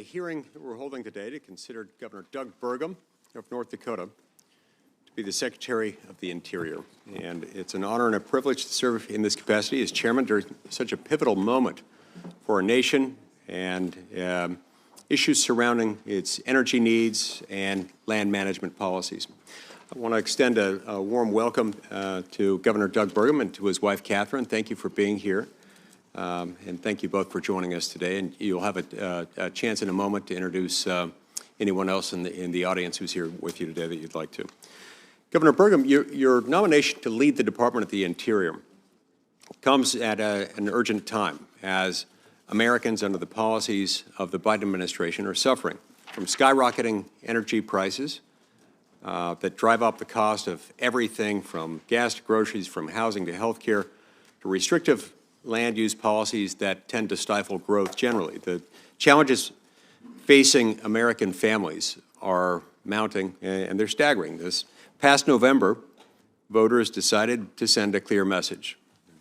The hearing that we're holding today to consider Governor Doug Burgum of North Dakota to be the Secretary of the Interior. And it's an honor and a privilege to serve in this capacity as chairman during such a pivotal moment for our nation and issues surrounding its energy needs and land management policies. I want to extend a warm welcome to Governor Doug Burgum and to his wife, Catherine. Thank you for being here. And thank you both for joining us today. And you'll have a chance in a moment to introduce anyone else in the audience who's here with you today that you'd like to. Governor Burgum, your nomination to lead the Department of the Interior comes at an urgent time as Americans under the policies of the Biden administration are suffering from skyrocketing energy prices that drive up the cost of everything from gas to groceries, from housing to health care, to restrictive land use policies that tend to stifle growth generally. The challenges facing American families are mounting, and they're staggering. This past November, voters decided to send a clear message.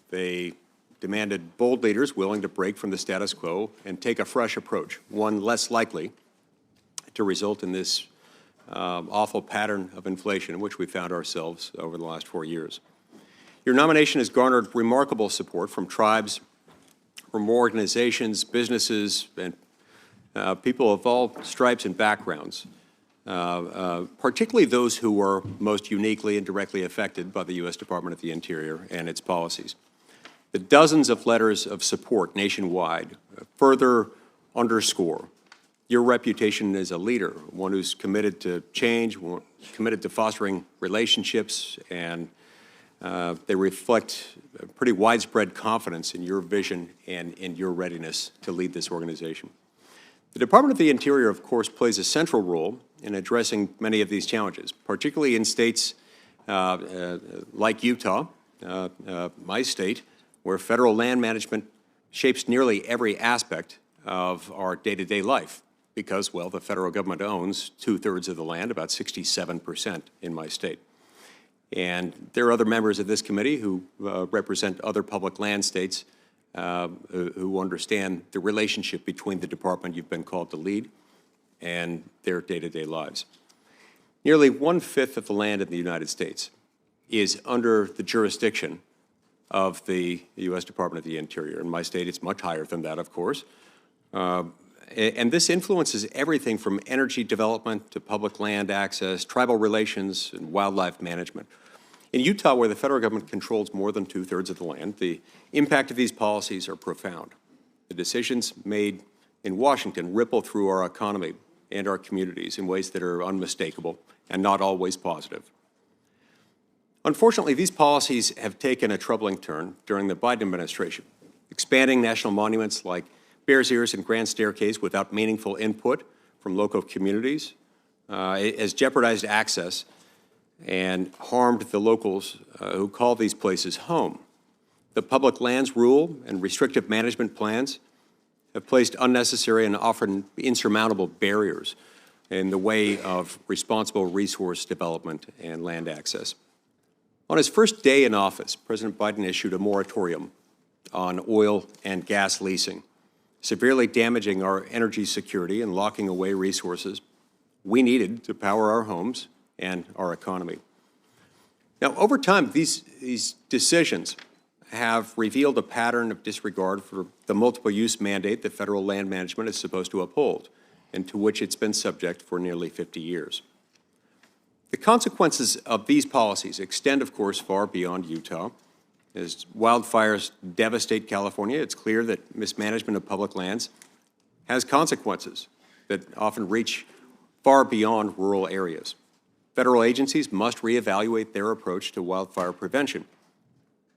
They demanded bold leaders willing to break from the status quo and take a fresh approach, one less likely to result in this awful pattern of inflation in which we found ourselves over the last 4 years. Your nomination has garnered remarkable support from tribes, from organizations, businesses, and people of all stripes and backgrounds, particularly those who are most uniquely and directly affected by the U.S. Department of the Interior and its policies. The dozens of letters of support nationwide further underscore your reputation as a leader, one who's committed to change, committed to fostering relationships, and they reflect a pretty widespread confidence in your vision and in your readiness to lead this organization. The Department of the Interior, of course, plays a central role in addressing many of these challenges, particularly in states like Utah, my state, where federal land management shapes nearly every aspect of our day-to-day life because, well, the federal government owns 2/3 of the land, about 67% in my state. And there are other members of this committee who represent other public land states who understand the relationship between the department you've been called to lead and their day-to-day lives. Nearly 1/5 of the land in the United States is under the jurisdiction of the U.S. Department of the Interior. In my state, it's much higher than that, of course. And this influences everything from energy development to public land access, tribal relations, and wildlife management. In Utah, where the federal government controls more than 2/3 of the land, the impact of these policies are profound. The decisions made in Washington ripple through our economy and our communities in ways that are unmistakable and not always positive. Unfortunately, these policies have taken a troubling turn during the Biden administration, expanding national monuments like Bears Ears and Grand Staircase without meaningful input from local communities has jeopardized access and harmed the locals who call these places home. The public lands rule and restrictive management plans have placed unnecessary and often insurmountable barriers in the way of responsible resource development and land access. On his first day in office, President Biden issued a moratorium on oil and gas leasing, severely damaging our energy security and locking away resources we needed to power our homes and our economy. Now, over time, these decisions have revealed a pattern of disregard for the multiple use mandate that federal land management is supposed to uphold and to which it's been subject for nearly 50 years. The consequences of these policies extend, of course, far beyond Utah. As wildfires devastate California, it's clear that mismanagement of public lands has consequences that often reach far beyond rural areas. Federal agencies must reevaluate their approach to wildfire prevention,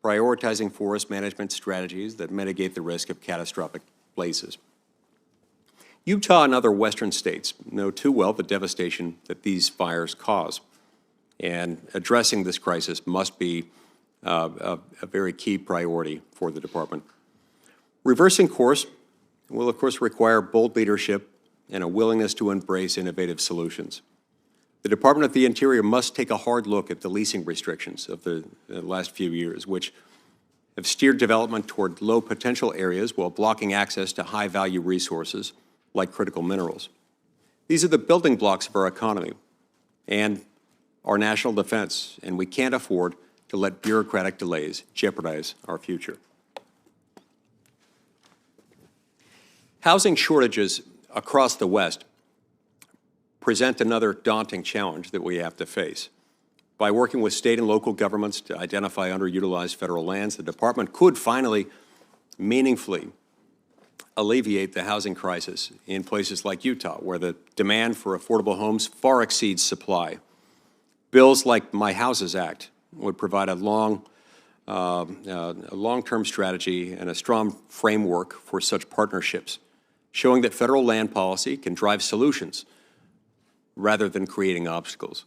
prioritizing forest management strategies that mitigate the risk of catastrophic blazes. Utah and other western states know too well the devastation that these fires cause, and addressing this crisis must be a very key priority for the department. Reversing course will, of course, require bold leadership and a willingness to embrace innovative solutions. The Department of the Interior must take a hard look at the leasing restrictions of the last few years, which have steered development toward low potential areas while blocking access to high value resources like critical minerals. These are the building blocks of our economy and our national defense, and we can't afford to let bureaucratic delays jeopardize our future. Housing shortages across the West present another daunting challenge that we have to face. By working with state and local governments to identify underutilized federal lands, the department could finally meaningfully alleviate the housing crisis in places like Utah, where the demand for affordable homes far exceeds supply. Bills like My Houses Act would provide a long-term strategy and a strong framework for such partnerships, showing that federal land policy can drive solutions rather than creating obstacles.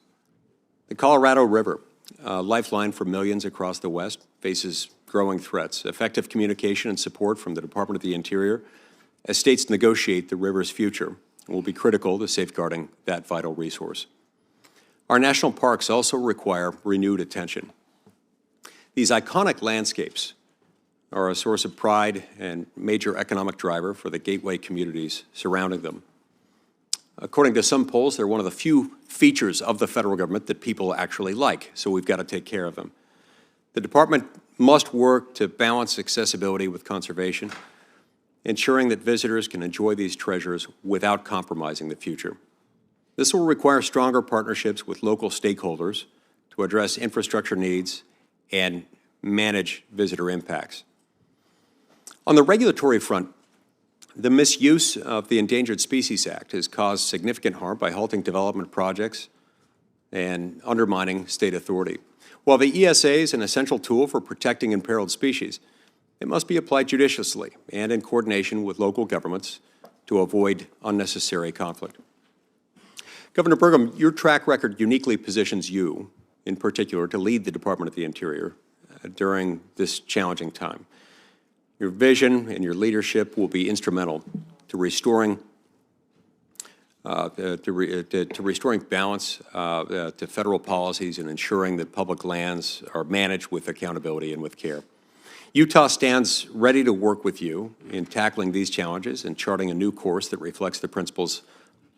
The Colorado River, a lifeline for millions across the West, faces growing threats. Effective communication and support from the Department of the Interior as states negotiate the river's future will be critical to safeguarding that vital resource. Our national parks also require renewed attention. These iconic landscapes are a source of pride and major economic driver for the gateway communities surrounding them. According to some polls, they're one of the few features of the federal government that people actually like, so we've got to take care of them. The department must work to balance accessibility with conservation, ensuring that visitors can enjoy these treasures without compromising the future. This will require stronger partnerships with local stakeholders to address infrastructure needs and manage visitor impacts. On the regulatory front, the misuse of the Endangered Species Act has caused significant harm by halting development projects and undermining state authority. While the ESA is an essential tool for protecting imperiled species, it must be applied judiciously and in coordination with local governments to avoid unnecessary conflict. Governor Burgum, your track record uniquely positions you, in particular, to lead the Department of the Interior during this challenging time. Your vision and your leadership will be instrumental to restoring restoring balance to federal policies and ensuring that public lands are managed with accountability and with care. Utah stands ready to work with you in tackling these challenges and charting a new course that reflects the principles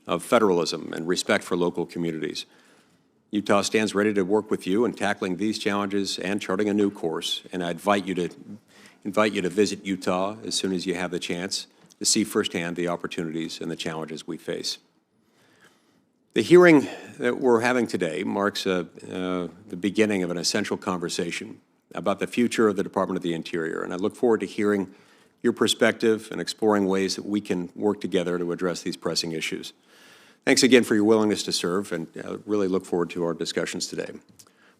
of federalism and respect for local communities. Utah stands ready to work with you in tackling these challenges and charting a new course, and I invite you to visit Utah as soon as you have the chance to see firsthand the opportunities and the challenges we face. The hearing that we're having today marks the beginning of an essential conversation about the future of the Department of the Interior, and I look forward to hearing your perspective and exploring ways that we can work together to address these pressing issues. Thanks again for your willingness to serve, and really look forward to our discussions today. I'm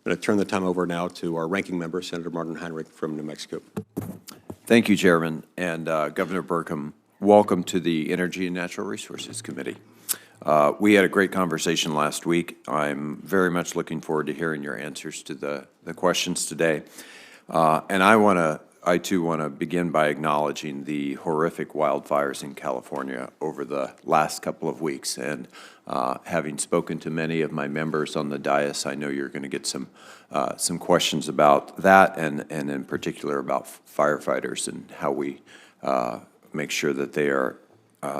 going to turn the time over now to our ranking member, Senator Martin Heinrich from New Mexico. Thank you, Chairman, and Governor Burgum, welcome to the Energy and Natural Resources Committee. We had a great conversation last week. I'm very much looking forward to hearing your answers to the questions today. And I too want to begin by acknowledging the horrific wildfires in California over the last couple of weeks. And having spoken to many of my members on the dais, I know you're going to get some questions about that, and in particular about firefighters and how we make sure that they are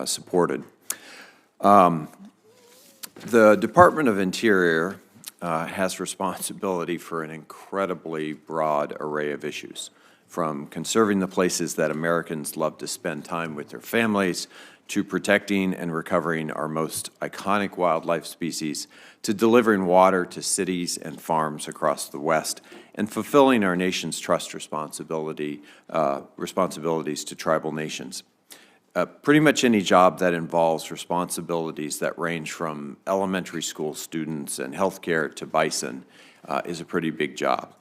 supported. The Department of Interior has responsibility for an incredibly broad array of issues, from conserving the places that Americans love to spend time with their families, to protecting and recovering our most iconic wildlife species, to delivering water to cities and farms across the West, and fulfilling our nation's trust responsibilities to tribal nations. Pretty much any job that involves responsibilities that range from elementary school students and healthcare to bison is a pretty big job.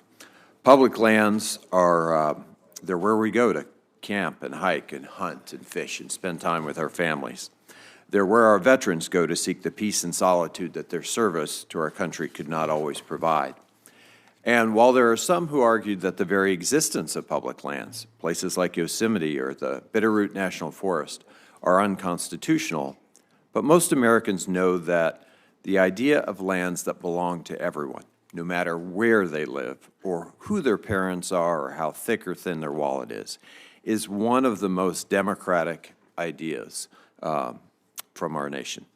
Public lands are, they're where we go to camp and hike and hunt and fish and spend time with our families. They're where our veterans go to seek the peace and solitude that their service to our country could not always provide. And while there are some who argue that the very existence of public lands, places like Yosemite or the Bitterroot National Forest, are unconstitutional, but most Americans know that the idea of lands that belong to everyone, no matter where they live or who their parents are or how thick or thin their wallet is one of the most democratic ideas from our nation.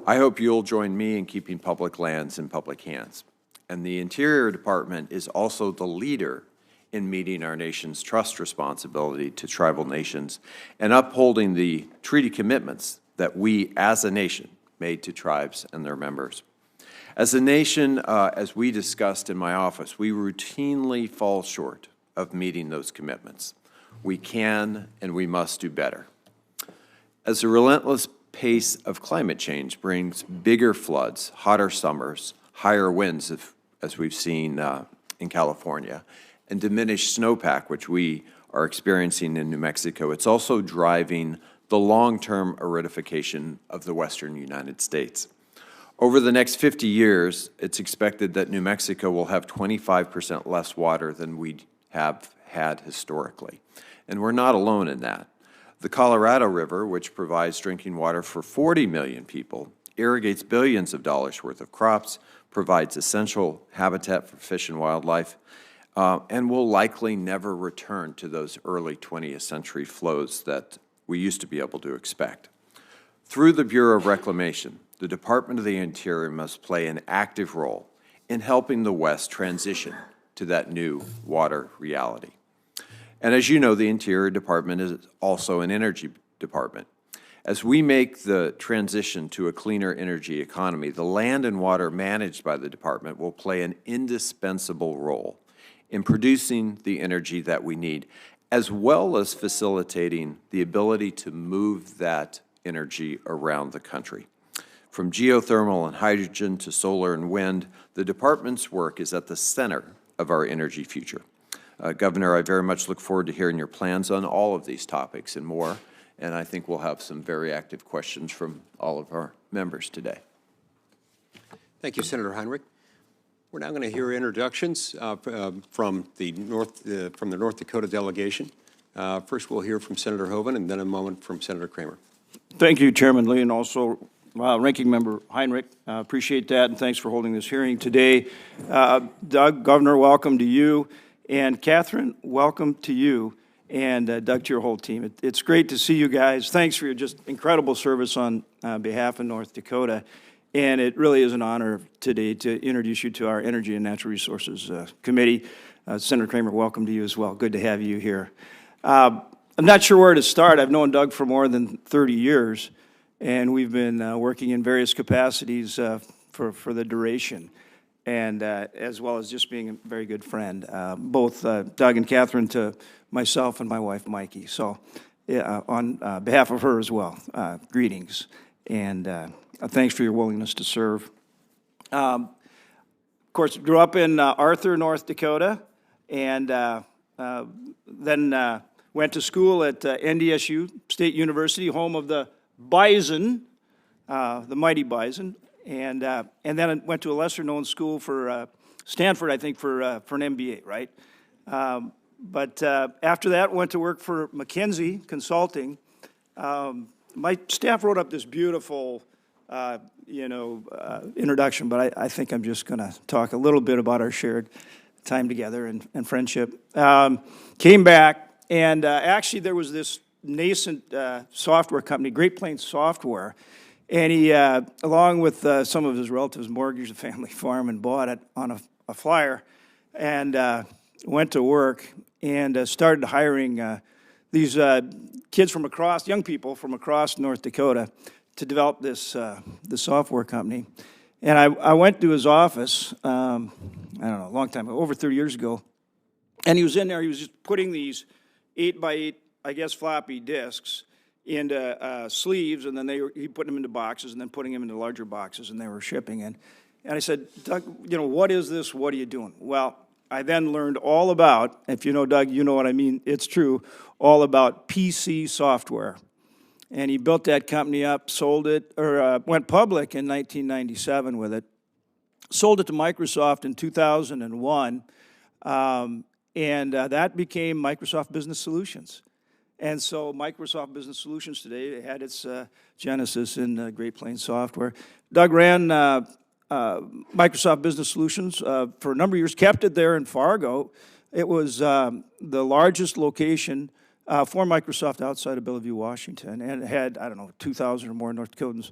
I hope you'll join me in keeping public lands in public hands. And the Interior Department is also the leader in meeting our nation's trust responsibility to tribal nations and upholding the treaty commitments that we as a nation made to tribes and their members. As a nation, as we discussed in my office, we routinely fall short of meeting those commitments. We can and we must do better. As the relentless pace of climate change brings bigger floods, hotter summers, higher winds, as we've seen in California, and diminished snowpack, which we are experiencing in New Mexico, it's also driving the long-term aridification of the western United States. Over the next 50 years, it's expected that New Mexico will have 25% less water than we have had historically. And we're not alone in that. The Colorado River, which provides drinking water for 40 million people, irrigates billions of dollars worth of crops, provides essential habitat for fish and wildlife, and will likely never return to those early 20th century flows that we used to be able to expect. Through the Bureau of Reclamation, the Department of the Interior must play an active role in helping the West transition to that new water reality. And as you know, the Interior Department is also an energy department. As we make the transition to a cleaner energy economy, the land and water managed by the department will play an indispensable role in producing the energy that we need, as well as facilitating the ability to move that energy around the country. From geothermal and hydrogen to solar and wind, the department's work is at the center of our energy future. Governor, I very much look forward to hearing your plans on all of these topics and more, and I think we'll have some very active questions from all of our members today. Thank you, Senator Heinrich. We're now going to hear introductions from the North Dakota delegation. First, we'll hear from Senator Hoeven, and then a moment from Senator Kramer. Thank you, Chairman Lee, and also Ranking Member Heinrich. Appreciate that, and thanks for holding this hearing today. Doug, Governor, welcome to you. And Catherine, welcome to you, and Doug, to your whole team. It's great to see you guys. Thanks for your just incredible service on behalf of North Dakota. And it really is an honor today to introduce you to our Energy and Natural Resources Committee. Senator Kramer, welcome to you as well. Good to have you here. I'm not sure where to start. I've known Doug for more than 30 years, and we've been working in various capacities for the duration, and as well as just being a very good friend, both Doug and Catherine to myself and my wife, Mikey. So on behalf of her as well, greetings, and thanks for your willingness to serve. Of course, grew up in Arthur, North Dakota, and then went to school at NDSU State University, home of the Bison, the mighty Bison, and then I went to a lesser-known school for Stanford, I think, for an MBA, right? But after that, went to work for McKinsey Consulting. My staff wrote up this beautiful, introduction, but I think I'm just going to talk a little bit about our shared time together and friendship. Came back, and actually there was this nascent software company, Great Plains Software, and he, along with some of his relatives, mortgaged a family farm and bought it on a flyer, and went to work and started hiring these kids from across, young people from across North Dakota, to develop this software company. And I went to his office, I don't know, a long time ago, over 30 years ago, and he was in there, he was just putting these 8x8, I guess, floppy disks into sleeves, and then he put them into boxes, and then putting them into larger boxes, and they were shipping. And I said, Doug, what is this? What are you doing? Well, I then learned all about, if you know Doug, you know what I mean, it's true, all about PC software. And he built that company up, sold it, or went public in 1997 with it, sold it to Microsoft in 2001, and that became Microsoft Business Solutions. And so Microsoft Business Solutions today had its genesis in Great Plains Software. Doug ran Microsoft Business Solutions for a number of years, kept it there in Fargo. It was the largest location for Microsoft outside of Bellevue, Washington, and had, I don't know, 2,000 or more North Dakotans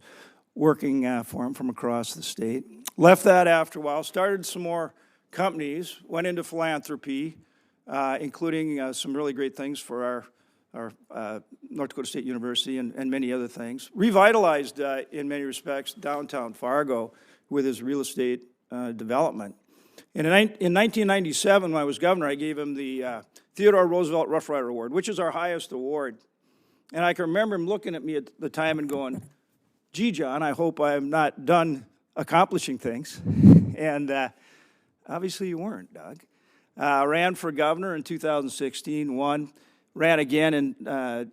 working for him from across the state. Left that after a while, started some more companies, went into philanthropy, including some really great things for our North Dakota State University and many other things. Revitalized, in many respects, downtown Fargo with his real estate development. And in 1997, when I was governor, I gave him the Theodore Roosevelt Rough Rider Award, which is our highest award. And I can remember him looking at me at the time and going, gee, John, I hope I'm not done accomplishing things. And obviously you weren't, Doug. Ran for governor in 2016, won. Ran again in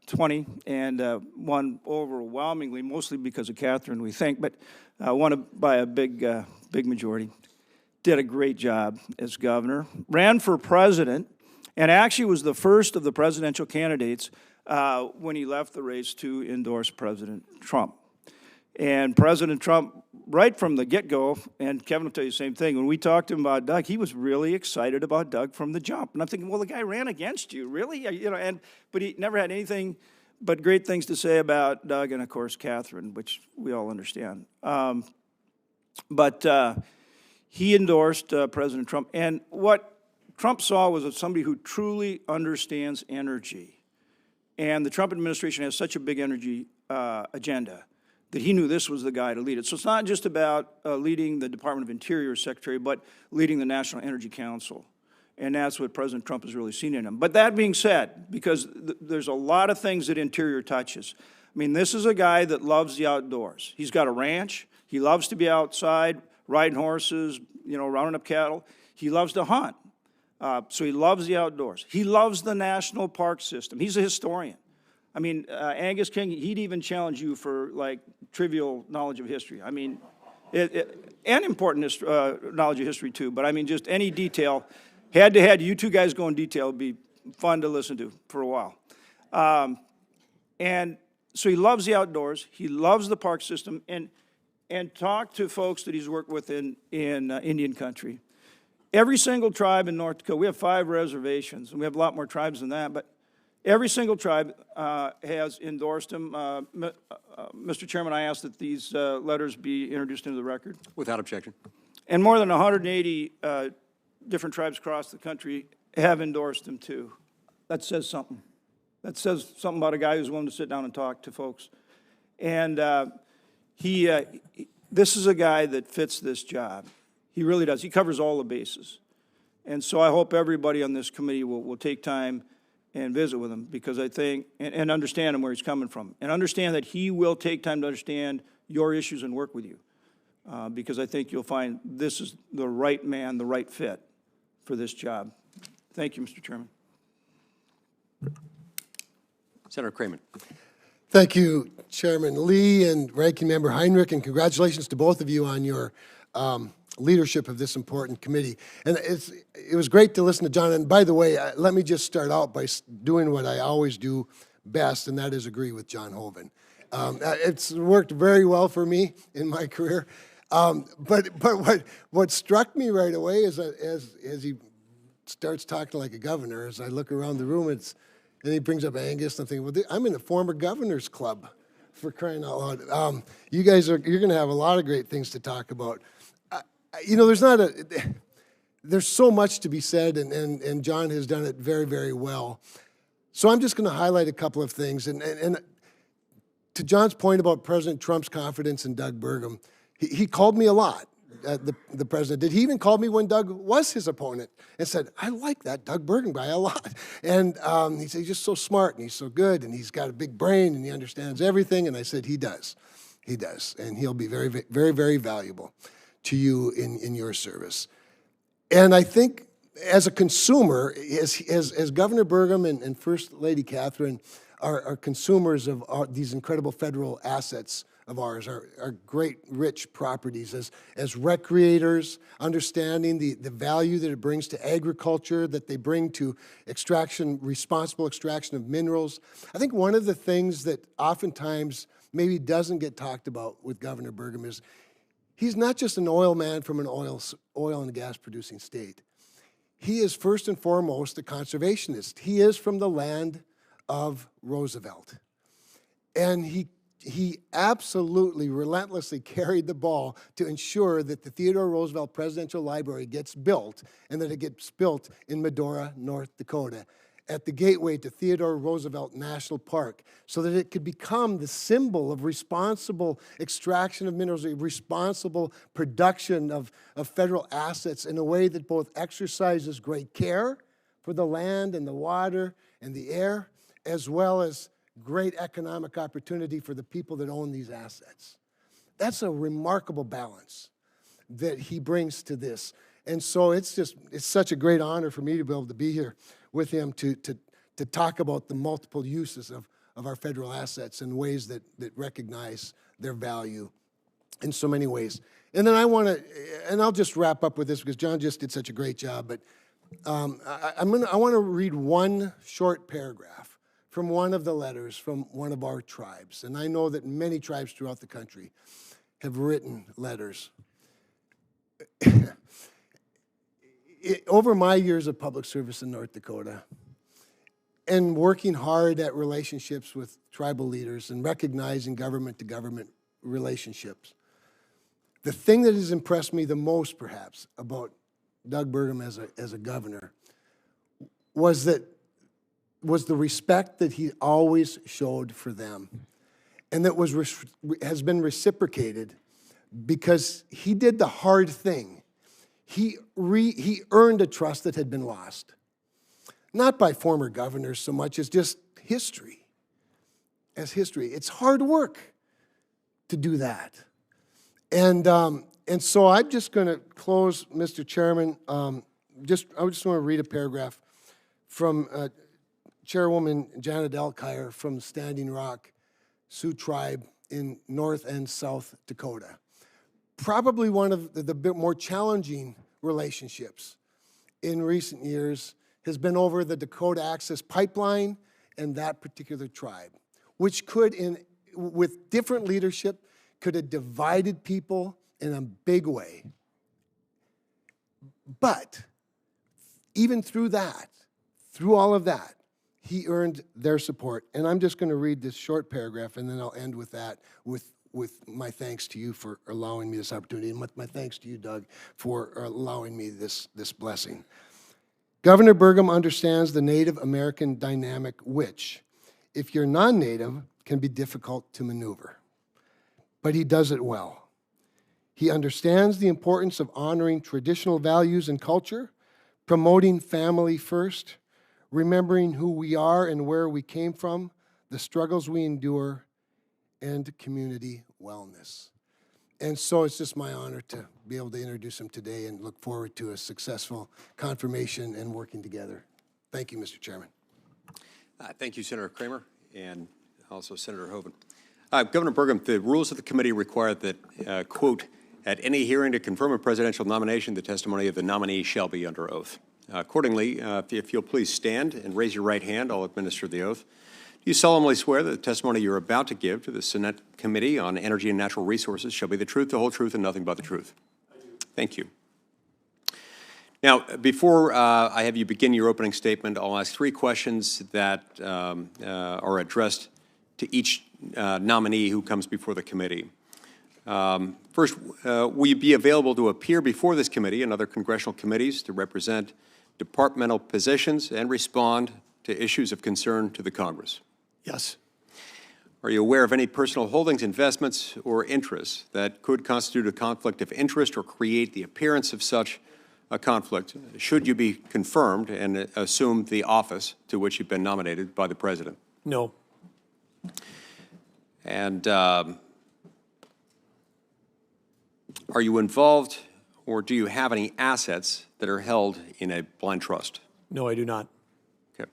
20 and won overwhelmingly, mostly because of Catherine, we think, but won by a big majority. Did a great job as governor. Ran for president, and actually was the first of the presidential candidates when he left the race to endorse President Trump. And President Trump, right from the get-go, and Kevin will tell you the same thing, when we talked to him about Doug, he was really excited about Doug from the jump. And I'm thinking, well, the guy ran against you, really? You know, but he never had anything but great things to say about Doug and, of course, Catherine, which we all understand. He endorsed President Trump. And what Trump saw was somebody who truly understands energy. And the Trump administration has such a big energy agenda that he knew this was the guy to lead it. So it's not just about leading the Department of Interior Secretary, but leading the National Energy Council. And that's what President Trump has really seen in him. But that being said, because there's a lot of things that Interior touches. I mean, this is a guy that loves the outdoors. He's got a ranch. He loves to be outside, riding horses, you know, rounding up cattle. He loves to hunt. So he loves the outdoors. He loves the national park system. He's a historian. I mean, Angus King, he'd even challenge you for, like, trivial knowledge of history. I mean, and important knowledge of history, too. But, I mean, just any detail. Head-to-head, you two guys go in detail. It'd be fun to listen to for a while. And so he loves the outdoors. He loves the park system. And talk to folks that he's worked with in Indian country. Every single tribe in North Dakota, we have 5 reservations, and we have a lot more tribes than that, but every single tribe has endorsed him. Mr. Chairman, I ask that these letters be introduced into the record. Without objection. And more than 180 different tribes across the country have endorsed him too. That says something. That says something about a guy who's willing to sit down and talk to folks. And this is a guy that fits this job. He really does. He covers all the bases. And so I hope everybody on this committee will take time and visit with him, because I think, and understand him where he's coming from, and understand that he will take time to understand your issues and work with you, because I think you'll find this is the right man, the right fit for this job. Thank you, Mr. Chairman. Senator Cramen. Thank you, Chairman Lee and Ranking Member Heinrich, and congratulations to both of you on your leadership of this important committee. And it was great to listen to John. And by the way, let me just start out by doing what I always do best, and that is agree with John Hoven. It's worked very well for me in my career. But what struck me right away is that as he starts talking like a governor, as I look around the room, and he brings up Angus, and I'm thinking, well, I'm in the former governor's club, for crying out loud. You're going to have a lot of great things to talk about. You know, there's so much to be said, and John has done it very, very well. So I'm just going to highlight a couple of things. And to John's point about President Trump's confidence in Doug Burgum, he called me a lot, the president did. He even called me when Doug was his opponent and said, I like that Doug Burgum guy a lot. And he said, he's just so smart, and he's so good, and he's got a big brain, and he understands everything. And I said, he does. He does. And he'll be very, very, very valuable to you in your service. And I think as a consumer, as Governor Burgum and First Lady Catherine are consumers of these incredible federal assets of ours, our great rich properties, as recreators, understanding the value that it brings to agriculture, that they bring to responsible extraction of minerals. I think one of the things that oftentimes maybe doesn't get talked about with Governor Burgum is he's not just an oil man from an oil and gas producing state. he is first and foremost a conservationist. He is from the land of Roosevelt. And he absolutely relentlessly carried the ball to ensure that the Theodore Roosevelt Presidential Library gets built, and that it gets built in Medora, North Dakota, at the gateway to Theodore Roosevelt National Park, so that it could become the symbol of responsible extraction of minerals, responsible production of federal assets in a way that both exercises great care for the land and the water and the air, as well as great economic opportunity for the people that own these assets. That's a remarkable balance that he brings to this. And so it's such a great honor for me to be able to be here with him to talk about the multiple uses of our federal assets in ways that recognize their value in so many ways. And then I want to wrap up with this because John just did such a great job, but I want to read one short paragraph from one of the letters from one of our tribes. And I know that many tribes throughout the country have written letters. Over my years of public service in North Dakota and working hard at relationships with tribal leaders and recognizing government-to-government relationships, the thing that has impressed me the most, perhaps, about Doug Burgum as a governor was the respect that he always showed for them, and that has been reciprocated because he did the hard thing. He earned a trust that had been lost, not by former governors so much as just history. As history, it's hard work to do that, and so I'm just going to close, Mr. Chairman. I just want to read a paragraph from Chairwoman Janet Elkire from Standing Rock Sioux Tribe in North and South Dakota. Probably one of the bit more challenging relationships in recent years has been over the Dakota Access Pipeline and that particular tribe, which could, with different leadership, could have divided people in a big way. But even through all of that, he earned their support. And I'm just going to read this short paragraph, and then I'll end with that, with my thanks to you for allowing me this opportunity, and my thanks to you, Doug, for allowing me this blessing. Governor Burgum understands the Native American dynamic, which, if you're non-Native, can be difficult to maneuver. But he does it well. He understands the importance of honoring traditional values and culture, promoting family first, remembering who we are and where we came from, the struggles we endure, and community wellness. And so it's just my honor to be able to introduce him today and look forward to a successful confirmation and working together. Thank you, Mr. Chairman. Thank you, Senator Kramer, and also Senator Hoeven. Governor Burgum, the rules of the committee require that, quote, at any hearing to confirm a presidential nomination, the testimony of the nominee shall be under oath. Accordingly, if you'll please stand and raise your right hand, I'll administer the oath. Do you solemnly swear that the testimony you're about to give to the Senate Committee on Energy and Natural Resources shall be the truth, the whole truth, and nothing but the truth? I do. Thank you. Now, before I have you begin your opening statement, I'll ask 3 questions that are addressed to each nominee who comes before the committee. First, will you be available to appear before this committee and other congressional committees to represent departmental positions and respond to issues of concern to the Congress? Yes. Are you aware of any personal holdings, investments, or interests that could constitute a conflict of interest or create the appearance of such a conflict, should you be confirmed and assume the office to which you've been nominated by the President? No. And are you involved or do you have any assets that are held in a blind trust? No, I do not. Okay.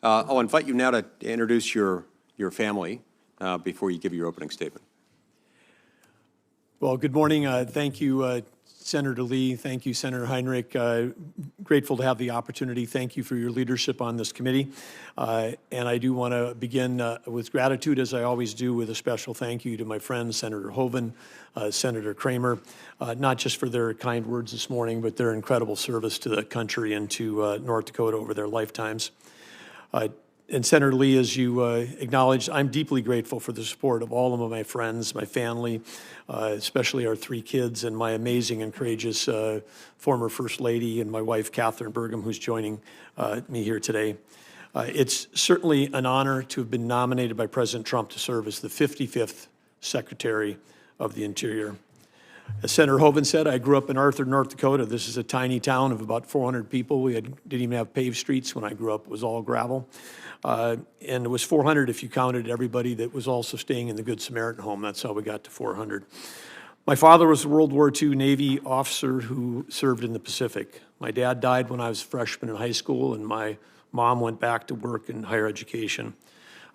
I'll invite you now to introduce your family before you give your opening statement. Well, good morning. Thank you, Senator Lee. Thank you, Senator Heinrich. Grateful to have the opportunity. Thank you for your leadership on this committee. And I do want to begin with gratitude, as I always do, with a special thank you to my friends, Senator Hoeven, Senator Kramer, not just for their kind words this morning, but their incredible service to the country and to North Dakota over their lifetimes. And Senator Lee, as you acknowledged, I'm deeply grateful for the support of all of my friends, my family, especially our 3 kids, and my amazing and courageous former First Lady and my wife, Catherine Burgum, who's joining me here today. It's certainly an honor to have been nominated by President Trump to serve as the 55th Secretary of the Interior. As Senator Hoeven said, I grew up in Arthur, North Dakota. This is a tiny town of about 400 people. We didn't even have paved streets when I grew up. It was all gravel. And it was 400 if you counted everybody that was also staying in the Good Samaritan home. That's how we got to 400. My father was a World War II Navy officer who served in the Pacific. My dad died when I was a freshman in high school, and my mom went back to work in higher education.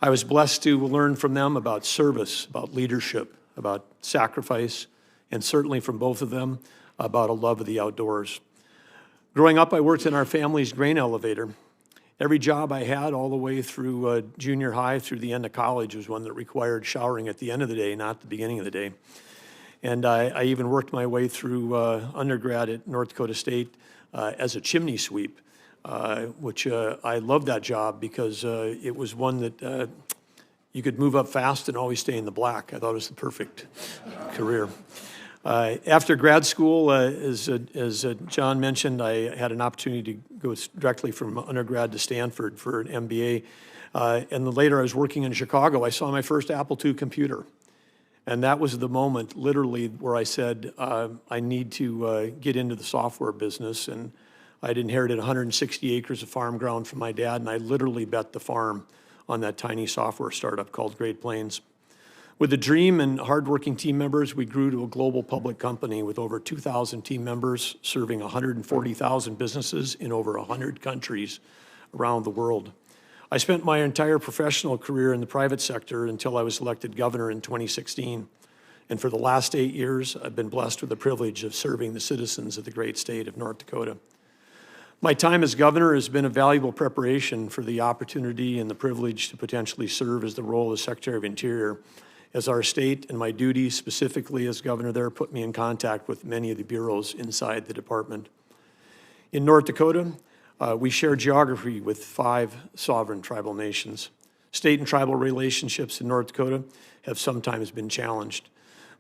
I was blessed to learn from them about service, about leadership, about sacrifice, and certainly from both of them about a love of the outdoors. Growing up, I worked in our family's grain elevator. Every job I had all the way through junior high through the end of college was one that required showering at the end of the day, not the beginning of the day. And I even worked my way through undergrad at North Dakota State as a chimney sweep, which I loved that job because it was one that you could move up fast and always stay in the black. I thought it was the perfect career. After grad school, as John mentioned, I had an opportunity to go directly from undergrad to Stanford for an MBA. And then later I was working in Chicago. I saw my first Apple II computer. And that was the moment, literally, where I said, I need to get into the software business. And I'd inherited 160 acres of farm ground from my dad, and I literally bet the farm on that tiny software startup called Great Plains. With the dream and hardworking team members, we grew to a global public company with over 2,000 team members serving 140,000 businesses in over 100 countries around the world. I spent my entire professional career in the private sector until I was elected governor in 2016. And for the last 8 years, I've been blessed with the privilege of serving the citizens of the great state of North Dakota. My time as governor has been a valuable preparation for the opportunity and the privilege to potentially serve as the role of Secretary of Interior, as our state and my duties specifically as governor there put me in contact with many of the bureaus inside the department. In North Dakota, we share geography with 5 sovereign tribal nations. State and tribal relationships in North Dakota have sometimes been challenged,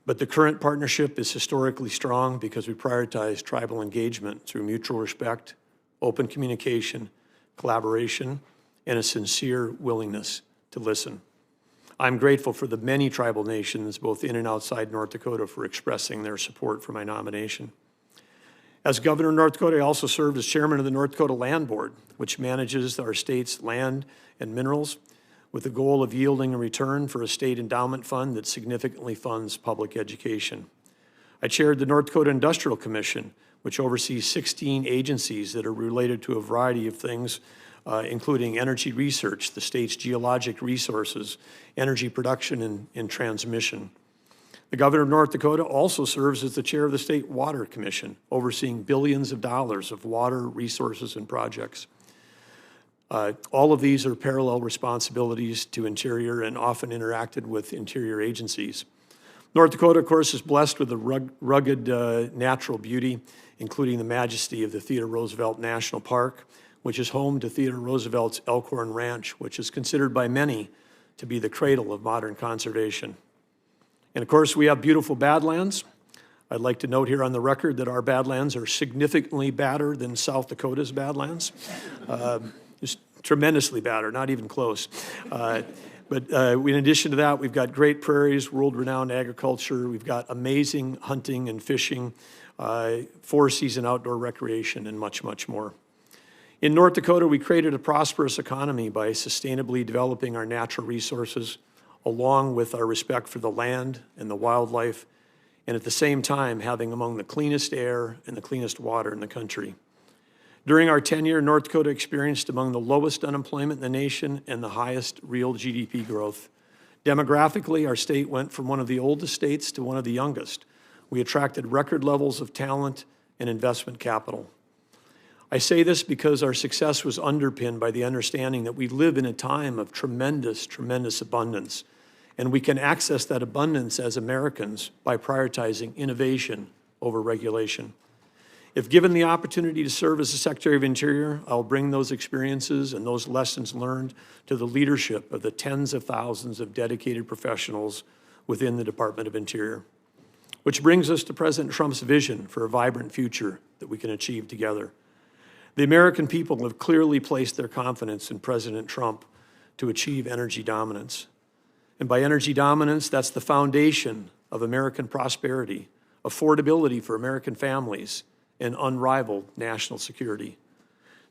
but the current partnership is historically strong because we prioritize tribal engagement through mutual respect, open communication, collaboration, and a sincere willingness to listen. I'm grateful for the many tribal nations, both in and outside North Dakota, for expressing their support for my nomination. As governor of North Dakota, I also served as chairman of the North Dakota Land Board, which manages our state's land and minerals with the goal of yielding a return for a state endowment fund that significantly funds public education. I chaired the North Dakota Industrial Commission, which oversees 16 agencies that are related to a variety of things, including energy research, the state's geologic resources, energy production, and transmission. The governor of North Dakota also serves as the chair of the State Water Commission, overseeing billions of dollars of water resources and projects. All of these are parallel responsibilities to Interior and often interacted with Interior agencies. North Dakota, of course, is blessed with a rugged natural beauty, including the majesty of the Theodore Roosevelt National Park, which is home to Theodore Roosevelt's Elkhorn Ranch, which is considered by many to be the cradle of modern conservation. And of course, we have beautiful badlands. I'd like to note here on the record that our badlands are significantly badder than South Dakota's badlands. Just tremendously badder, not even close. But in addition to that, we've got great prairies, world-renowned agriculture. We've got amazing hunting and fishing, four-season outdoor recreation, and much, much more. In North Dakota, we created a prosperous economy by sustainably developing our natural resources, along with our respect for the land and the wildlife, and at the same time having among the cleanest air and the cleanest water in the country. During our tenure, North Dakota experienced among the lowest unemployment in the nation and the highest real GDP growth. Demographically, our state went from one of the oldest states to one of the youngest, We attracted record levels of talent and investment capital. I say this because our success was underpinned by the understanding that we live in a time of tremendous, tremendous abundance, and we can access that abundance as Americans by prioritizing innovation over regulation. If given the opportunity to serve as the Secretary of Interior, I'll bring those experiences and those lessons learned to the leadership of the tens of thousands of dedicated professionals within the Department of Interior. Which brings us to President Trump's vision for a vibrant future that we can achieve together. The American people have clearly placed their confidence in President Trump to achieve energy dominance. And by energy dominance, that's the foundation of American prosperity, affordability for American families, and unrivaled national security.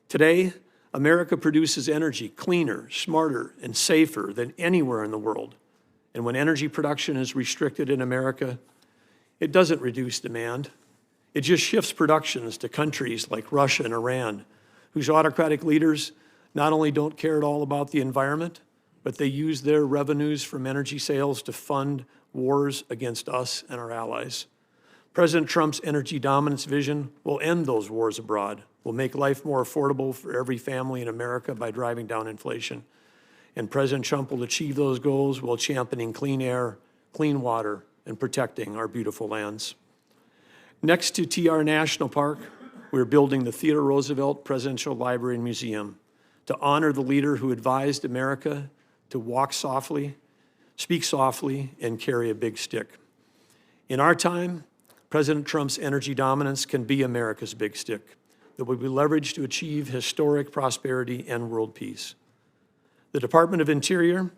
Today, America produces energy cleaner, smarter, and safer than anywhere in the world. And when energy production is restricted in America, it doesn't reduce demand. It just shifts productions to countries like Russia and Iran, whose autocratic leaders not only don't care at all about the environment, but they use their revenues from energy sales to fund wars against us and our allies. President Trump's energy dominance vision will end those wars abroad, will make life more affordable for every family in America by driving down inflation. And President Trump will achieve those goals while championing clean air, clean water, and protecting our beautiful lands. Next to TR National Park, we're building the Theodore Roosevelt Presidential Library and Museum to honor the leader who advised America to walk softly, speak softly, and carry a big stick. In our time, President Trump's energy dominance can be America's big stick that will be leveraged to achieve historic prosperity and world peace. The Department of Interior,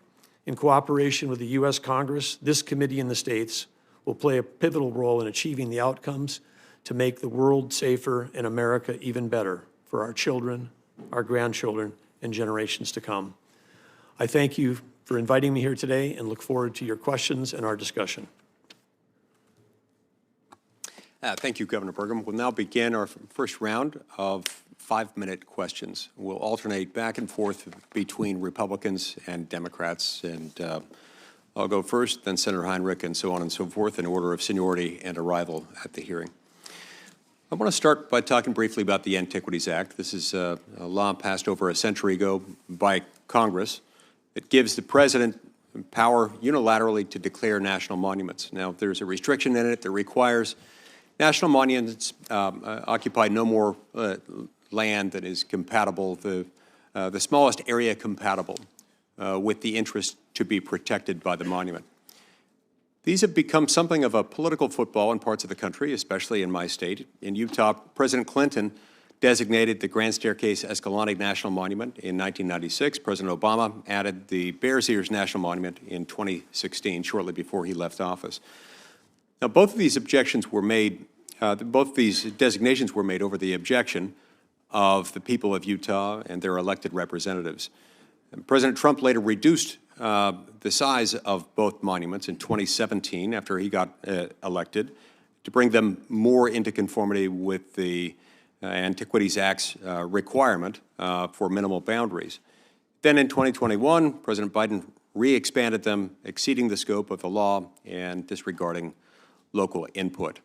in cooperation with the U.S. Congress, this committee, and the states, will play a pivotal role in achieving the outcomes to make the world safer and America even better for our children, our grandchildren, and generations to come. I thank you for inviting me here today and look forward to your questions and our discussion. Thank you, Governor Burgum. We'll now begin our first round of 5-minute questions. We'll alternate back and forth between Republicans and Democrats, and I'll go first, then Senator Heinrich, and so on and so forth in order of seniority and arrival at the hearing. I want to start by talking briefly about the Antiquities Act. This is a law passed over a century ago by Congress. It gives the president power unilaterally to declare national monuments. Now, there's a restriction in it that requires national monuments occupy no more land that is compatible, the smallest area compatible with the interest to be protected by the monument. These have become something of a political football in parts of the country, especially in my state. In Utah, President Clinton designated the Grand Staircase Escalante National Monument in 1996. President Obama added the Bears Ears National Monument in 2016, shortly before he left office. Now, both of these objections were made, both these designations were made over the objection of the people of Utah and their elected representatives. And President Trump later reduced the size of both monuments in 2017 after he got elected to bring them more into conformity with the Antiquities Act's requirement for minimal boundaries. Then in 2021, President Biden re-expanded them, exceeding the scope of the law and disregarding local input.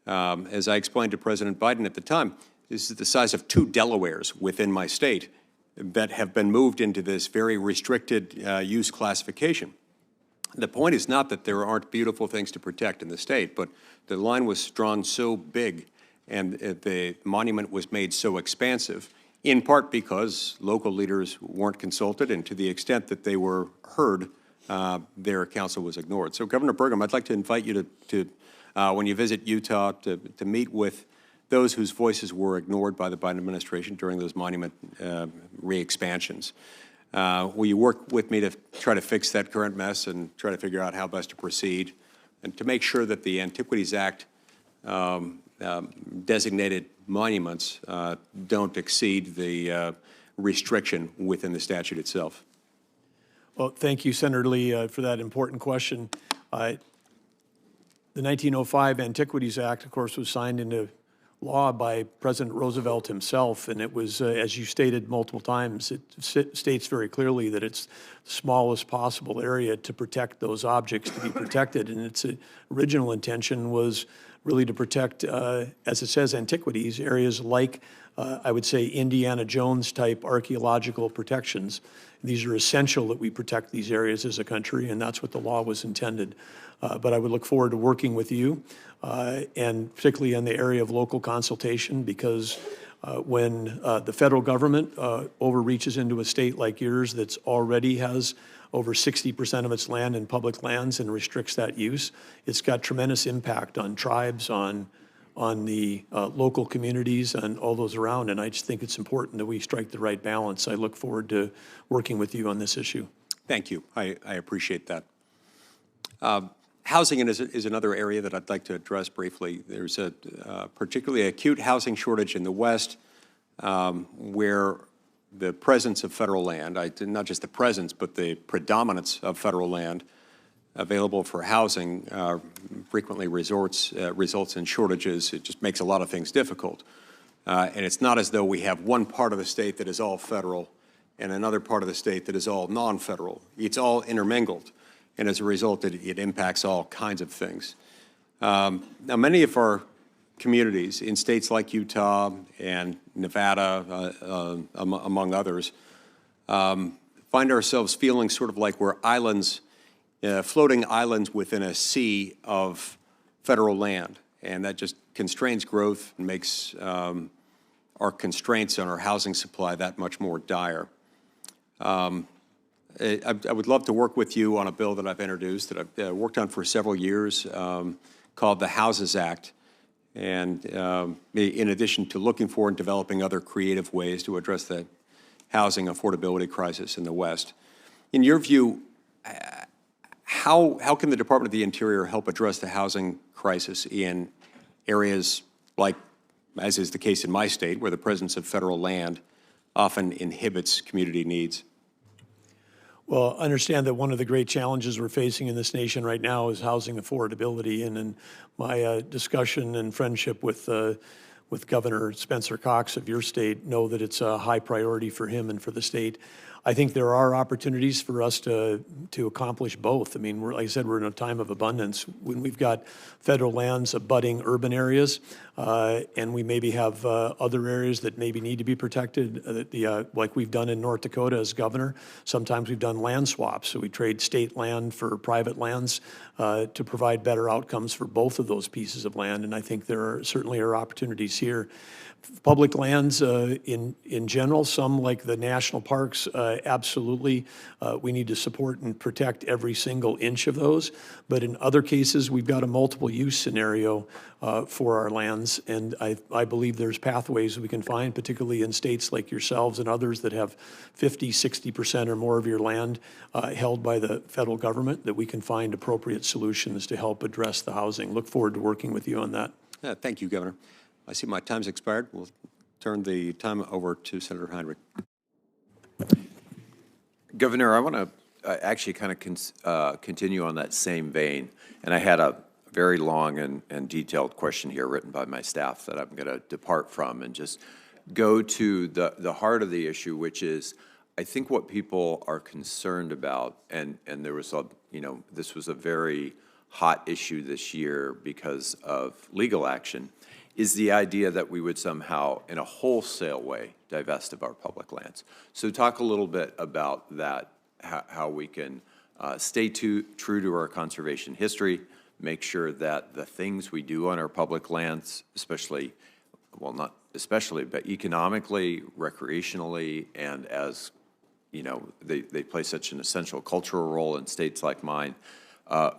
As I explained to President Biden at the time, this is the size of 2 Delawares within my state that have been moved into this very restricted use classification. The point is not that there aren't beautiful things to protect in the state, but the line was drawn so big and the monument was made so expansive, in part because local leaders weren't consulted, and to the extent that they were heard, their counsel was ignored. So, Governor Burgum, I'd like to invite you to when you visit Utah, to meet with those whose voices were ignored by the Biden administration during those monument re-expansions. Will you work with me to try to fix that current mess and try to figure out how best to proceed and to make sure that the Antiquities Act designated monuments don't exceed the restriction within the statute itself? Well, thank you, Senator Lee, for that important question. The 1905 Antiquities Act, of course, was signed into law by President Roosevelt himself, and it was, as you stated multiple times, it states very clearly that it's the smallest possible area to protect those objects to be protected, and its original intention was really to protect, as it says, antiquities, areas like, I would say, Indiana Jones-type archaeological protections. These are essential that we protect these areas as a country, and that's what the law was intended. But I would look forward to working with you, and particularly in the area of local consultation, because when the federal government overreaches into a state like yours that's already has over 60% of its land in public lands and restricts that use, it's got tremendous impact on tribes, on the local communities and all those around. And I just think it's important that we strike the right balance. I look forward to working with you on this issue. Thank you. I appreciate that. Housing is another area that I'd like to address briefly. There's a particularly acute housing shortage in the West, where the presence of federal land, not just the presence, but the predominance of federal land available for housing frequently results in shortages. It just makes a lot of things difficult. And it's not as though we have one part of the state that is all federal and another part of the state that is all non-federal. It's all intermingled. And as a result, it impacts all kinds of things. Now, many of our communities in states like Utah and Nevada, among others, find ourselves feeling sort of like we're islands, floating islands within a sea of federal land. And that just constrains growth and makes our constraints on our housing supply that much more dire. I would love to work with you on a bill that I've introduced, that I've worked on for several years, called the Houses Act. And in addition to looking for and developing other creative ways to address the housing affordability crisis in the West, in your view, how can the Department of the Interior help address the housing crisis in areas like, as is the case in my state, where the presence of federal land often inhibits community needs? Well, understand that one of the great challenges we're facing in this nation right now is housing affordability. And in my discussion and friendship with Governor Spencer Cox of your state, know that it's a high priority for him and for the state. I think there are opportunities for us to accomplish both. I mean, like I said, we're in a time of abundance. When we've got federal lands abutting urban areas, and we maybe have other areas that maybe need to be protected, like we've done in North Dakota as governor. Sometimes we've done land swaps, so we trade state land for private lands to provide better outcomes for both of those pieces of land. And I think there certainly are opportunities here. Public lands in general, some like the national parks, absolutely, we need to support and protect every single inch of those. But in other cases, we've got a multiple use scenario for our lands. And I believe there's pathways we can find, particularly in states like yourselves and others that have 50, 60% or more of your land held by the federal government, that we can find appropriate solutions to help address the housing. Look forward to working with you on that. Thank you, Governor. I see my time's expired. We'll turn the time over to Senator Heinrich. Governor, I want to actually kind of continue on that same vein. And I had a very long and detailed question here written by my staff that I'm going to depart from and just go to the heart of the issue, which is, I think what people are concerned about, and there was this was a very hot issue this year because of legal action, is the idea that we would somehow, in a wholesale way, divest of our public lands. So talk a little bit about that, how we can stay true to our conservation history, make sure that the things we do on our public lands, especially, well, not especially, but economically, recreationally, and as, they play such an essential cultural role in states like mine,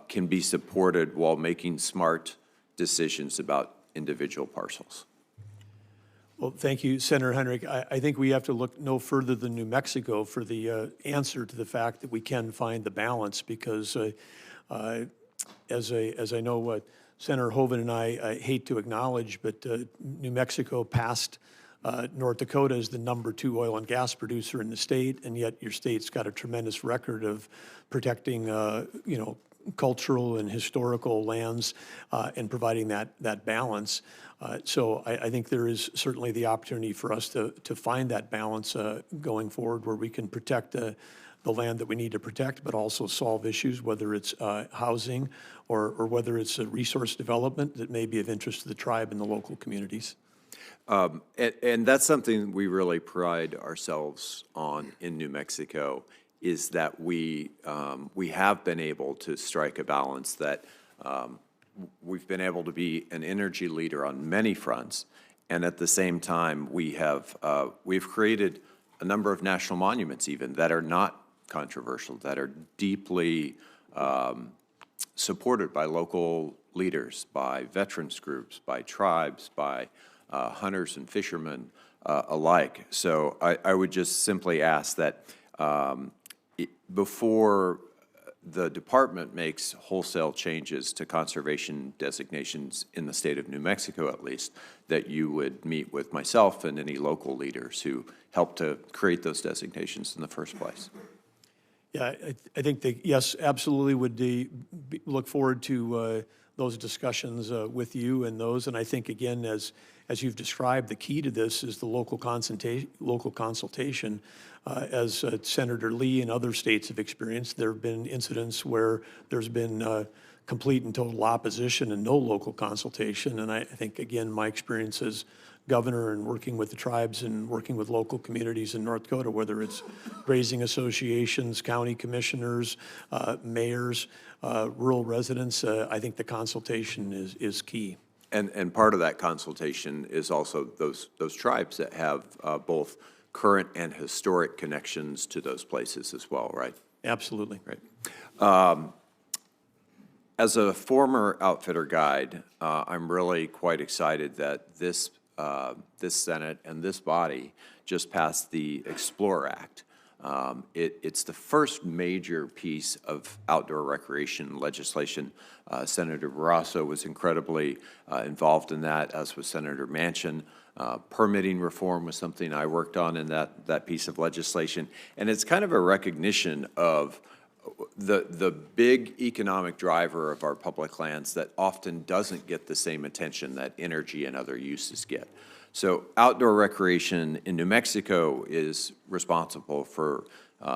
can be supported while making smart decisions about individual parcels. Well, thank you, Senator Heinrich. I think we have to look no further than New Mexico for the answer to the fact that we can find the balance, because as I know Senator Hoeven and I hate to acknowledge, but New Mexico passed North Dakota as the #2 oil and gas producer in the state, and yet your state's got a tremendous record of protecting, cultural and historical lands and providing that balance. So I think there is certainly the opportunity for us to find that balance going forward, where we can protect the land that we need to protect, but also solve issues, whether it's housing or whether it's a resource development that may be of interest to the tribe and the local communities. And that's something we really pride ourselves on in New Mexico, is that we have been able to strike a balance that we've been able to be an energy leader on many fronts, and at the same time we've created a number of national monuments even that are not controversial, that are deeply supported by local leaders, by veterans groups, by tribes, by hunters and fishermen alike. So I would just simply ask that before the department makes wholesale changes to conservation designations in the state of New Mexico, at least, that you would meet with myself and any local leaders who helped to create those designations in the first place. Yeah, I think that, yes, absolutely would look forward to those discussions with you and those. And I think, again, as you've described, the key to this is the local consultation. As Senator Lee and other states have experienced, there have been incidents where there's been complete and total opposition and no local consultation. And I think, again, my experience as governor and working with the tribes and working with local communities in North Dakota, whether it's grazing associations, county commissioners, mayors, rural residents, I think the consultation is key. And part of that consultation is also those tribes that have both current and historic connections to those places as well, right? Absolutely. Right. As a former outfitter guide, I'm really quite excited that this Senate and this body just passed the Explore Act. It's the first major piece of outdoor recreation legislation. Senator Barrasso was incredibly involved in that, as was Senator Manchin. Permitting reform was something I worked on in that piece of legislation. And it's kind of a recognition of the big economic driver of our public lands that often doesn't get the same attention that energy and other uses get. So outdoor recreation in New Mexico is responsible for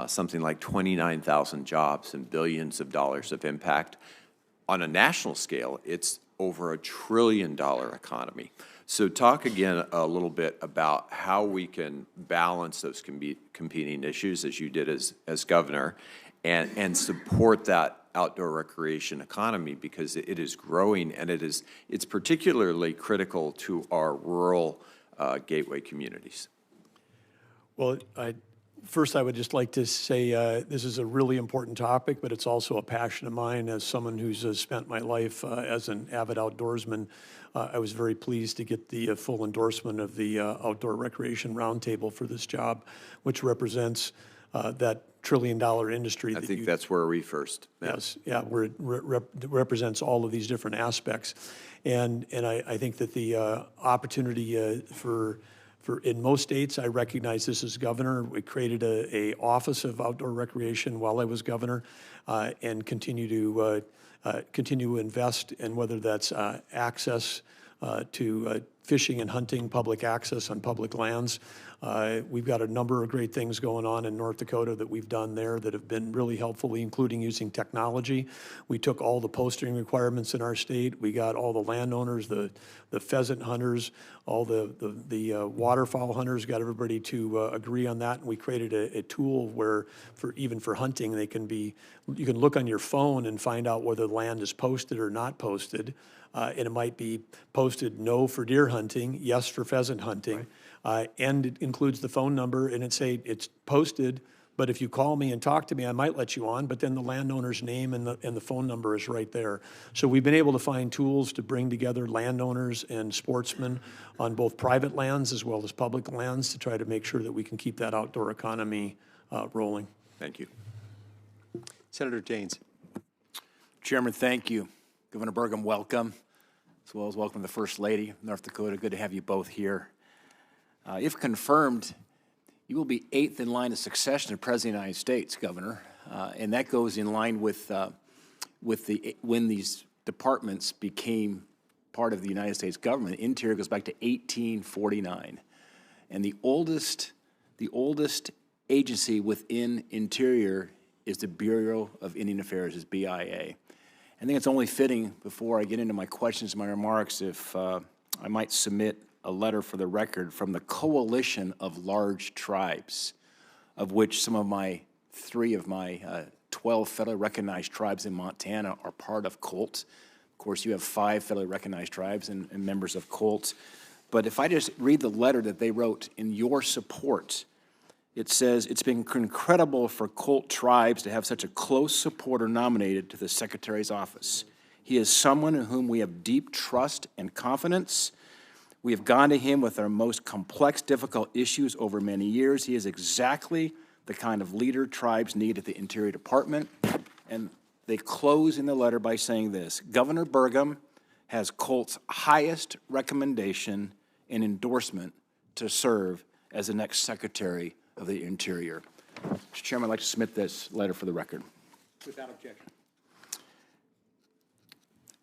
something like 29,000 jobs and billions of dollars of impact. On a national scale, it's over $1 trillion economy. So talk again a little bit about how we can balance those competing issues, as you did as governor, and support that outdoor recreation economy, because it is growing, and it's particularly critical to our rural gateway communities. Well, first I would just like to say this is a really important topic, but it's also a passion of mine as someone who's spent my life as an avid outdoorsman. I was very pleased to get the full endorsement of the Outdoor Recreation Roundtable for this job, which represents that $1 trillion industry. I think that's where we first met. Yes, yeah, where it represents all of these different aspects. And I think that the opportunity for in most states, I recognize this as governor. We created a Office of Outdoor Recreation while I was governor, and continue to invest in whether that's access to fishing and hunting, public access on public lands. We've got a number of great things going on in North Dakota that we've done there that have been really helpful, including using technology. We took all the posting requirements in our state. We got all the landowners, the pheasant hunters, all the waterfowl hunters, got everybody to agree on that. And we created a tool where, even for hunting, you can look on your phone and find out whether the land is posted or not posted. And it might be posted no for deer hunting, yes for pheasant hunting. Right. And it includes the phone number, and it's posted, but if you call me and talk to me, I might let you on, but then the landowner's name and the phone number is right there. So we've been able to find tools to bring together landowners and sportsmen on both private lands as well as public lands to try to make sure that we can keep that outdoor economy rolling. Thank you. Senator Daines. Chairman, thank you. Governor Burgum, welcome, as well as welcome to the First Lady of North Dakota. Good to have you both here. If confirmed, you will be 8th in line of succession to President of the United States, Governor, and that goes in line with when these departments became part of the United States government. Interior goes back to 1849, and the oldest agency within Interior is the Bureau of Indian Affairs, is BIA. I think it's only fitting, before I get into my questions and my remarks, if I might submit a letter for the record from the Coalition of Large Tribes, of which three of my 12 federally recognized tribes in Montana are part of COLT. Of course, you have 5 federally recognized tribes and members of COLT. But if I just read the letter that they wrote in your support, it says, it's been incredible for COLT tribes to have such a close supporter nominated to the Secretary's office. He is someone in whom we have deep trust and confidence. We have gone to him with our most complex, difficult issues over many years. He is exactly the kind of leader tribes need at the Interior Department. And they close in the letter by saying this: Governor Burgum has COLT's highest recommendation and endorsement to serve as the next Secretary of the Interior. Mr. Chairman, I'd like to submit this letter for the record. Without objection.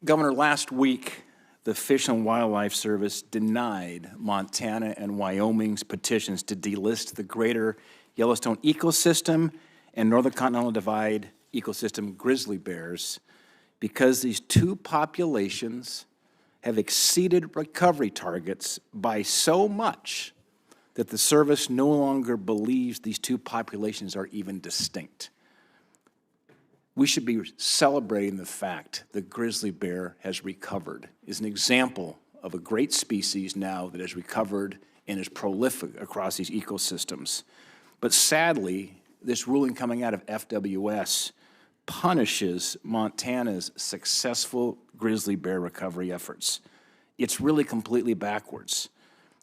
Governor, last week, the Fish and Wildlife Service denied Montana and Wyoming's petitions to delist the greater Yellowstone ecosystem and Northern Continental Divide ecosystem grizzly bears because these two populations have exceeded recovery targets by so much that the service no longer believes these two populations are even distinct. We should be celebrating the fact that grizzly bear has recovered, is an example of a great species now that has recovered and is prolific across these ecosystems. But sadly, this ruling coming out of FWS punishes Montana's successful grizzly bear recovery efforts. It's really completely backwards.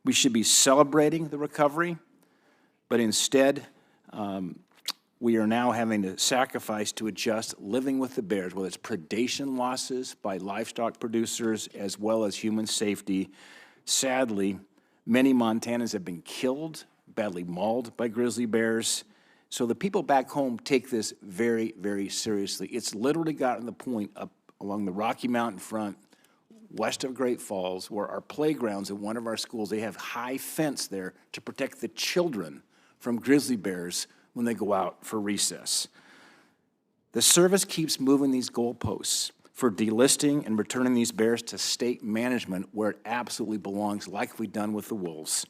We should be celebrating the recovery, but instead, we are now having to sacrifice to adjust living with the bears, whether it's predation losses by livestock producers as well as human safety. Sadly, many Montanans have been killed, badly mauled by grizzly bears. So the people back home take this very, very seriously. It's literally gotten to the point up along the Rocky Mountain front, west of Great Falls, where our playgrounds at one of our schools, they have high fence there to protect the children from grizzly bears when they go out for recess. The service keeps moving these goalposts for delisting and returning these bears to state management where it absolutely belongs, like we've done with the wolves.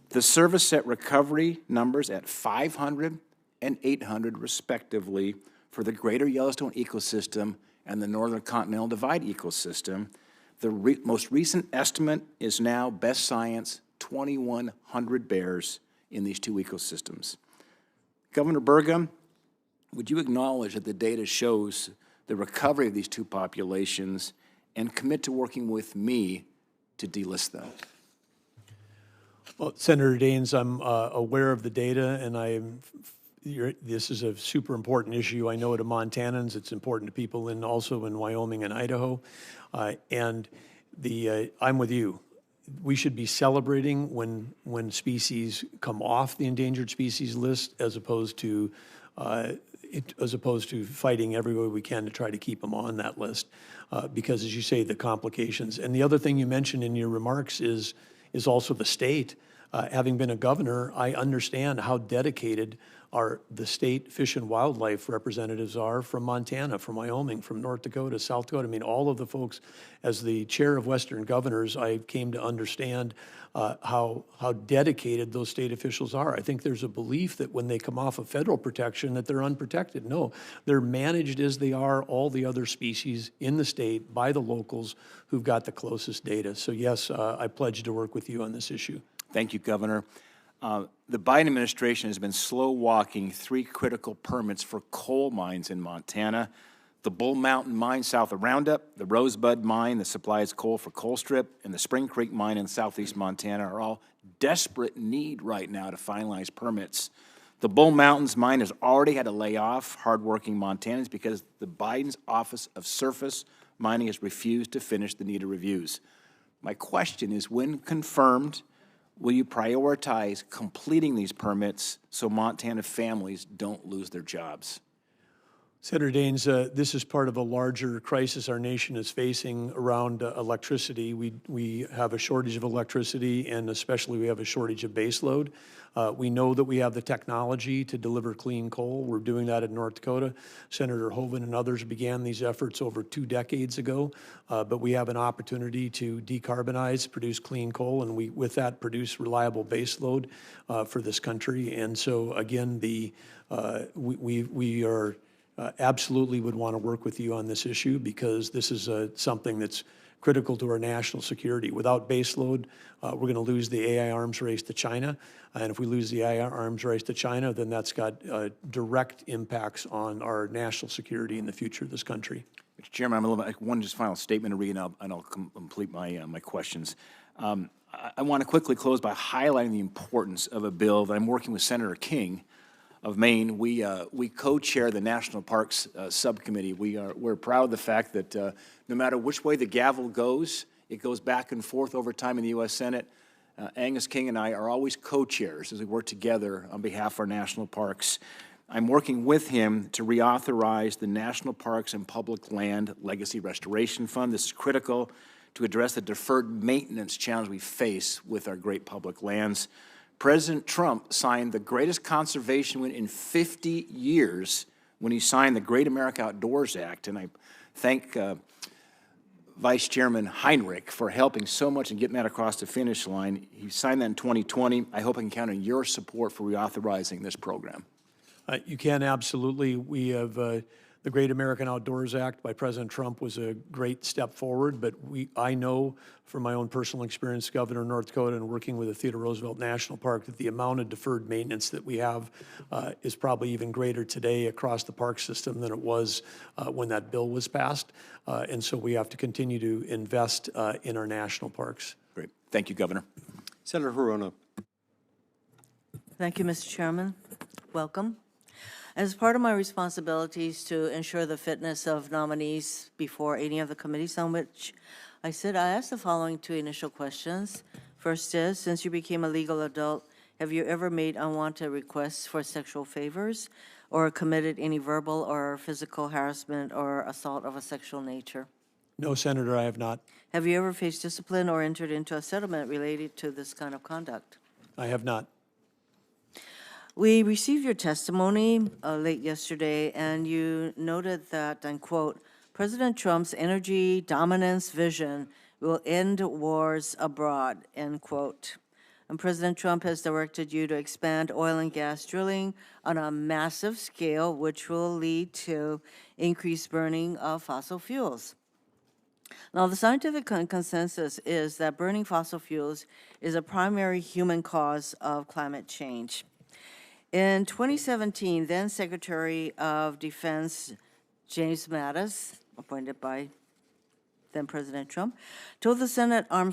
The service set recovery numbers at 500 and 800 respectively for the greater Yellowstone ecosystem and the Northern Continental Divide ecosystem. The most recent estimate is now, best science, 2,100 bears in these two ecosystems. Governor Burgum, would you acknowledge that the data shows the recovery of these two populations and commit to working with me to delist them? Well, Senator Daines, I'm aware of the data, and this is a super important issue. I know it to Montanans. It's important to people also in Wyoming and Idaho. I'm with you. We should be celebrating when species come off the endangered species list, as opposed to fighting every way we can to try to keep them on that list, because, as you say, the complications. And the other thing you mentioned in your remarks is also the state. Having been a governor, I understand how dedicated the state fish and wildlife representatives are from Montana, from Wyoming, from North Dakota, South Dakota. I mean, all of the folks. As the chair of Western Governors, I came to understand how dedicated those state officials are. I think there's a belief that when they come off of federal protection that they're unprotected. No, they're managed as they are all the other species in the state by the locals who've got the closest data. So yes, I pledge to work with you on this issue. Thank you, Governor. The Biden administration has been slow walking 3 critical permits for coal mines in Montana. The Bull Mountain mine south of Roundup, the Rosebud mine that supplies coal for Colstrip, and the Spring Creek mine in southeast Montana are all desperate need right now to finalize permits. The Bull Mountains mine has already had to lay off hardworking Montanans because the Biden's Office of Surface Mining has refused to finish the needed reviews. My question is, when confirmed, will you prioritize completing these permits so Montana families don't lose their jobs? Senator Daines, this is part of a larger crisis our nation is facing around electricity. We have a shortage of electricity, and especially we have a shortage of baseload. We know that we have the technology to deliver clean coal. We're doing that in North Dakota. Senator Hoeven and others began these efforts over 2 decades ago, but we have an opportunity to decarbonize, produce clean coal, and with that produce reliable baseload for this country. And so again, we are absolutely would want to work with you on this issue, because this is something that's critical to our national security. Without baseload, we're going to lose the AI arms race to China. And if we lose the AI arms race to China, then that's got direct impacts on our national security in the future of this country. Mr. Chairman, I'm a little bit, one just final statement to read, and I'll complete my questions. I want to quickly close by highlighting the importance of a bill that I'm working with Senator King of Maine. We co-chair the National Parks Subcommittee. We're proud of the fact that no matter which way the gavel goes, it goes back and forth over time in the U.S. Senate. Angus King and I are always co-chairs as we work together on behalf of our national parks. I'm working with him to reauthorize the National Parks and Public Land Legacy Restoration Fund. This is critical to address the deferred maintenance challenge we face with our great public lands. President Trump signed the greatest conservation win in 50 years when he signed the Great America Outdoors Act, and I thank Vice Chairman Heinrich for helping so much and getting that across the finish line. He signed that in 2020. I hope I can count on your support for reauthorizing this program. You can, absolutely. We have the Great American Outdoors Act by President Trump was a great step forward, but I know from my own personal experience, Governor of North Dakota, and working with the Theodore Roosevelt National Park, that the amount of deferred maintenance that we have is probably even greater today across the park system than it was when that bill was passed. And so we have to continue to invest in our national parks. Great. Thank you, Governor. Senator Hirono. Thank you, Mr. Chairman. Welcome. As part of my responsibilities to ensure the fitness of nominees before any of the committees on which I sit, I asked the following 2 initial questions. First is, since you became a legal adult, have you ever made unwanted requests for sexual favors or committed any verbal or physical harassment or assault of a sexual nature? No, Senator, I have not. Have you ever faced discipline or entered into a settlement related to this kind of conduct? I have not. We received your testimony late yesterday, and you noted that, and quote, President Trump's energy dominance vision will end wars abroad, end quote. And President Trump has directed you to expand oil and gas drilling on a massive scale, which will lead to increased burning of fossil fuels. Now, the scientific consensus is that burning fossil fuels is a primary human cause of climate change. In 2017, then Secretary of Defense James Mattis, appointed by then President Trump, told the Senate Armed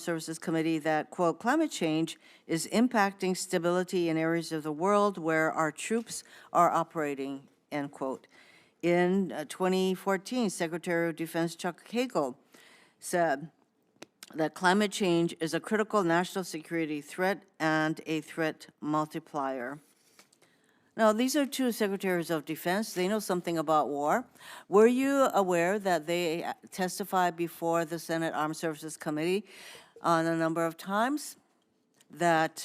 Services Committee that, quote, climate change is impacting stability in areas of the world where our troops are operating, end quote. In 2014, Secretary of Defense Chuck Hagel said that climate change is a critical national security threat and a threat multiplier. Now, these are 2 secretaries of defense. They know something about war. Were you aware that they testified before the Senate Armed Services Committee on a number of times that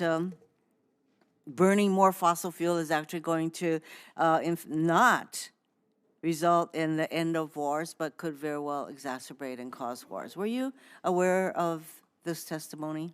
burning more fossil fuel is actually going to not result in the end of wars, but could very well exacerbate and cause wars? Were you aware of this testimony?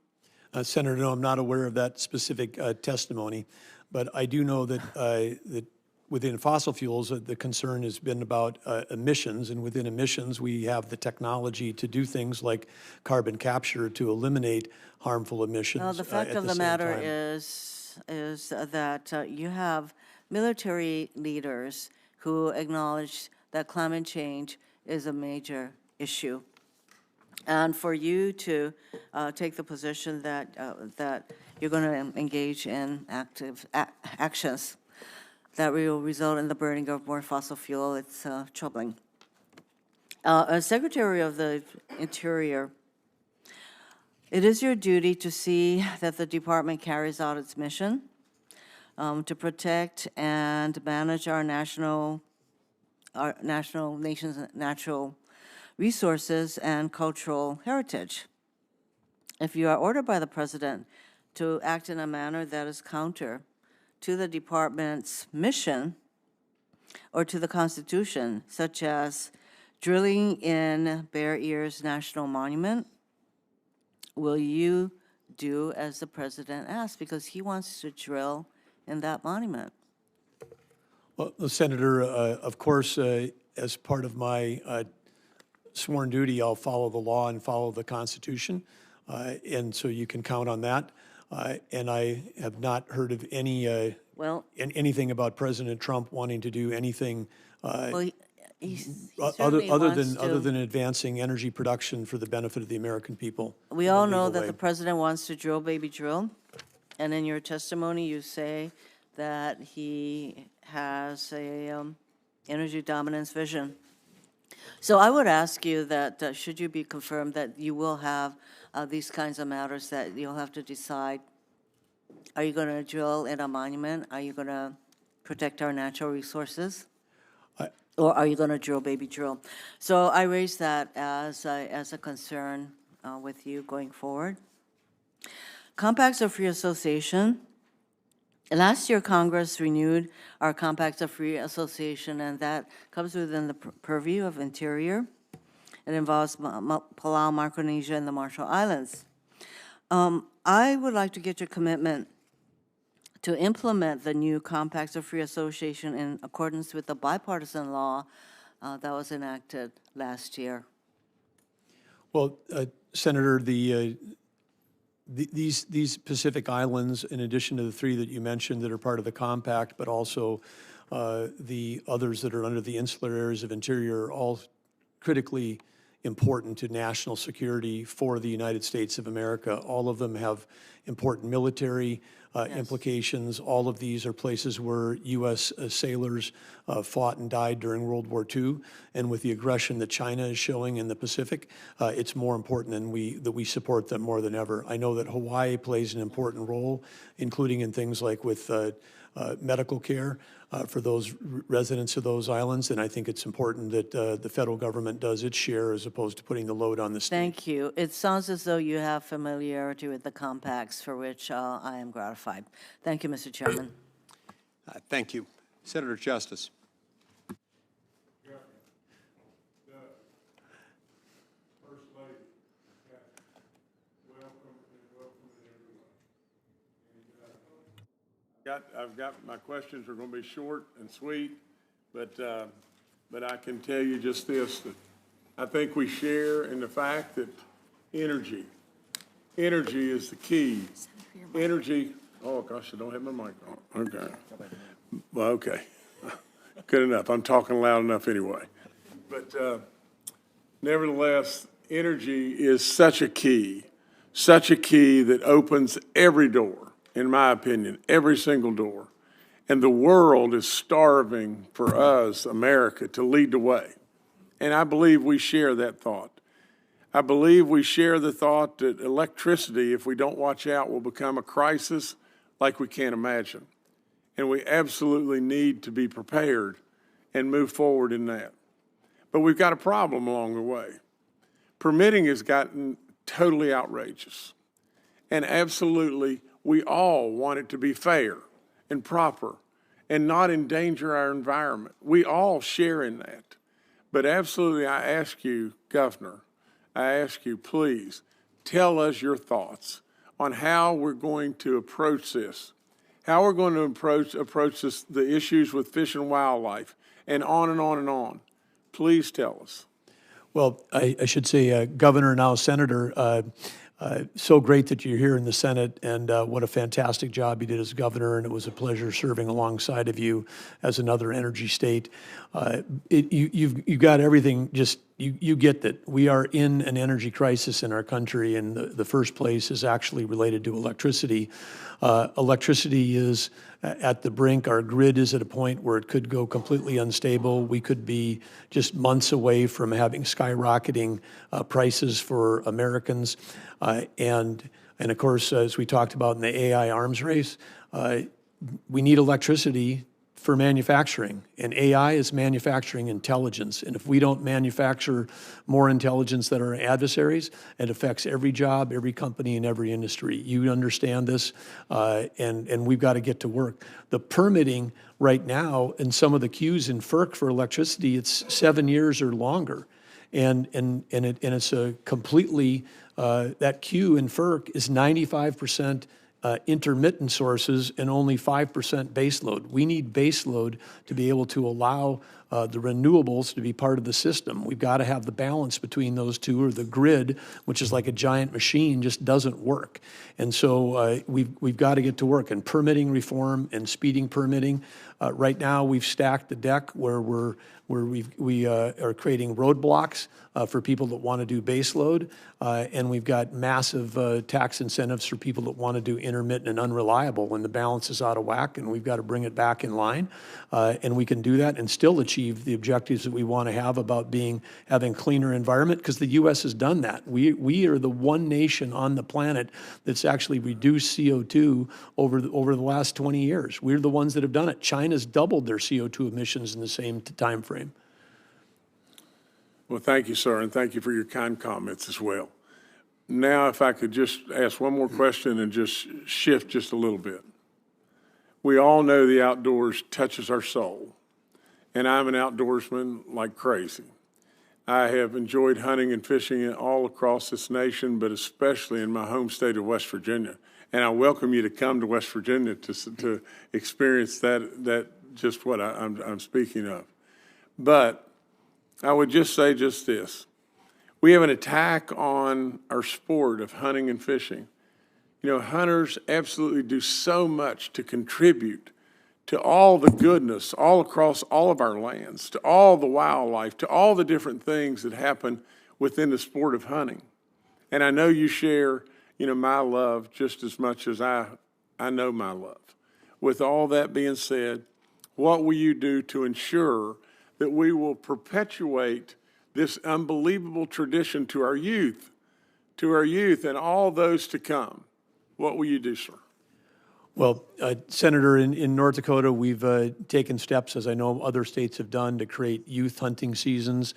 Senator, no, I'm not aware of that specific testimony, but I do know that, that within fossil fuels, the concern has been about emissions, and within emissions, we have the technology to do things like carbon capture to eliminate harmful emissions. Well, the fact of the matter is that you have military leaders who acknowledge that climate change is a major issue. And for you to take the position that, that you're going to engage in active actions that will result in the burning of more fossil fuel, it's troubling. As Secretary of the Interior, it is your duty to see that the department carries out its mission to protect and manage our national our nation's natural resources and cultural heritage. If you are ordered by the president to act in a manner that is counter to the department's mission or to the Constitution, such as drilling in Bear Ears National Monument, will you do as the president asks? Because he wants to drill in that monument. Well, Senator, of course, as part of my sworn duty, I'll follow the law and follow the Constitution, and so you can count on that. And I have not heard of any Well, anything about President Trump wanting to do anything well, he other certainly wants other to. than advancing energy production for the benefit of the American people. We in a all know legal that way. the president wants to drill, baby, drill. And in your testimony, you say that he has a energy dominance vision. So I would ask you that, should you be confirmed, that you will have these kinds of matters that you'll have to decide. Are you going to drill in a monument? Are you going to protect our natural resources? Or are you going to drill, baby, drill? So I raise that as a concern with you going forward. Compacts of free association. Last year, Congress renewed our compacts of free association, and that comes within the purview of Interior. It involves Palau, Micronesia, and the Marshall Islands. I would like to get your commitment to implement the new compacts of free association in accordance with the bipartisan law that was enacted last year. Well, Senator, these Pacific Islands, in addition to the three that you mentioned that are part of the compact, but also the others that are under the insular areas of interior, are all critically important to national security for the United States of America. All of them have important military implications. All of these are places where U.S. Sailors fought and died during World War II. And with the aggression that China is showing in the Pacific, it's more important that we support them more than ever. I know that Hawaii plays an important role, including in things like with medical care for those residents of those islands, and I think it's important that the federal government does its share as opposed to putting the load on the state. Thank you. It sounds as though you have familiarity with the compacts, for which I am gratified. Thank you, Mr. Chairman. Thank you. Senator Justice. I've got, my questions are going to be short and sweet, but I can tell you just this, that I think we share in the fact that energy is the key. Energy, oh gosh, I don't have my mic on. Okay. Well, okay. Good enough. I'm talking loud enough anyway. But nevertheless, energy is such a key that opens every door. In my opinion, every single door. And the world is starving for us, America, to lead the way. And I believe we share that thought. I believe we share the thought that electricity, if we don't watch out, will become a crisis like we can't imagine. And we absolutely need to be prepared and move forward in that. But we've got a problem along the way. Permitting has gotten totally outrageous. And absolutely, we all want it to be fair and proper and not endanger our environment. We all share in that. But absolutely, I ask you, Governor, I ask you, please, tell us your thoughts on how we're going to approach this, how we're going to approach this, the issues with fish and wildlife, and on and on and on. Please tell us. Well, I should say, Governor, now Senator, so great that you're here in the Senate, and what a fantastic job you did as governor, and it was a pleasure serving alongside of you as another energy state. You've got everything, just you get that we are in an energy crisis in our country, and the first place is actually related to electricity. Electricity is at the brink. Our grid is at a point where it could go completely unstable. We could be just months away from having skyrocketing prices for Americans. And of course, as we talked about in the AI arms race, we need electricity for manufacturing, and AI is manufacturing intelligence. And if we don't manufacture more intelligence than our adversaries, it affects every job, every company, and every industry. You understand this, and we've got to get to work. The permitting right now, in some of the queues in FERC for electricity, it's 7 years or longer. And it's a completely, that queue in FERC is 95% intermittent sources and only 5% baseload. We need baseload to be able to allow the renewables to be part of the system. We've got to have the balance between those two, or the grid, which is like a giant machine, just doesn't work. And so we've got to get to work. And permitting reform and speeding permitting. Right now, we've stacked the deck where we are creating roadblocks for people that want to do baseload, and we've got massive tax incentives for people that want to do intermittent and unreliable when the balance is out of whack, and we've got to bring it back in line. And we can do that and still achieve the objectives that we want to have about having cleaner environment, because the U.S. has done that. We are the one nation on the planet that's actually reduced CO2 over the last 20 years. We're the ones that have done it. China's doubled their CO2 emissions in the same time frame. Well, thank you, sir, and thank you for your kind comments as well. Now, if I could just ask one more question and just shift just a little bit. We all know the outdoors touches our soul, and I'm an outdoorsman like crazy. I have enjoyed hunting and fishing all across this nation, but especially in my home state of West Virginia. And I welcome you to come to West Virginia to experience that just what I'm speaking of. But I would just say just this. We have an attack on our sport of hunting and fishing. You know, hunters absolutely do so much to contribute to all the goodness all across all of our lands, to all the wildlife, to all the different things that happen within the sport of hunting. And I know you share, my love just as much as I know my love. With all that being said, what will you do to ensure that we will perpetuate this unbelievable tradition to our youth and all those to come? What will you do, sir? Well, Senator, in North Dakota, we've taken steps, as I know other states have done, to create youth hunting seasons,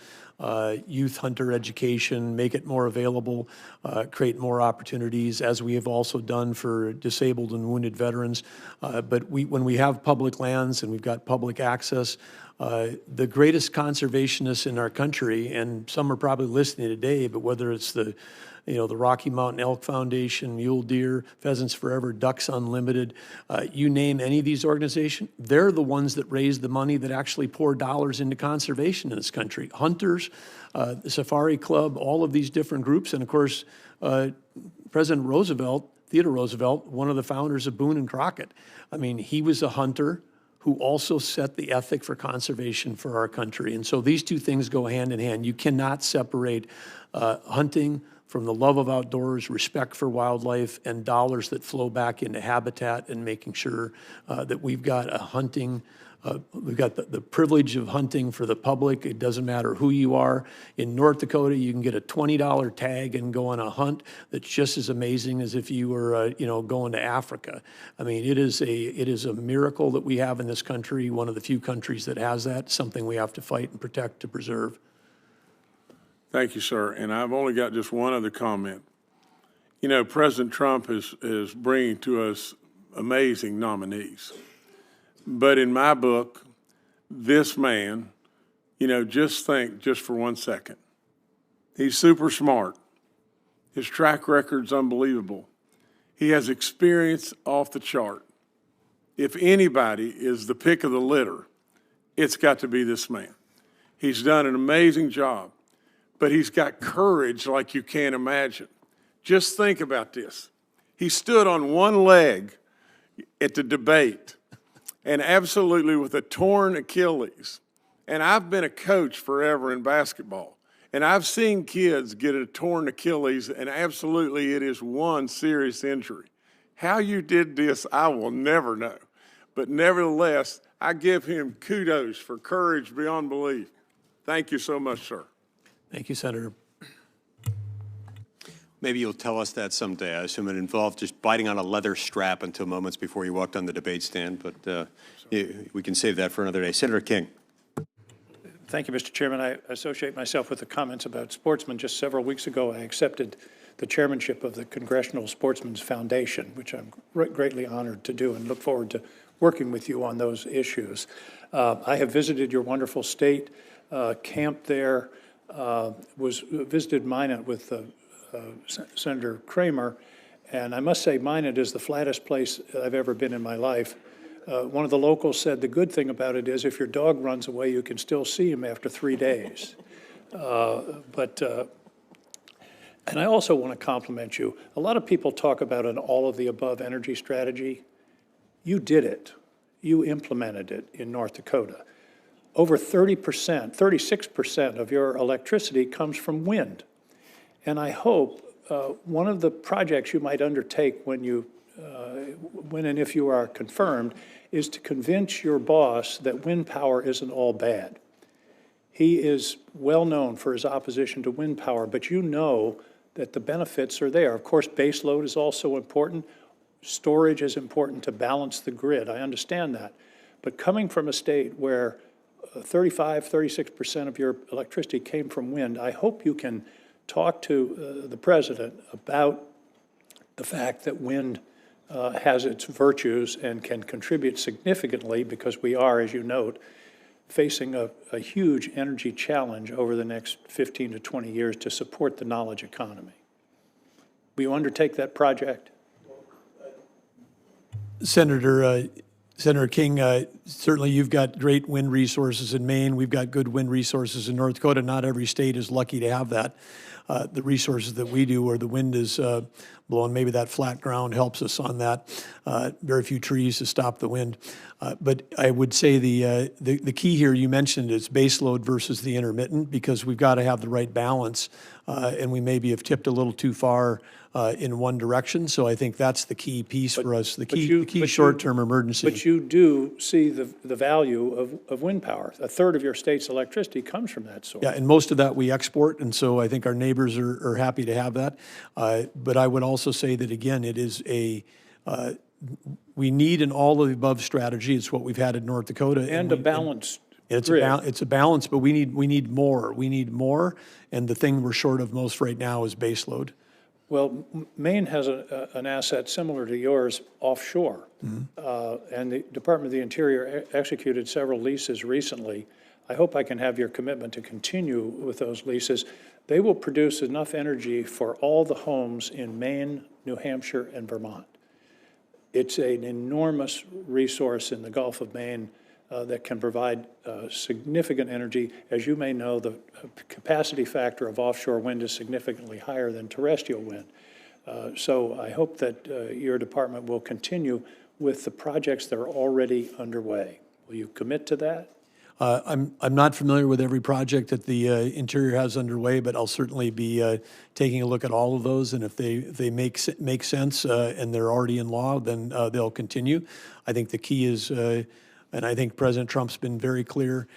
youth hunter education, make it more available, create more opportunities, as we have also done for disabled and wounded veterans. But when we have public lands and we've got public access, the greatest conservationists in our country, and some are probably listening today, but whether it's the Rocky Mountain Elk Foundation, Mule Deer, Pheasants Forever, Ducks Unlimited, you name any of these organizations, they're the ones that raise the money that actually pour dollars into conservation in this country. Hunters, the Safari Club, all of these different groups, and of course, President Roosevelt, Theodore Roosevelt, one of the founders of Boone and Crockett. I mean, he was a hunter who also set the ethic for conservation for our country. And so these two things go hand in hand. You cannot separate hunting from the love of outdoors, respect for wildlife, and dollars that flow back into habitat and making sure that we've got a hunting, we've got the privilege of hunting for the public. It doesn't matter who you are. In North Dakota, you can get a $20 tag and go on a hunt that's just as amazing as if you were, going to Africa. I mean, it is a miracle that we have in this country, one of the few countries that has that, something we have to fight and protect to preserve. Thank you, sir. And I've only got just one other comment. President Trump is bringing to us amazing nominees. But in my book, this man, just think just for 1 second. He's super smart. His track record's unbelievable. He has experience off the chart. If anybody is the pick of the litter, it's got to be this man. He's done an amazing job. But he's got courage like you can't imagine. Just think about this. He stood on one leg at the debate and absolutely with a torn Achilles. And I've been a coach forever in basketball. And I've seen kids get a torn Achilles, and absolutely it is one serious injury. How you did this, I will never know. But nevertheless, I give him kudos for courage beyond belief. Thank you so much, sir. Thank you, Senator. Maybe you'll tell us that someday. I assume it involved just biting on a leather strap until moments before you walked on the debate stand, but We can save that for another day. Senator King. Thank you, Mr. Chairman. I associate myself with the comments about sportsmen. Just several weeks ago, I accepted the chairmanship of the Congressional Sportsmen's Foundation, which I'm greatly honored to do, and look forward to working with you on those issues. I have visited your wonderful state, camped there, visited Minot with Senator Kramer, and I must say Minot is the flattest place I've ever been in my life. One of the locals said the good thing about it is if your dog runs away, you can still see him after 3 days. And I also want to compliment you. A lot of people talk about an all-of-the-above energy strategy. You did it. You implemented it in North Dakota. Over 30%, 36% of your electricity comes from wind. And I hope one of the projects you might undertake when and if you are confirmed is to convince your boss that wind power isn't all bad. He is well known for his opposition to wind power, but you know that the benefits are there. Of course, base load is also important. Storage is important to balance the grid. I understand that. But coming from a state where 36% of your electricity came from wind, I hope you can talk to the president about the fact that wind has its virtues and can contribute significantly, because we are, as you note, facing a huge energy challenge over the next 15 to 20 years to support the knowledge economy. Will you undertake that project? Senator King, certainly you've got great wind resources in Maine. We've got good wind resources in North Dakota. Not every state is lucky to have that. The resources that we do, where the wind is blowing, maybe that flat ground helps us on that. Very few trees to stop the wind. But I would say the key here you mentioned is base load versus the intermittent, because we've got to have the right balance, and we maybe have tipped a little too far in one direction. So I think that's the key piece for us, the key short-term emergency. But you do see the value of wind power. A third of your state's electricity comes from that source. Yeah, and most of that we export, and so I think our neighbors are happy to have that. But I would also say that, again, it is we need an all-of-the-above strategy. It's what we've had in North Dakota. And a balanced It's grid. it's a balance, but we need more. We need more, and the thing we're short of most right now is base load. Well, Maine has an asset similar to yours offshore. And the Department of the Interior executed several leases recently. I hope I can have your commitment to continue with those leases. They will produce enough energy for all the homes in Maine, New Hampshire, and Vermont. It's an enormous resource in the Gulf of Maine that can provide significant energy. As you may know, the capacity factor of offshore wind is significantly higher than terrestrial wind. So I hope that your department will continue with the projects that are already underway. Will you commit to that? I'm not familiar with every project that the Interior has underway, but I'll certainly be taking a look at all of those, and if they make sense and they're already in law, then they'll continue. I think the key is, and I think President Trump's been very clear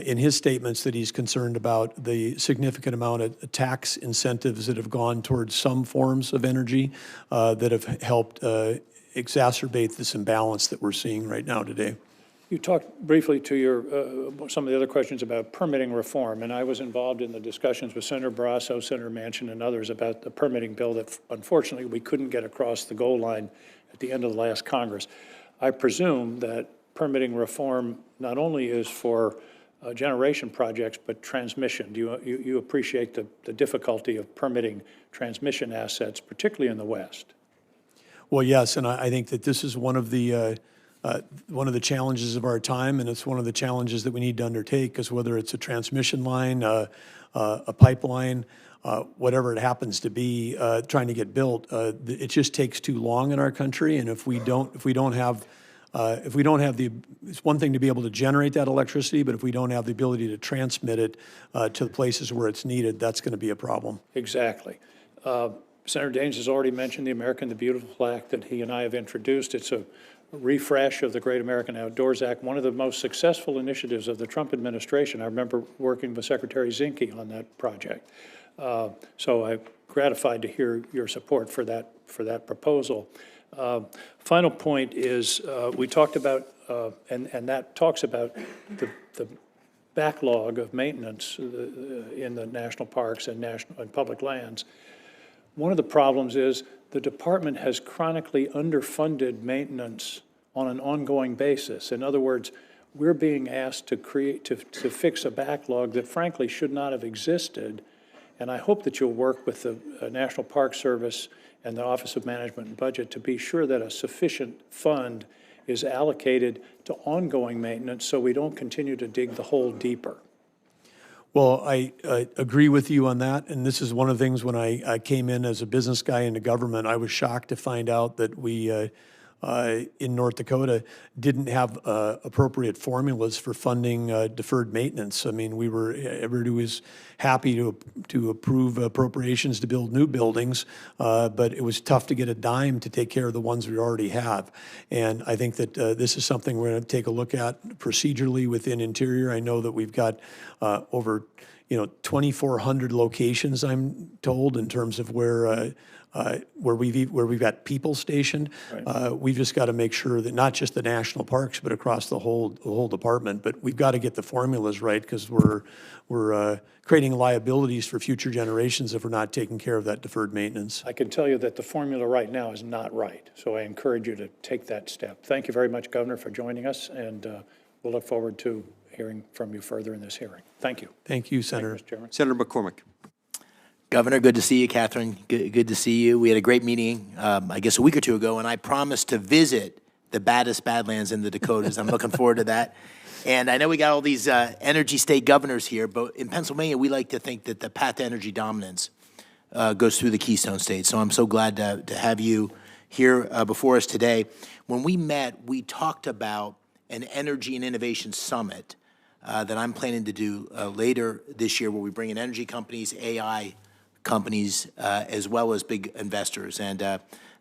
in his statements that he's concerned about the significant amount of tax incentives that have gone towards some forms of energy that have helped exacerbate this imbalance that we're seeing right now today. You talked briefly to your some of the other questions about permitting reform, and I was involved in the discussions with Senator Barrasso, Senator Manchin, and others about the permitting bill that unfortunately we couldn't get across the goal line at the end of the last Congress. I presume that permitting reform not only is for generation projects, but transmission. Do you appreciate the difficulty of permitting transmission assets, particularly in the West? Well, yes, and I think that this is one of the challenges of our time, and it's one of the challenges that we need to undertake, because whether it's a transmission line, a pipeline, whatever it happens to be, trying to get built, it just takes too long in our country. And if we don't have it's one thing to be able to generate that electricity, but if we don't have the ability to transmit it to the places where it's needed, that's going to be a problem. Exactly. Senator Daines has already mentioned the American the Beautiful Act that he and I have introduced. It's a refresh of the Great American Outdoors Act, one of the most successful initiatives of the Trump administration. I remember working with Secretary Zinke on that project. So I'm gratified to hear your support for that proposal. Final point is, we talked about, and that talks about the backlog of maintenance in the national parks and public lands. One of the problems is the department has chronically underfunded maintenance on an ongoing basis. In other words, we're being asked to fix a backlog that frankly should not have existed. And I hope that you'll work with the National Park Service and the Office of Management and Budget to be sure that a sufficient fund is allocated to ongoing maintenance so we don't continue to dig the hole deeper. Well, I agree with you on that, and this is one of the things when I came in as a business guy into government, I was shocked to find out that we, in North Dakota, didn't have appropriate formulas for funding deferred maintenance. I mean, everybody was happy to approve appropriations to build new buildings, but it was tough to get a dime to take care of the ones we already have. And I think that this is something we're going to take a look at procedurally within Interior. I know that we've got over 2,400 locations, I'm told, in terms of where we've got people stationed. Right. We've just got to make sure that not just the national parks, but across the whole department. But we've got to get the formulas right, because we're creating liabilities for future generations if we're not taking care of that deferred maintenance. I can tell you that the formula right now is not right, so I encourage you to take that step. Thank you very much, Governor, for joining us, and we'll look forward to hearing from you further in this hearing. Thank you. Thank you, Senator. Mr. Chairman. Senator McCormick. Governor, good to see you. Catherine, good to see you. We had a great meeting, I guess, a week or two ago, and I promised to visit the baddest badlands in the Dakotas. I'm looking forward to that. And I know we got all these energy state governors here, but in Pennsylvania, we like to think that the path to energy dominance goes through the Keystone State. So I'm so glad to have you here before us today. When we met, we talked about an energy and innovation summit that I'm planning to do later this year, where we bring in energy companies, AI companies, as well as big investors, and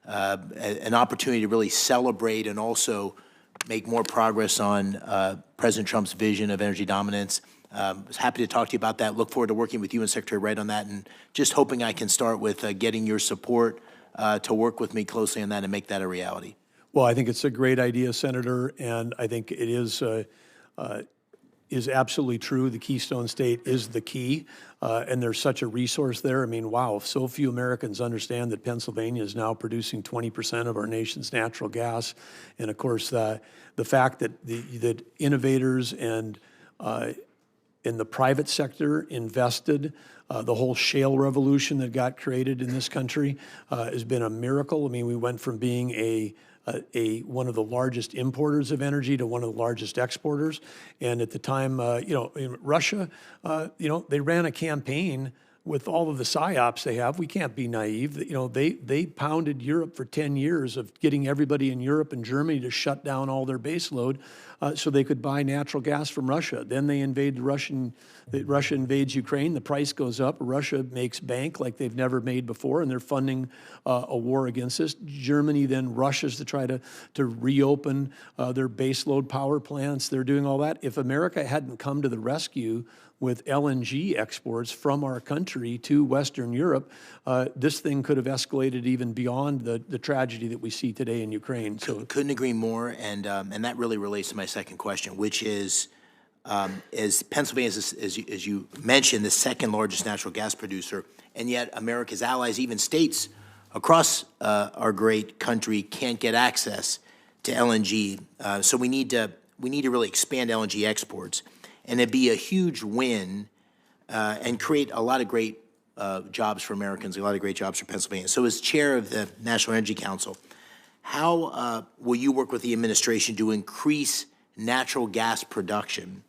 an opportunity to really celebrate and also make more progress on President Trump's vision of energy dominance. I was happy to talk to you about that. Look forward to working with you and Secretary Wright on that, and just hoping I can start with getting your support to work with me closely on that and make that a reality. Well, I think it's a great idea, Senator, and I think it is absolutely true. The Keystone State is the key, and there's such a resource there. I mean, wow, so few Americans understand that Pennsylvania is now producing 20% of our nation's natural gas. And of course, the fact that that innovators and in the private sector invested, the whole shale revolution that got created in this country has been a miracle. I mean, we went from being one of the largest importers of energy to one of the largest exporters. And at the time, in Russia, they ran a campaign with all of the psyops they have. We can't be naive. They pounded Europe for 10 years of getting everybody in Europe and Germany to shut down all their base load so they could buy natural gas from Russia. Then they Russia invades Ukraine, the price goes up, Russia makes bank like they've never made before, and they're funding a war against us. Germany then rushes to try to reopen their baseload power plants. They're doing all that. If America hadn't come to the rescue with LNG exports from our country to Western Europe, this thing could have escalated even beyond the tragedy that we see today in Ukraine. So couldn't agree more, and that really relates to my second question, which is Pennsylvania, as you mentioned, the second largest natural gas producer, and yet America's allies, even states across our great country, can't get access to LNG. So we need to really expand LNG exports, and it'd be a huge win and create a lot of great jobs for Americans, a lot of great jobs for Pennsylvania. So as chair of the National Energy Council, how will you work with the administration to increase natural gas production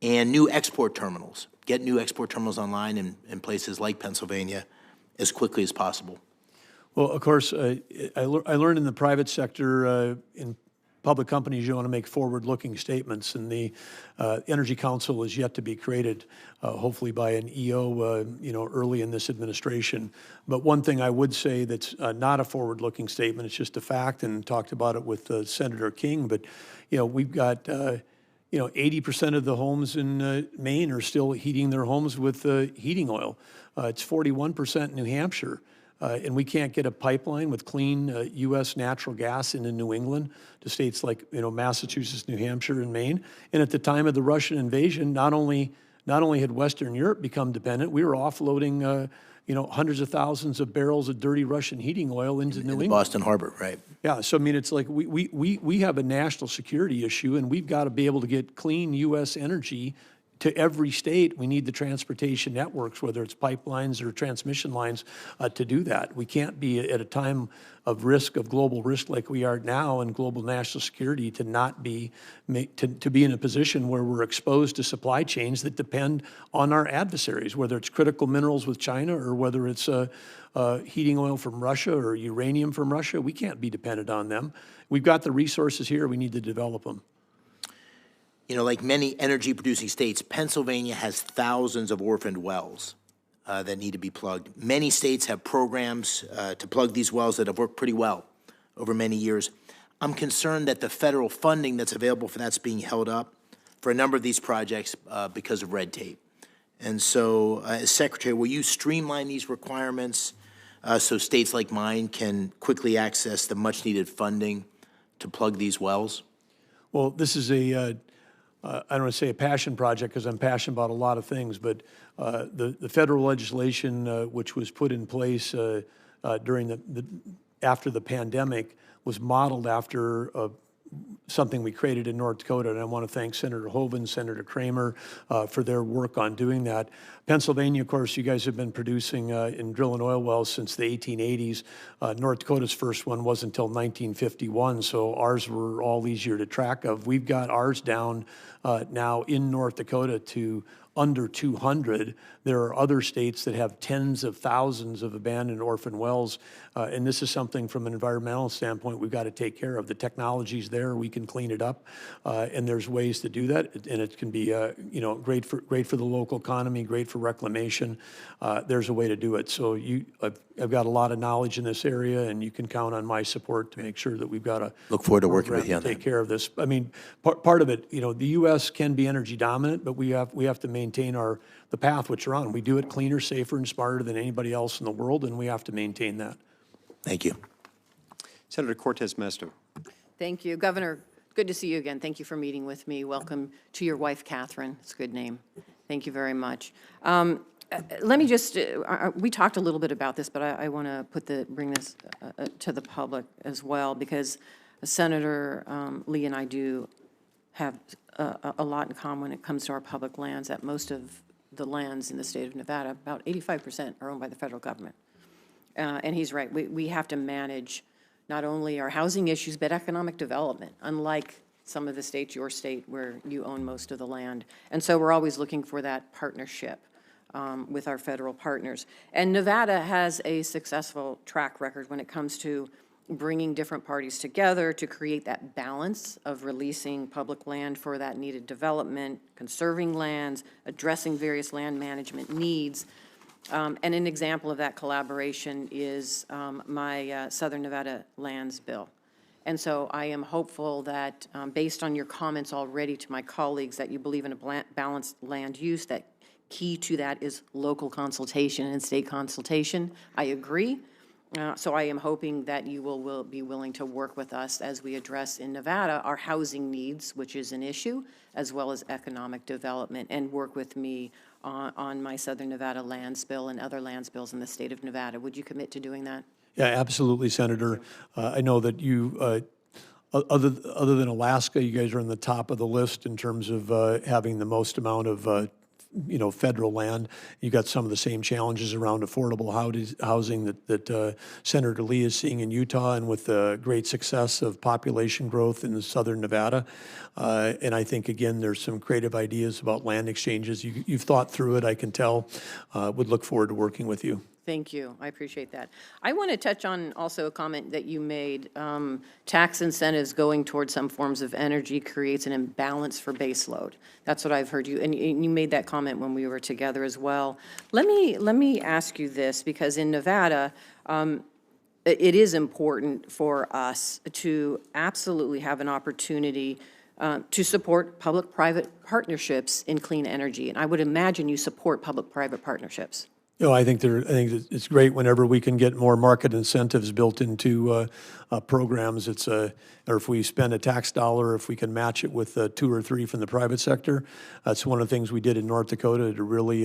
and new export terminals, get new export terminals online in places like Pennsylvania as quickly as possible? Well, of course, I learned in the private sector, in public companies, you want to make forward-looking statements, and the Energy Council is yet to be created, hopefully by an EO, early in this administration. But one thing I would say that's not a forward-looking statement, it's just a fact, and talked about it with Senator King, but, we've got 80% of the homes in Maine are still heating their homes with heating oil. It's 41% in New Hampshire. and we can't get a pipeline with clean U.S. natural gas into New England to states like, Massachusetts, New Hampshire, and Maine. And at the time of the Russian invasion, not only had Western Europe become dependent, we were offloading, hundreds of thousands of barrels of dirty Russian heating oil into New England. Boston Harbor, right? Yeah, so I mean, it's like we have a national security issue, and we've got to be able to get clean U.S. energy to every state. We need the transportation networks, whether it's pipelines or transmission lines, to do that. We can't be at a time of risk, of global risk like we are now in global national security, to not be, to be in a position where we're exposed to supply chains that depend on our adversaries, whether it's critical minerals with China or whether it's heating oil from Russia or uranium from Russia. We can't be dependent on them. We've got the resources here. We need to develop them. Like many energy-producing states, Pennsylvania has thousands of orphaned wells that need to be plugged. Many states have programs to plug these wells that have worked pretty well over many years. I'm concerned that the federal funding that's available for that's being held up for a number of these projects because of red tape. And so, as Secretary, will you streamline these requirements so states like mine can quickly access the much-needed funding to plug these wells? Well, this is I don't want to say a passion project because I'm passionate about a lot of things, but the federal legislation which was put in place during after the pandemic was modeled after something we created in North Dakota, and I want to thank Senator Hoeven, Senator Kramer for their work on doing that. Pennsylvania, of course, you guys have been producing and drilling oil wells since the 1880s. North Dakota's first one wasn't until 1951, so ours were all easier to track of. We've got ours down now in North Dakota to under 200. There are other states that have tens of thousands of abandoned orphan wells, and this is something from an environmental standpoint we've got to take care of. The technology's there, we can clean it up, and there's ways to do that, and it can be great for the local economy, great for reclamation. There's a way to do it. So I've got a lot of knowledge in this area, and you can count on my support to make sure that we've got a Look forward to working with you on take that. care of this. I mean, part of it, the U.S. can be energy dominant, but we have to maintain the path which we're on. We do it cleaner, safer, and smarter than anybody else in the world, and we have to maintain that. Thank you. Senator Cortez Masto. Thank you. Governor, good to see you again. Thank you for meeting with me. Welcome to your wife, Catherine. It's a good name. Thank you very much. Let me just, we talked a little bit about this, but I want to bring this to the public as well, because Senator Lee and I do have a lot in common when it comes to our public lands. That most of the lands in the state of Nevada, about 85%, are owned by the federal government. And he's right. We have to manage not only our housing issues, but economic development, unlike some of the states, your state, where you own most of the land. And so we're always looking for that partnership with our federal partners. And Nevada has a successful track record when it comes to bringing different parties together to create that balance of releasing public land for that needed development, conserving lands, addressing various land management needs. And an example of that collaboration is my Southern Nevada Lands Bill. And so I am hopeful that, based on your comments already to my colleagues, that you believe in a balanced land use, that key to that is local consultation and state consultation. I agree. So I am hoping that you will be willing to work with us as we address in Nevada our housing needs, which is an issue, as well as economic development, and work with me on my Southern Nevada Lands Bill and other lands bills in the state of Nevada. Would you commit to doing that? Yeah, absolutely, Senator. I know that you, other than Alaska, you guys are on the top of the list in terms of having the most amount of federal land. You got some of the same challenges around affordable housing that Senator Lee is seeing in Utah, and with the great success of population growth in Southern Nevada. And I think, again, there's some creative ideas about land exchanges. You've thought through it, I can tell. Would look forward to working with you. Thank you. I appreciate that. I want to touch on also a comment that you made. Tax incentives going towards some forms of energy creates an imbalance for baseload. That's what I've heard you, and you made that comment when we were together as well. Let me ask you this, because in Nevada, it is important for us to absolutely have an opportunity to support public-private partnerships in clean energy. And I would imagine you support public-private partnerships. I think it's great whenever we can get more market incentives built into programs. Or if we spend a tax dollar, if we can match it with 2 or 3 from the private sector. That's one of the things we did in North Dakota to really,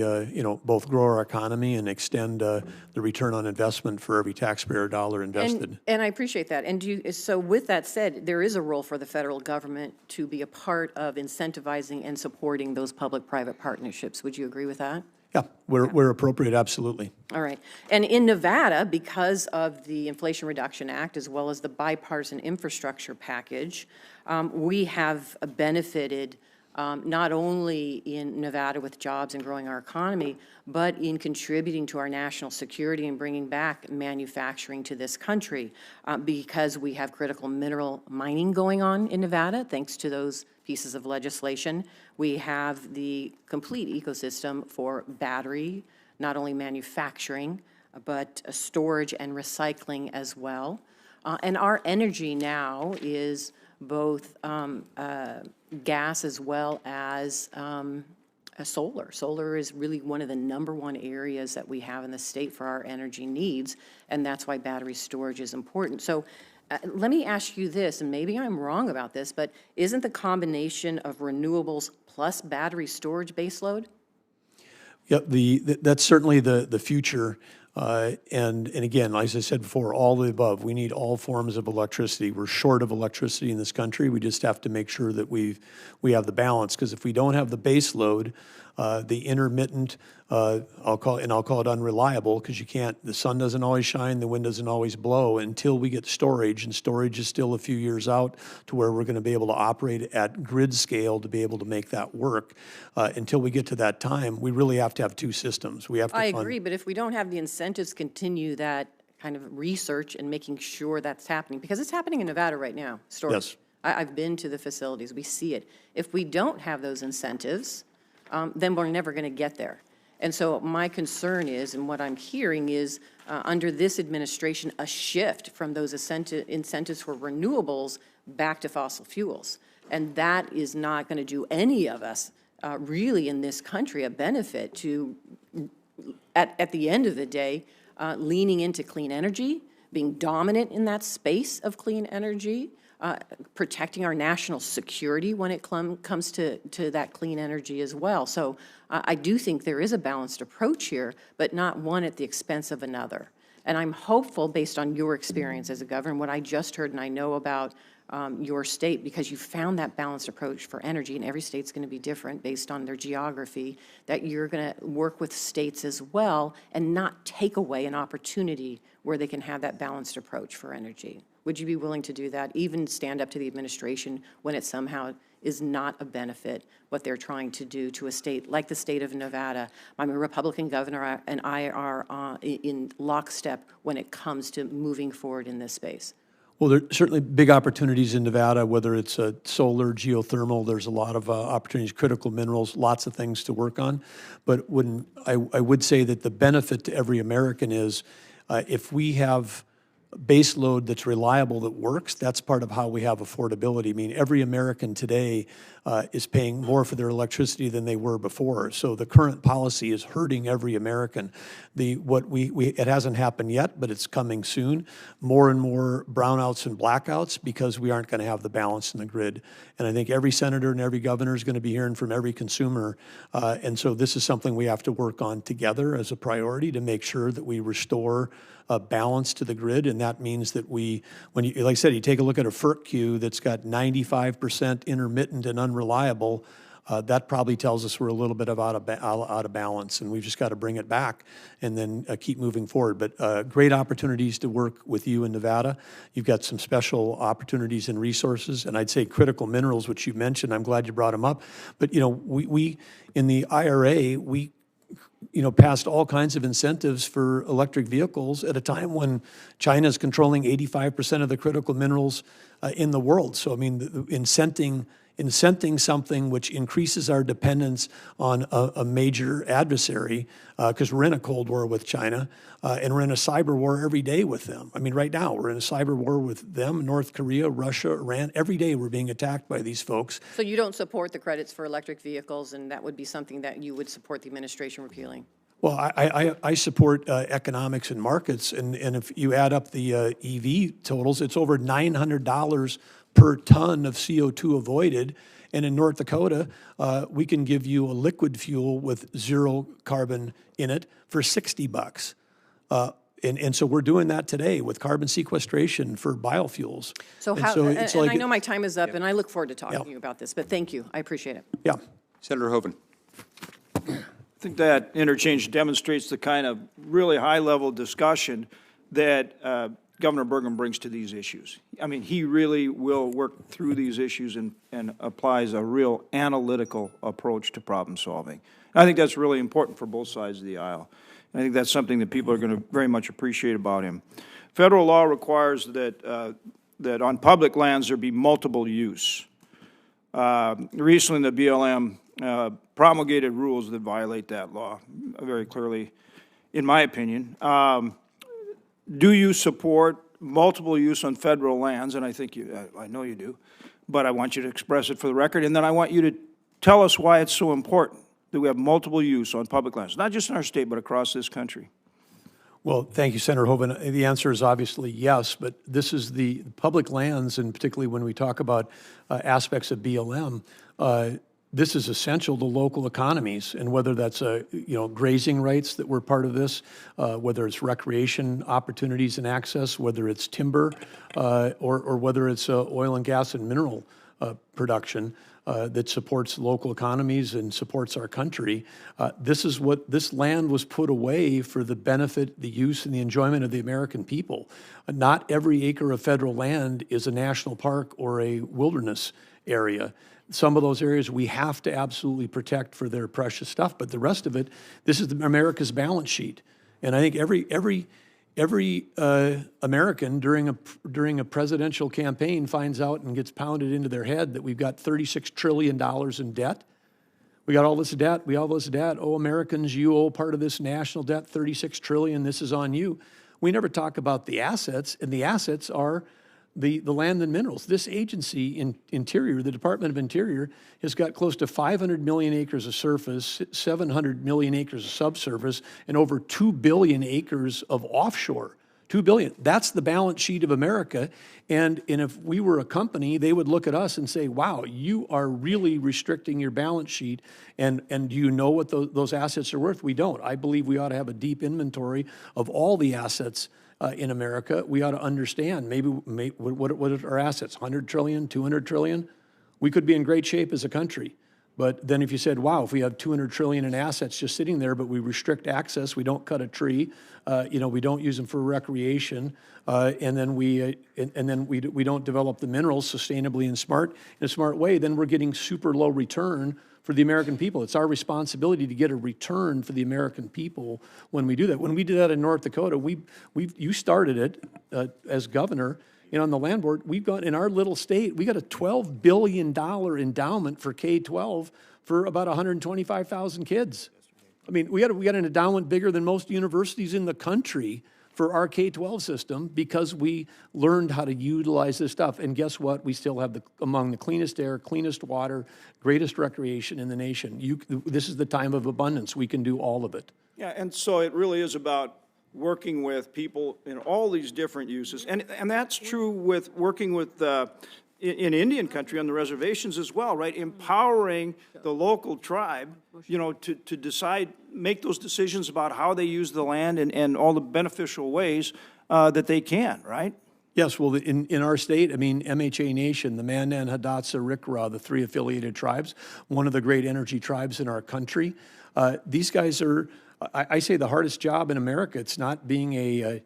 both grow our economy and extend the return on investment for every taxpayer dollar invested. And I appreciate that. And so with that said, there is a role for the federal government to be a part of incentivizing and supporting those public-private partnerships. Would you agree with that? Yeah, we're appropriate, absolutely. All right. And in Nevada, because of the Inflation Reduction Act, as well as the bipartisan infrastructure package, we have benefited not only in Nevada with jobs and growing our economy, but in contributing to our national security and bringing back manufacturing to this country because we have critical mineral mining going on in Nevada, thanks to those pieces of legislation. We have the complete ecosystem for battery, not only manufacturing, but storage and recycling as well. And our energy now is both gas as well as solar. Solar is really one of the #1 areas that we have in the state for our energy needs, and that's why battery storage is important. So let me ask you this, and maybe I'm wrong about this, but isn't the combination of renewables plus battery storage baseload? Yeah, that's certainly the future. And again, as I said before, all the above. We need all forms of electricity. We're short of electricity in this country. We just have to make sure that we have the balance. Because if we don't have the base load, the intermittent, I'll call it unreliable, because the sun doesn't always shine, the wind doesn't always blow until we get storage, and storage is still a few years out to where we're going to be able to operate at grid scale to be able to make that work. Until we get to that time, we really have to have 2 systems. We have to I agree, but if we don't have the incentives continue that kind of research and making sure that's happening, because it's happening in Nevada right now, storage. Yes. I've been to the facilities, we see it. If we don't have those incentives, then we're never going to get there. And so my concern is, and what I'm hearing is, under this administration, a shift from those incentives for renewables back to fossil fuels. And that is not going to do any of us really in this country a benefit to, at the end of the day, leaning into clean energy, being dominant in that space of clean energy, protecting our national security when it comes to that clean energy as well. So I do think there is a balanced approach here, but not one at the expense of another. And I'm hopeful, based on your experience as a governor, what I just heard and I know about your state, because you found that balanced approach for energy, and every state's going to be different based on their geography, that you're going to work with states as well and not take away an opportunity where they can have that balanced approach for energy. Would you be willing to do that, even stand up to the administration when it somehow is not a benefit, what they're trying to do to a state like the state of Nevada? I'm a Republican governor, and I are in lockstep when it comes to moving forward in this space. Well, there are certainly big opportunities in Nevada, whether it's solar, geothermal. There's a lot of opportunities, critical minerals, lots of things to work on. But I would say that the benefit to every American is if we have base load that's reliable, that works, that's part of how we have affordability. I mean, every American today is paying more for their electricity than they were before. So the current policy is hurting every American. It hasn't happened yet, but it's coming soon. More and more brownouts and blackouts because we aren't going to have the balance in the grid. And I think every senator and every governor is going to be hearing from every consumer. And so this is something we have to work on together as a priority to make sure that we restore balance to the grid, and that means that like I said, you take a look at a FERC queue that's got 95% intermittent and unreliable, that probably tells us we're a little bit out of balance, and we've just got to bring it back and then keep moving forward. But great opportunities to work with you in Nevada. You've got some special opportunities and resources, and I'd say critical minerals, which you mentioned. I'm glad you brought them up. But we in the IRA, we passed all kinds of incentives for electric vehicles at a time when China is controlling 85% of the critical minerals in the world. So, I mean, incenting something which increases our dependence on a major adversary, because we're in a Cold War with China, and we're in a cyber war every day with them. I mean, right now, we're in a cyber war with them, North Korea, Russia, Iran. Every day we're being attacked by these folks. So you don't support the credits for electric vehicles, and that would be something that you would support the administration repealing? Well, I support economics and markets, and if you add up the EV totals, it's over $900 per ton of CO2 avoided. And in North Dakota, we can give you a liquid fuel with zero carbon in it for $60. And so we're doing that today with carbon sequestration for biofuels. So And how, so and it's I like- know my time is up, and I look forward to talking Yeah. to you about this, but thank you. I appreciate it. Yeah. Senator Hoven. I think that interchange demonstrates the kind of really high-level discussion that Governor Burgum brings to these issues. I mean, he really will work through these issues and applies a real analytical approach to problem solving. I think that's really important for both sides of the aisle. I think that's something that people are going to very much appreciate about him. Federal law requires that, that on public lands there be multiple use. Recently, the BLM promulgated rules that violate that law very clearly, in my opinion. Do you support multiple use on federal lands? And I think I know you do, but I want you to express it for the record, and then I want you to tell us why it's so important that we have multiple use on public lands, not just in our state, but across this country. Well, thank you, Senator Hoven. The answer is obviously yes, but this is the public lands, and particularly when we talk about aspects of BLM, this is essential to local economies, and whether that's grazing rights that were part of this, whether it's recreation opportunities and access, whether it's timber, or whether it's oil and gas and mineral production that supports local economies and supports our country. This is what this land was put away for the benefit, the use, and the enjoyment of the American people. Not every acre of federal land is a national park or a wilderness area. Some of those areas we have to absolutely protect for their precious stuff, but the rest of it, this is America's balance sheet. And I think every American during a presidential campaign finds out and gets pounded into their head that we've got $36 trillion in debt. We got all this debt. Oh, Americans, you owe part of this national debt, $36 trillion. This is on you. We never talk about the assets, and the assets are the land and minerals. This agency in Interior, the Department of Interior, has got close to 500 million acres of surface, 700 million acres of subsurface, and over 2 billion acres of offshore. 2 billion. That's the balance sheet of America. And if we were a company, they would look at us and say, wow, you are really restricting your balance sheet. And do you know what those assets are worth? We don't. I believe we ought to have a deep inventory of all the assets in America. We ought to understand what are our assets, 100 trillion, 200 trillion? We could be in great shape as a country. But then if you said, wow, if we have 200 trillion in assets just sitting there, but we restrict access, we don't cut a tree, we don't use them for recreation, and then we don't develop the minerals sustainably and in a smart way, then we're getting super low return for the American people. It's our responsibility to get a return for the American people when we do that. When we did that in North Dakota, you started it as governor. On the land board, we've got, in our little state, we got a $12 billion endowment for K-12 for about 125,000 kids. I mean, we got an endowment bigger than most universities in the country for our K-12 system because we learned how to utilize this stuff. And guess what? We still have among the cleanest air, cleanest water, greatest recreation in the nation. This is the time of abundance. We can do all of it. Yeah, and so it really is about working with people in all these different uses. And that's true with working with, in Indian country on the reservations as well, right? Empowering the local tribe, to decide, make those decisions about how they use the land and all the beneficial ways that they can, right? Yes, well, in our state, I mean, MHA Nation, the Mandan, Hidatsa, Rikra, the 3 affiliated tribes, one of the great energy tribes in our country. These guys are, I say the hardest job in America, it's not being a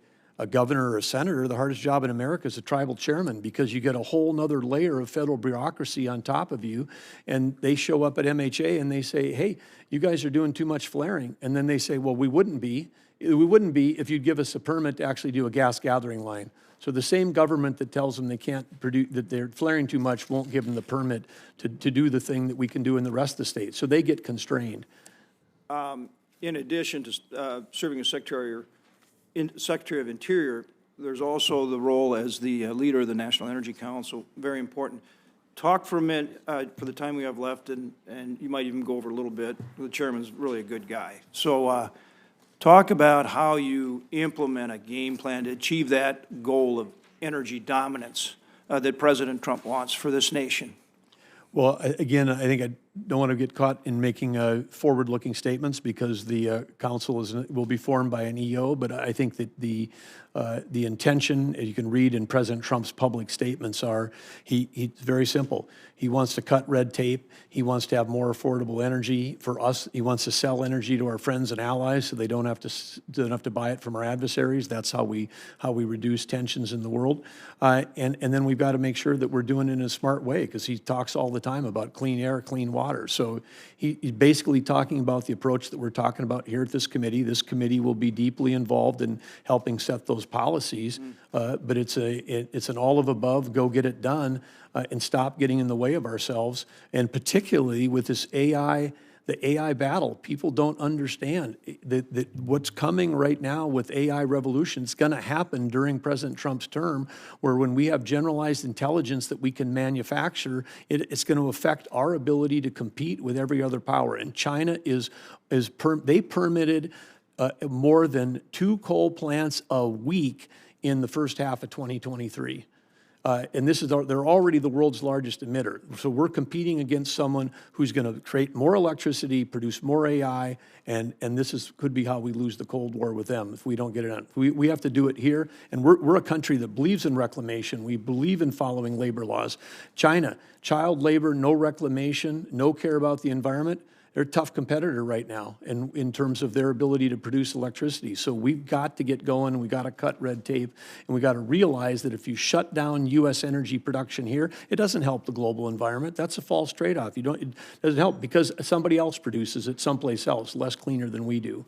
governor or a senator. The hardest job in America is a tribal chairman because you get a whole nother layer of federal bureaucracy on top of you. And they show up at MHA and they say, hey, you guys are doing too much flaring. And then they say, well, we wouldn't be if you'd give us a permit to actually do a gas gathering line. So the same government that tells them they can't produce, that they're flaring too much, won't give them the permit to do the thing that we can do in the rest of the state. So they get constrained. In addition to serving as Secretary of Interior, there's also the role as the leader of the National Energy Council, very important. Talk for a minute, for the time we have left, and you might even go over a little bit. The chairman's really a good guy. So Talk about how you implement a game plan to achieve that goal of energy dominance that President Trump wants for this nation. Well, again, I think I don't want to get caught in making forward-looking statements because the council will be formed by an EO, but I think that the intention, as you can read in President Trump's public statements, he's very simple. He wants to cut red tape. He wants to have more affordable energy for us. He wants to sell energy to our friends and allies so they don't have to buy it from our adversaries. That's how we reduce tensions in the world. And then we've got to make sure that we're doing it in a smart way because he talks all the time about clean air, clean water. So he's basically talking about the approach that we're talking about here at this committee. This committee will be deeply involved in helping set those policies, but it's an all of above, go get it done, and stop getting in the way of ourselves. And particularly with this the AI battle, people don't understand that what's coming right now with AI revolution is going to happen during President Trump's term, where when we have generalized intelligence that we can manufacture, it's going to affect our ability to compete with every other power. And China they permitted more than 2 coal plants a week in the first half of 2023. And they're already the world's largest emitter. So we're competing against someone who's going to create more electricity, produce more AI, and this could be how we lose the Cold War with them if we don't get it done. We have to do it here, and we're a country that believes in reclamation. We believe in following labor laws. China, child labor, no reclamation, no care about the environment. They're a tough competitor right now in terms of their ability to produce electricity. So we've got to get going, we've got to cut red tape, and we've got to realize that if you shut down U.S. energy production here, it doesn't help the global environment. That's a false trade-off. It doesn't help because somebody else produces it someplace else, less cleaner than we do.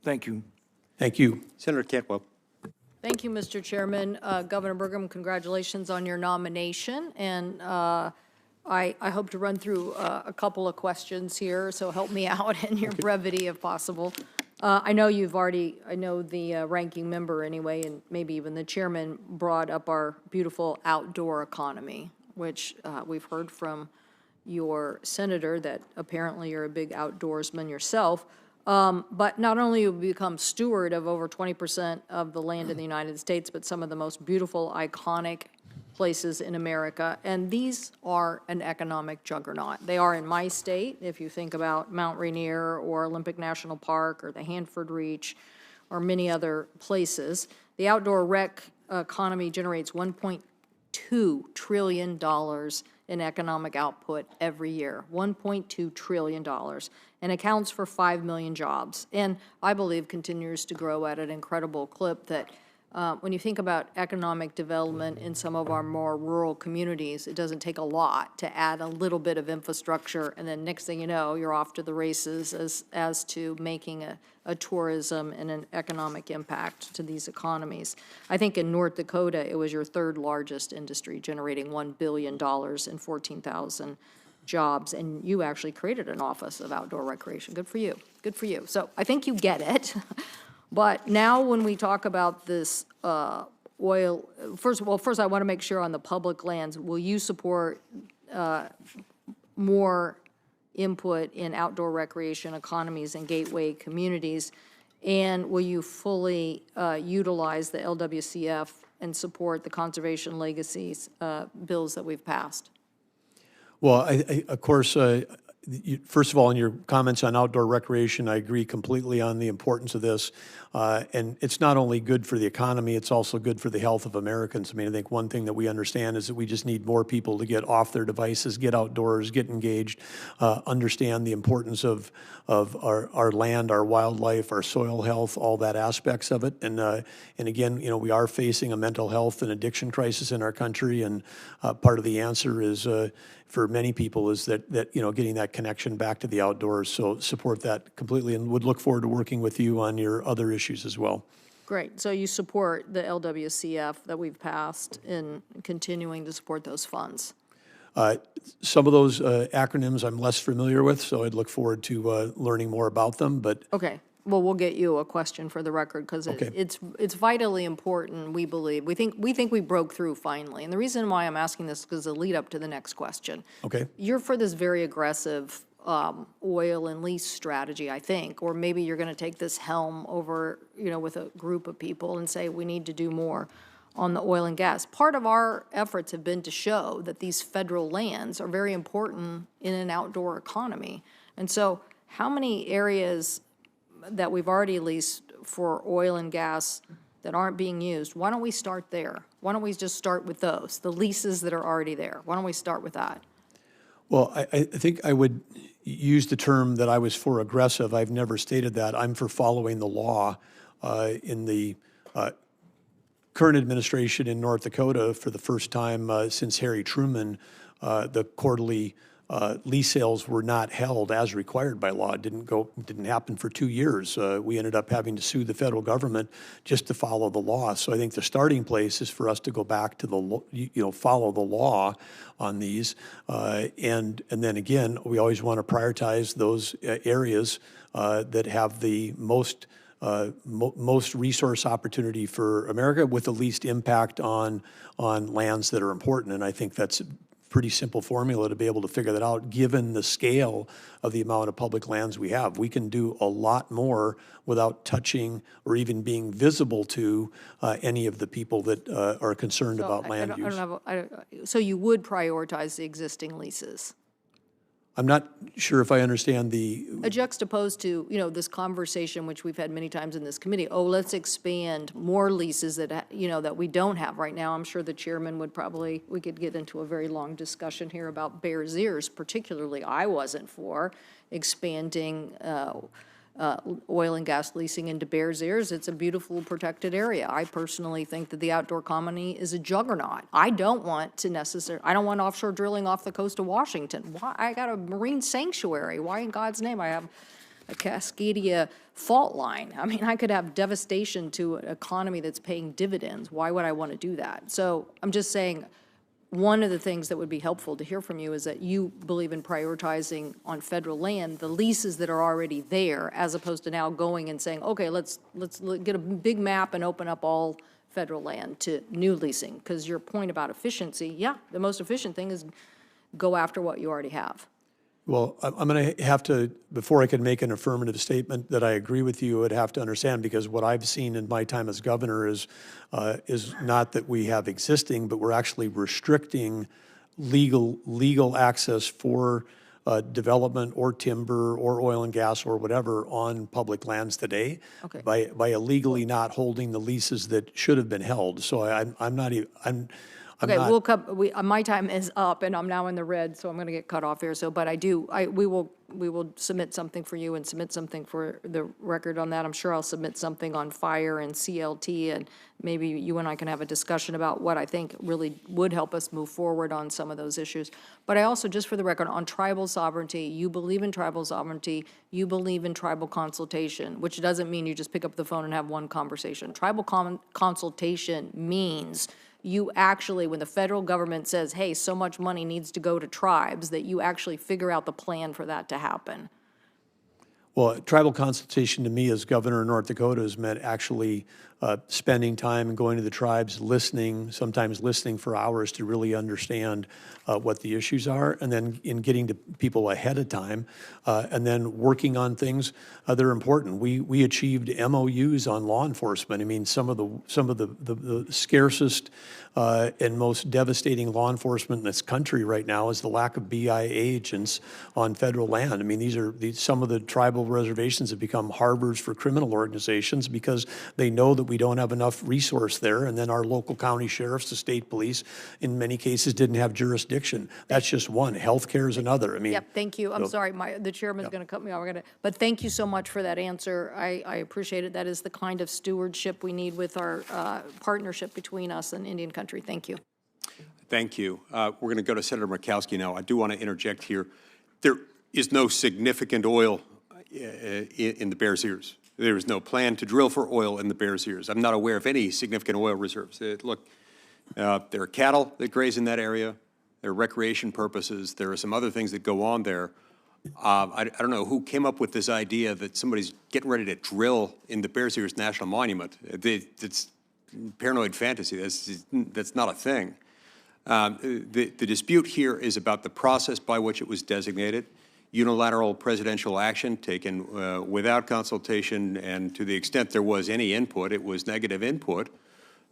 Thank you. Thank you. Senator Cantwell. Thank you, Mr. Chairman. Governor Burgum, congratulations on your nomination, and I hope to run through a couple of questions here, so help me out in your brevity if possible. I know the ranking member anyway, and maybe even the chairman brought up our beautiful outdoor economy, which we've heard from your senator that apparently you're a big outdoorsman yourself. But not only have you become steward of over 20% of the land in the United States, but some of the most beautiful, iconic places in America, and these are an economic juggernaut. They are in my state, if you think about Mount Rainier or Olympic National Park or the Hanford Reach or many other places. The outdoor rec economy generates $1.2 trillion in economic output every year, $1.2 trillion, and accounts for 5 million jobs. And I believe continues to grow at an incredible clip that when you think about economic development in some of our more rural communities, it doesn't take a lot to add a little bit of infrastructure, and then next thing you know, you're off to the races as to making a tourism and an economic impact to these economies. I think in North Dakota, it was your 3rd largest industry, generating $1 billion and 14,000 jobs, and you actually created an office of outdoor recreation. Good for you. Good for you. So I think you get it. But now when we talk about this oil, first I want to make sure on the public lands, will you support more input in outdoor recreation economies and gateway communities? And will you fully utilize the LWCF and support the conservation legacies bills that we've passed? Well, of course, first of all, in your comments on outdoor recreation, I agree completely on the importance of this. And it's not only good for the economy, it's also good for the health of Americans. I mean, I think one thing that we understand is that we just need more people to get off their devices, get outdoors, get engaged, understand the importance of our land, our wildlife, our soil health, all that aspects of it. And again, we are facing a mental health and addiction crisis in our country, and part of the answer is for many people is that getting that connection back to the outdoors. So support that completely, and would look forward to working with you on your other issues as well. Great. So you support the LWCF that we've passed in continuing to support those funds? Some of those acronyms I'm less familiar with, so I'd look forward to learning more about them. But okay. Well, we'll get you a question for the record because it's vitally important, we believe. We think we broke through finally. And the reason why I'm asking this is because the lead up to the next question. Okay. You're for this very aggressive oil and lease strategy, I think, or maybe you're going to take this helm over, with a group of people and say we need to do more on the oil and gas. Part of our efforts have been to show that these federal lands are very important in an outdoor economy. And so how many areas that we've already leased for oil and gas that aren't being used, why don't we start there? Why don't we just start with those, the leases that are already there? Why don't we start with that? Well, I think I would use the term that I was for aggressive. I've never stated that. I'm for following the law. In the current administration in North Dakota, for the first time since Harry Truman, the quarterly lease sales were not held as required by law. It didn't happen for 2 years. We ended up having to sue the federal government just to follow the law. So I think the starting place is for us to go back to follow the law on these. And then again, we always want to prioritize those areas that have the most resource opportunity for America with the least impact on lands that are important. And I think that's pretty simple formula to be able to figure that out, given the scale of the amount of public lands we have. We can do a lot more without touching or even being visible to any of the people that are concerned about land use. So you would prioritize the existing leases? I'm not sure if I understand the... Juxtaposed to, this conversation, which we've had many times in this committee, let's expand more leases that, that we don't have right now. I'm sure the chairman would we could get into a very long discussion here about Bears Ears, particularly I wasn't for expanding oil and gas leasing into Bears Ears. It's a beautiful protected area. I personally think that the outdoor economy is a juggernaut. I don't want offshore drilling off the coast of Washington. Why? I got a marine sanctuary. Why in God's name? I have a Cascadia fault line. I mean, I could have devastation to an economy that's paying dividends. Why would I want to do that? So I'm just saying, one of the things that would be helpful to hear from you is that you believe in prioritizing on federal land the leases that are already there, as opposed to now going and saying, okay, let's get a big map and open up all federal land to new leasing. Because your point about efficiency, the most efficient thing is go after what you already have. Well, I'm going to have to, before I can make an affirmative statement that I agree with you, I'd have to understand, because what I've seen in my time as governor is not that we have existing, but we're actually restricting legal access for development or timber or oil and gas or whatever on public lands today. Okay. By illegally not holding the leases that should have been held. So I'm not even... Okay, my time is up, and I'm now in the red, so I'm going to get cut off here. So, but we will submit something for you and submit something for the record on that. I'm sure I'll submit something on fire and CLT, and maybe you and I can have a discussion about what I think really would help us move forward on some of those issues. But I also, just for the record, on tribal sovereignty, you believe in tribal sovereignty, you believe in tribal consultation, which doesn't mean you just pick up the phone and have one conversation. Tribal consultation means you actually, when the federal government says, hey, so much money needs to go to tribes, that you actually figure out the plan for that to happen. Well, tribal consultation to me as governor of North Dakota has meant actually spending time and going to the tribes, sometimes listening for hours to really understand what the issues are, and then in getting to people ahead of time, and then working on things that are important. We achieved MOUs on law enforcement. I mean, some of the scarcest and most devastating law enforcement in this country right now is the lack of BIA agents on federal land. I mean, some of the tribal reservations have become harbors for criminal organizations because they know that we don't have enough resource there, and then our local county sheriffs, the state police, in many cases didn't have jurisdiction. That's just one. Healthcare is another. I mean, yep. Thank you. I'm sorry, the chairman's going to cut me off. But thank you so much for that answer. I appreciate it. That is the kind of stewardship we need with our partnership between us and Indian country. Thank you. Thank you. We're going to go to Senator Murkowski now. I do want to interject here. There is no significant oil in the Bears Ears. There is no plan to drill for oil in the Bears Ears. I'm not aware of any significant oil reserves. Look, there are cattle that graze in that area. There are recreation purposes. There are some other things that go on there. I don't know who came up with this idea that somebody's getting ready to drill in the Bears Ears National Monument. It's paranoid fantasy. That's not a thing. The dispute here is about the process by which it was designated. unilateral presidential action taken without consultation, and to the extent there was any input, it was negative input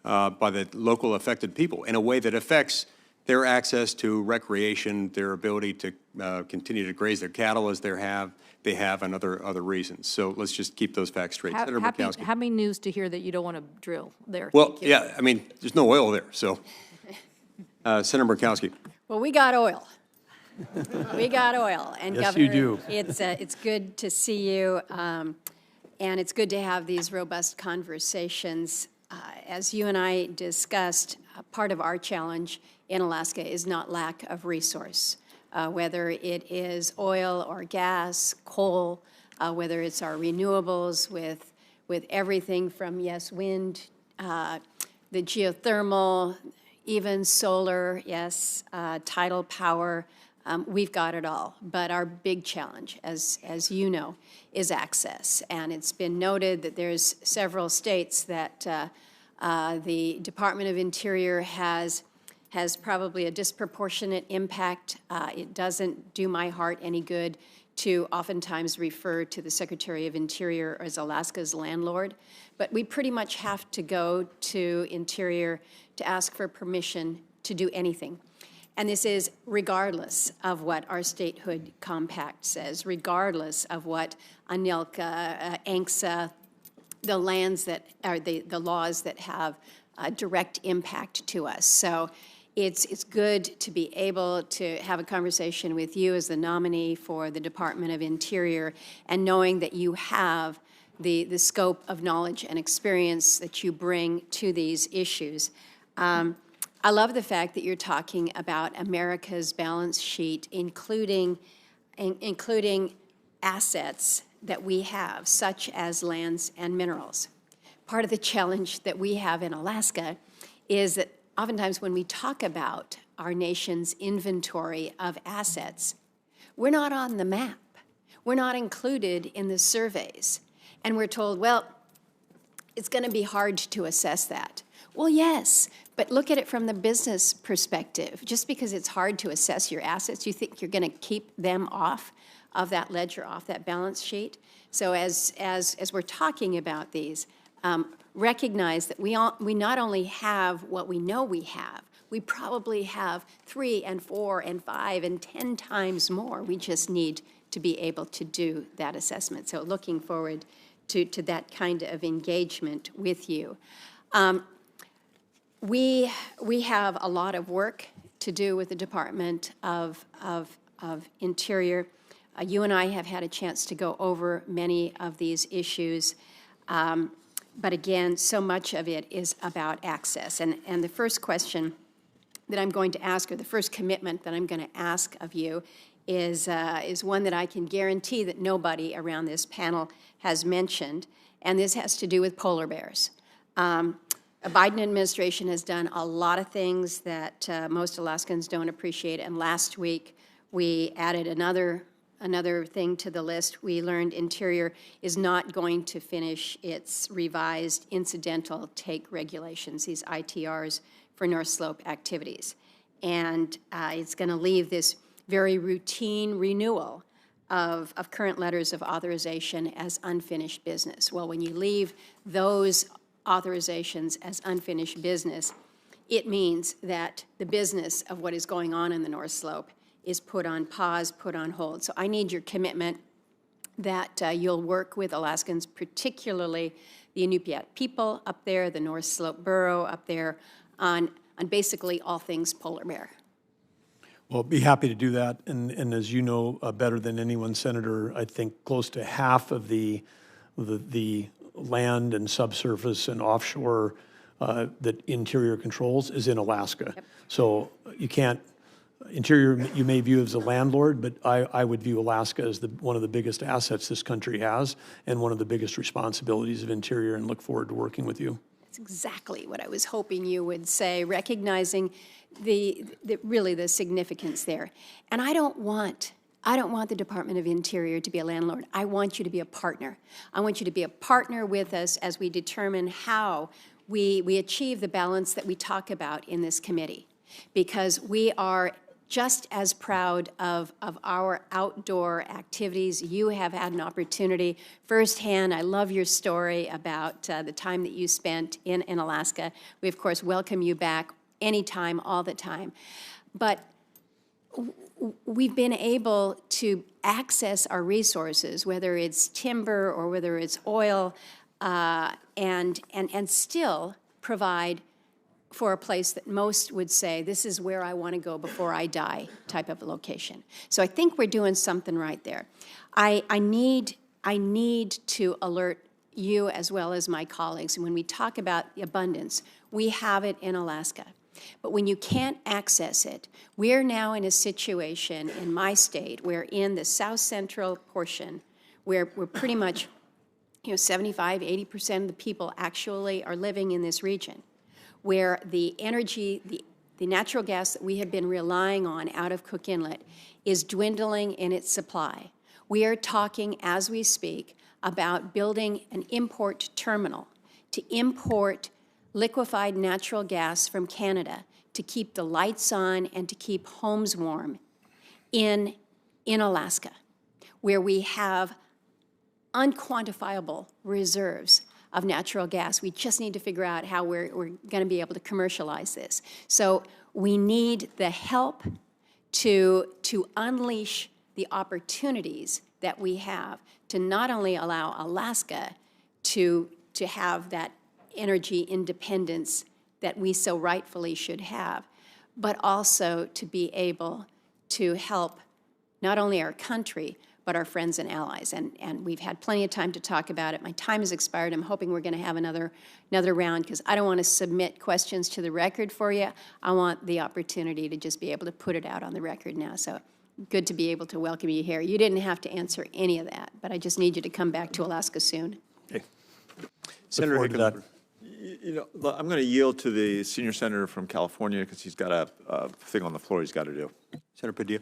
by the local affected people in a way that affects their access to recreation, their ability to continue to graze their cattle as they have, and other reasons. So let's just keep those facts straight. Senator Murkowski. Happy news to hear that you don't want to drill there. Well, Thank you. yeah, I mean, there's no oil there, so. Senator Murkowski. Well, we got oil. We got oil. And Yes, Governor, you do. It's good to see you, and it's good to have these robust conversations. As you and I discussed, part of our challenge in Alaska is not lack of resource, whether it is oil or gas, coal, whether it's our renewables with everything from, yes, wind, the geothermal, even solar, yes, tidal power. We've got it all. But our big challenge, as you know, is access. And it's been noted that there's several states that the Department of Interior has probably a disproportionate impact. It doesn't do my heart any good to oftentimes refer to the Secretary of Interior as Alaska's landlord, but we pretty much have to go to Interior to ask for permission to do anything. And this is regardless of what our statehood compact says, regardless of what ANILCA, ANCSA, the lands that are the laws that have direct impact to us. So it's good to be able to have a conversation with you as the nominee for the Department of Interior, and knowing that you have the scope of knowledge and experience that you bring to these issues. I love the fact that you're talking about America's balance sheet, including assets that we have, such as lands and minerals. Part of the challenge that we have in Alaska is that oftentimes when we talk about our nation's inventory of assets, we're not on the map. We're not included in the surveys. And we're told, well, it's going to be hard to assess that. Well, yes, but look at it from the business perspective. Just because it's hard to assess your assets, you think you're going to keep them off of that ledger, off that balance sheet? So as we're talking about these, recognize that we not only have what we know we have, we probably have 3 and 4 and 5 and 10 times more. We just need to be able to do that assessment. So looking forward to that kind of engagement with you. We have a lot of work to do with the Department of Interior. You and I have had a chance to go over many of these issues. But again, so much of it is about access. And the first question that I'm going to ask, or the first commitment that I'm going to ask of you, is one that I can guarantee that nobody around this panel has mentioned, and this has to do with polar bears. The Biden administration has done a lot of things that most Alaskans don't appreciate, and last week we added another thing to the list. We learned Interior is not going to finish its revised incidental take regulations, these ITRs for North Slope activities. And it's going to leave this very routine renewal of current letters of authorization as unfinished business. Well, when you leave those authorizations as unfinished business, it means that the business of what is going on in the North Slope is put on pause, put on hold. So I need your commitment that you'll work with Alaskans, particularly the Inupiat people up there, the North Slope Borough up there, on basically all things polar bear. Well, be happy to do that. And as you know better than anyone, Senator, I think close to half of the land and subsurface and offshore that Interior controls is in Alaska. Yep. So you can't, Interior you may view as a landlord, but I would view Alaska as one of the biggest assets this country has and one of the biggest responsibilities of Interior, and look forward to working with you. That's exactly what I was hoping you would say, recognizing really the significance there. And I don't want the Department of Interior to be a landlord. I want you to be a partner. I want you to be a partner with us as we determine how we achieve the balance that we talk about in this committee. Because we are just as proud of our outdoor activities. You have had an opportunity firsthand. I love your story about the time that you spent in Alaska. We, of course, welcome you back anytime, all the time. But we've been able to access our resources, whether it's timber or whether it's oil, and still provide for a place that most would say, this is where I want to go before I die type of a location. So I think we're doing something right there. I need to alert you as well as my colleagues. And when we talk about the abundance, we have it in Alaska. But when you can't access it, we're now in a situation in my state where in the south central portion, where we're pretty much 75, 80% of the people actually are living in this region, where the energy, the natural gas that we have been relying on out of Cook Inlet is dwindling in its supply. We are talking, as we speak, about building an import terminal to import liquefied natural gas from Canada to keep the lights on and to keep homes warm in Alaska, where we have unquantifiable reserves of natural gas. We just need to figure out how we're going to be able to commercialize this. So we need the help to unleash the opportunities that we have to not only allow Alaska to have that energy independence that we so rightfully should have, but also to be able to help not only our country, but our friends and allies. And we've had plenty of time to talk about it. My time has expired. I'm hoping we're going to have another round, because I don't want to submit questions to the record for you. I want the opportunity to just be able to put it out on the record now. So good to be able to welcome you here. You didn't have to answer any of that, but I just need you to come back to Alaska soon. Okay. Senator Look forward to Hickenlooper, I'm going to yield to the senior senator from California because he's got a thing on the floor he's got to do. Senator Padilla.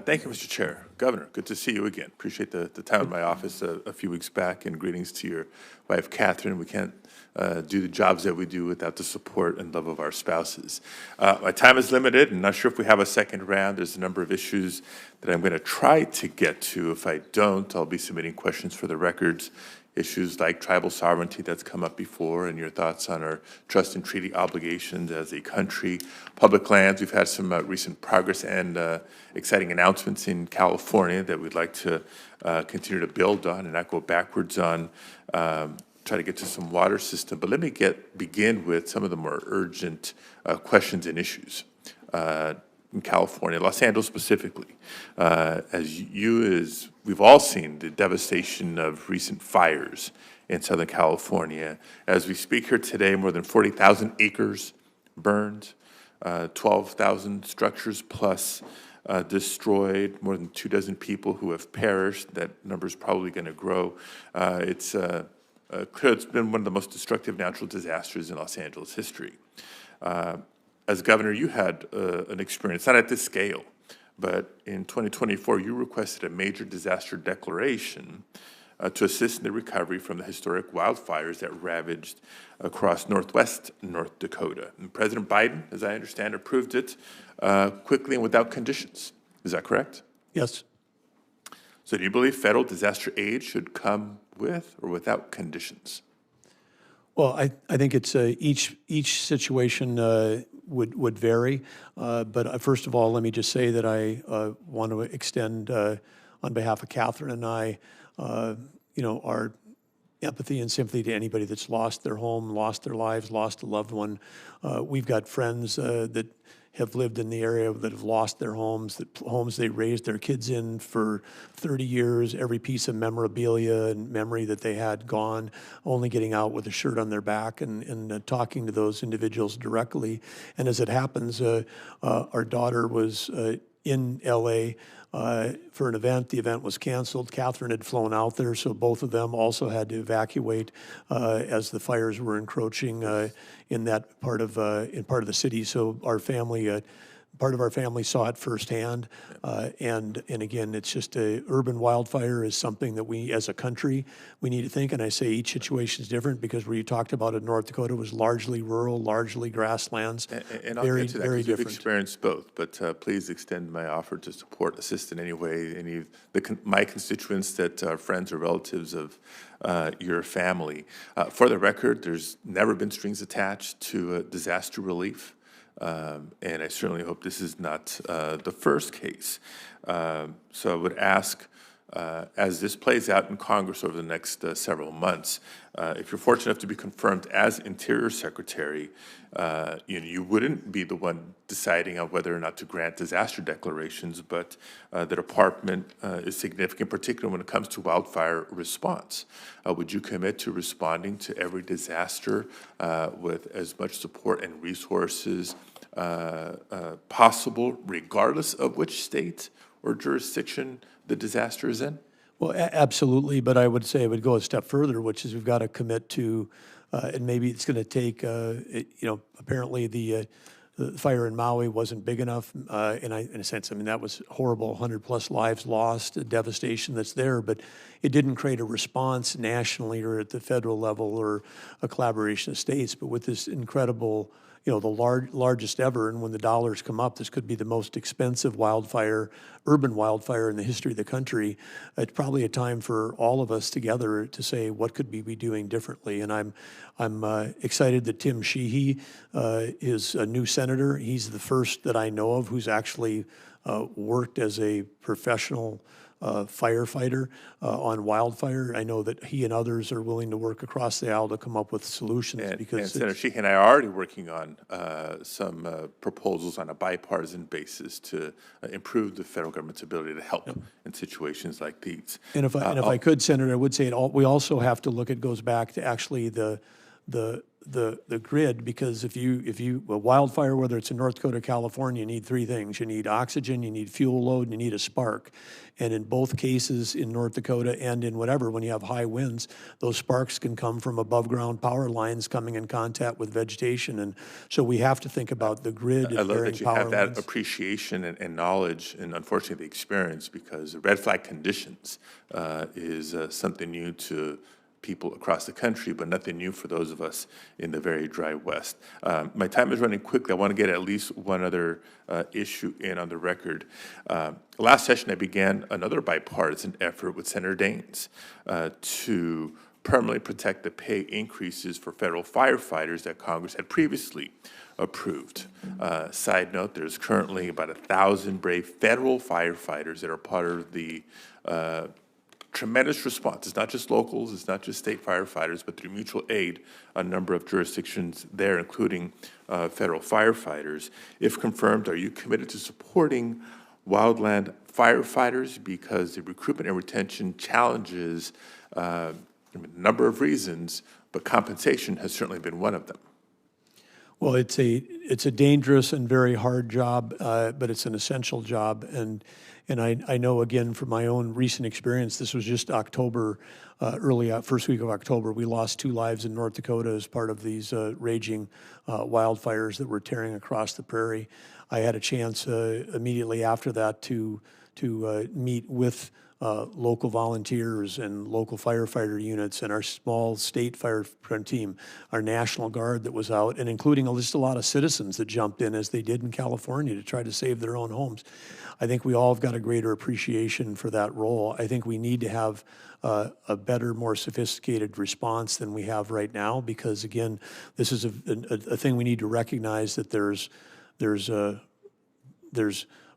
Thank you, Mr. Chair. Governor, good to see you again. Appreciate the time in my office a few weeks back, and greetings to your wife, Catherine. We can't do the jobs that we do without the support and love of our spouses. My time is limited, and not sure if we have a second round. There's a number of issues that I'm going to try to get to. If I don't, I'll be submitting questions for the records. Issues like tribal sovereignty that's come up before, and your thoughts on our trust and treaty obligations as a country. Public lands, we've had some recent progress and exciting announcements in California that we'd like to continue to build on and not go backwards on. Try to get to some water system, but let me begin with some of the more urgent questions and issues. In California, Los Angeles specifically, we've all seen the devastation of recent fires in Southern California. As we speak here today, more than 40,000 acres burned, 12,000 structures plus destroyed, more than 24 people who have perished. That number is probably going to grow. It's clear it's been one of the most destructive natural disasters in Los Angeles history. As governor, you had an experience, not at this scale, but in 2024, you requested a major disaster declaration to assist in the recovery from the historic wildfires that ravaged across northwest North Dakota. And President Biden, as I understand, approved it quickly and without conditions. Is that correct? Yes. So do you believe federal disaster aid should come with or without conditions? Well, I think it's each situation would vary. But first of all, let me just say that I want to extend, on behalf of Catherine and I, our empathy and sympathy to anybody that's lost their home, lost their lives, lost a loved one. We've got friends that have lived in the area that have lost their homes, homes they raised their kids in for 30 years, every piece of memorabilia and memory that they had gone, only getting out with a shirt on their back and talking to those individuals directly. And as it happens, our daughter was in L.A. For an event. The event was canceled. Catherine had flown out there, so both of them also had to evacuate as the fires were encroaching in that part of the city. So our family part of our family saw it firsthand. And again, it's just urban wildfire is something that we, as a country, we need to think. And I say each situation is different because where you talked about in North Dakota was largely rural, largely grasslands. And I'll very, get to that very because we've different. experienced both, but please extend my offer to support, assist in any way, any of my constituents that are friends or relatives of your family. For the record, there's never been strings attached to disaster relief. And I certainly hope this is not the first case. So I would ask, as this plays out in Congress over the next several months, if you're fortunate enough to be confirmed as Interior Secretary, you wouldn't be the one deciding on whether or not to grant disaster declarations, but the department is significant, particularly when it comes to wildfire response. Would you commit to responding to every disaster with as much support and resources possible, regardless of which state or jurisdiction the disaster is in? Well, absolutely, but I would say I would go a step further, which is we've got to commit to, and maybe it's going to take, apparently the fire in Maui wasn't big enough, in a sense. I mean, that was horrible, 100-plus lives lost, the devastation that's there, but it didn't create a response nationally or at the federal level or a collaboration of states. But with this incredible, the largest ever, and when the dollars come up, this could be the most expensive urban wildfire in the history of the country. It's probably a time for all of us together to say, what could we be doing differently? And I'm excited that Tim Sheehy is a new senator. He's the first that I know of who's actually worked as a professional firefighter on wildfire. I know that he and others are willing to work across the aisle to come up with solutions. And Senator Sheehan and I are already working on some proposals on a bipartisan basis to improve the federal government's ability to help in situations like these. And if I could, Senator, I would say we also have to look. It goes back to actually the grid, because if you wildfire, whether it's in North Dakota or California, you need three things. You need oxygen, you need fuel load, and you need a spark. And in both cases, in North Dakota and in whatever, when you have high winds, those sparks can come from above ground power lines coming in contact with vegetation. And so we have to think about the grid and I love bearing that you power have that lines. appreciation and knowledge, and unfortunately the experience, because red flag conditions is something new to people across the country, but nothing new for those of us in the very dry West. My time is running quickly. I want to get at least one other issue in on the record. Last session, I began another bipartisan effort with Senator Daines to permanently protect the pay increases for federal firefighters that Congress had previously approved. Side note, there's currently about 1,000 brave federal firefighters that are part of the tremendous response. It's not just locals, it's not just state firefighters, but through mutual aid, a number of jurisdictions there, including federal firefighters. If confirmed, are you committed to supporting wildland firefighters? Because the recruitment and retention challenges a number of reasons, but compensation has certainly been one of them. Well, it's a dangerous and very hard job, but it's an essential job. And I know, again, from my own recent experience, this was just October, first week of October, we lost 2 lives in North Dakota as part of these raging wildfires that were tearing across the prairie. I had a chance immediately after that to meet with local volunteers and local firefighter units and our small state fire team, our National Guard that was out, and including just a lot of citizens that jumped in, as they did in California, to try to save their own homes. I think we all have got a greater appreciation for that role. I think we need to have a better, more sophisticated response than we have right now, because, again, this is a thing we need to recognize, that there's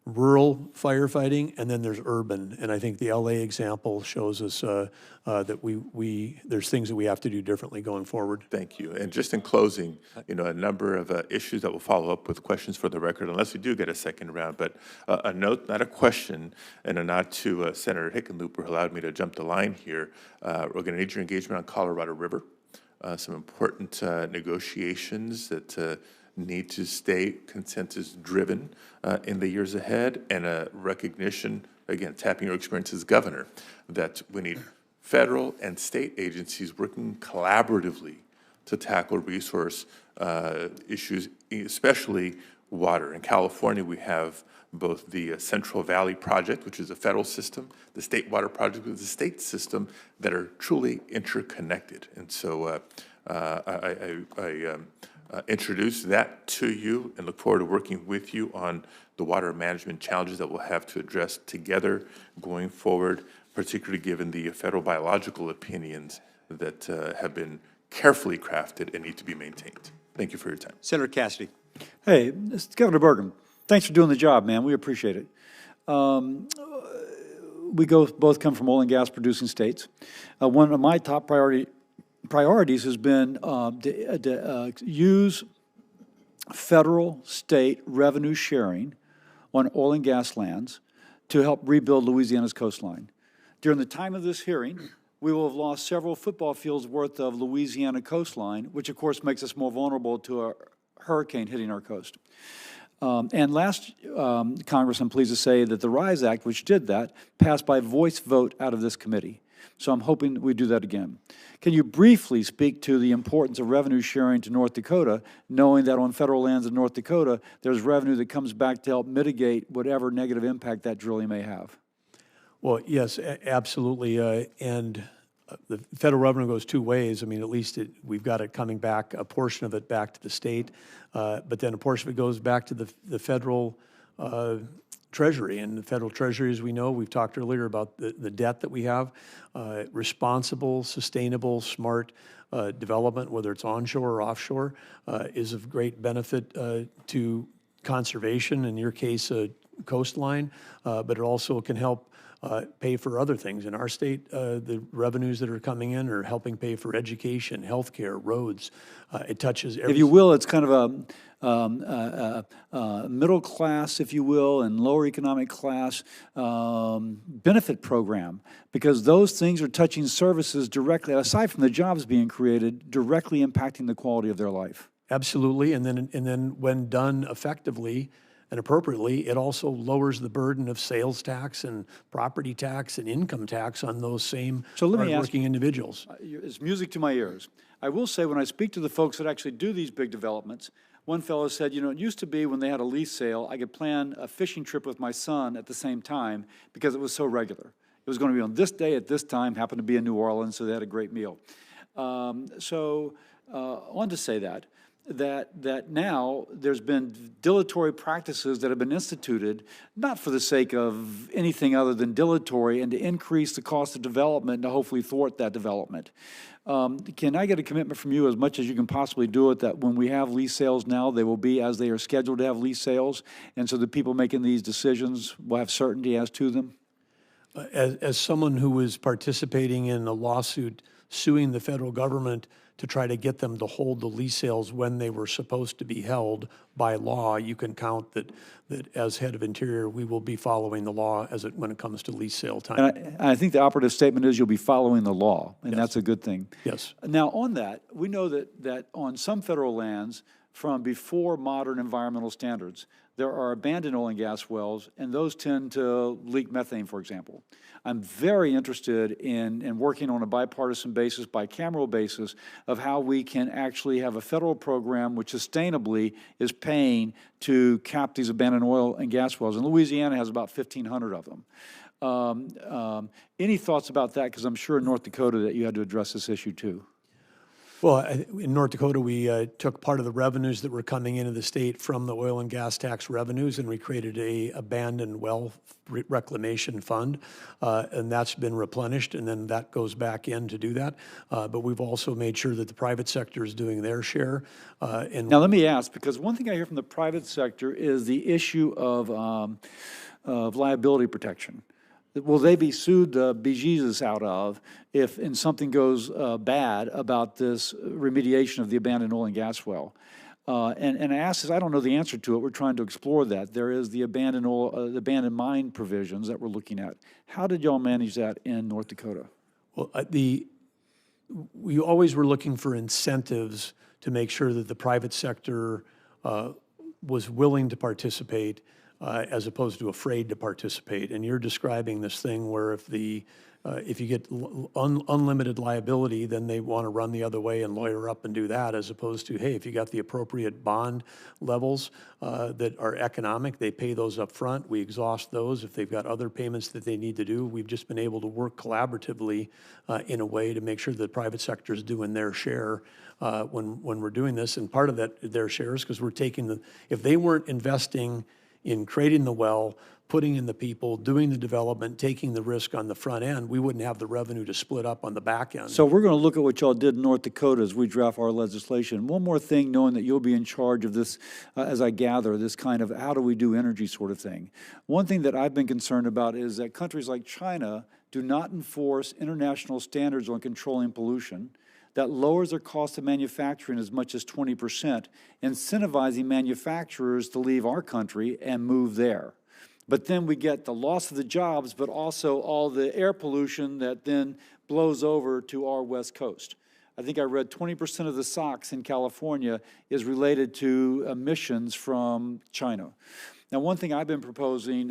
rural firefighting, and then there's urban. And I think the LA example shows us that there's things that we have to do differently going forward. Thank you. And just in closing, a number of issues that will follow up with questions for the record, unless we do get a second round. But a note, not a question, and a nod to Senator Hickenlooper, who allowed me to jump the line here. We're going to need your engagement on Colorado River. Some important negotiations that need to stay consensus-driven in the years ahead, and a recognition, again, tapping your experience as governor, that we need federal and state agencies working collaboratively to tackle resource issues especially water. In California, we have both the Central Valley Project, which is a federal system, the State Water Project, which is a state system that are truly interconnected. And so I introduce that to you and look forward to working with you on the water management challenges that we'll have to address together going forward, particularly given the federal biological opinions that have been carefully crafted and need to be maintained. Thank you for your time. Senator Cassidy. Hey, this is Governor Burgum. Thanks for doing the job, man. We appreciate it. We both come from oil and gas producing states. One of my top priorities has been to use federal, state revenue sharing on oil and gas lands to help rebuild Louisiana's coastline. During the time of this hearing, we will have lost several football fields worth of Louisiana coastline, which of course makes us more vulnerable to a hurricane hitting our coast. And last Congress, I'm pleased to say that the RISE Act, which did that, passed by voice vote out of this committee. So I'm hoping we do that again. Can you briefly speak to the importance of revenue sharing to North Dakota, knowing that on federal lands in North Dakota, there's revenue that comes back to help mitigate whatever negative impact that drilling may have? Well, yes, absolutely. And the federal revenue goes two ways. I mean, at least we've got it coming back, a portion of it back to the state, but then a portion of it goes back to the federal Treasury. And the federal Treasury, as we know, we've talked earlier about the debt that we have. Responsible, sustainable, smart development, whether it's onshore or offshore, is of great benefit to conservation, in your case, coastline, but it also can help pay for other things. In our state, the revenues that are coming in are helping pay for education, healthcare, roads. It touches every... If you will, it's kind of a middle class, if you will, and lower economic class benefit program, because those things are touching services directly, aside from the jobs being created, directly impacting the quality of their life. Absolutely, and then when done effectively and appropriately, it also lowers the burden of sales tax and property tax and income tax on those same hardworking individuals. It's music to my ears. I will say, when I speak to the folks that actually do these big developments, one fellow said, you know, it used to be when they had a lease sale, I could plan a fishing trip with my son at the same time because it was so regular. It was going to be on this day at this time, happened to be in New Orleans, so they had a great meal. I wanted to say that now there's been dilatory practices that have been instituted, not for the sake of anything other than dilatory and to increase the cost of development and to hopefully thwart that development. Can I get a commitment from you, as much as you can possibly do it, that when we have lease sales now, they will be as they are scheduled to have lease sales, and so the people making these decisions will have certainty as to them? As someone who was participating in a lawsuit suing the federal government to try to get them to hold the lease sales when they were supposed to be held by law, you can count that as head of Interior, we will be following the law when it comes to lease sale time. And I think the operative statement is you'll be following the law, and Yes. that's a good thing. Yes. Now, on that, we know that on some federal lands, from before modern environmental standards, there are abandoned oil and gas wells, and those tend to leak methane, for example. I'm very interested in working on a bipartisan basis, bicameral basis, of how we can actually have a federal program which sustainably is paying to cap these abandoned oil and gas wells. And Louisiana has about 1,500 of them. Any thoughts about that? Because I'm sure in North Dakota that you had to address this issue too. Well, in North Dakota, we took part of the revenues that were coming into the state from the oil and gas tax revenues, and we created a abandoned well reclamation fund, and that's been replenished, and then that goes back in to do that. But we've also made sure that the private sector is doing their share. Now, let me ask, because one thing I hear from the private sector is the issue of liability protection. Will they be sued the bejesus out of if something goes bad about this remediation of the abandoned oil and gas well? And I ask this, I don't know the answer to it. We're trying to explore that. There is the abandoned mine provisions that we're looking at. How did y'all manage that in North Dakota? Well, we always were looking for incentives to make sure that the private sector was willing to participate as opposed to afraid to participate. And you're describing this thing where if the if you get unlimited liability, then they want to run the other way and lawyer up and do that, as opposed to, hey, if you got the appropriate bond levels that are economic, they pay those up front. We exhaust those. If they've got other payments that they need to do, we've just been able to work collaboratively in a way to make sure that the private sector is doing their share when we're doing this. And part of that, their shares, because we're taking if they weren't investing in creating the well, putting in the people, doing the development, taking the risk on the front end, we wouldn't have the revenue to split up on the back end. So we're going to look at what y'all did in North Dakota as we draft our legislation. One more thing, knowing that you'll be in charge of this, as I gather, this kind of how do we do energy sort of thing. One thing that I've been concerned about is that countries like China do not enforce international standards on controlling pollution. That lowers their cost of manufacturing as much as 20%, incentivizing manufacturers to leave our country and move there. But then we get the loss of the jobs, but also all the air pollution that then blows over to our West Coast. I think I read 20% of the SOx in California is related to emissions from China. Now, one thing I've been proposing,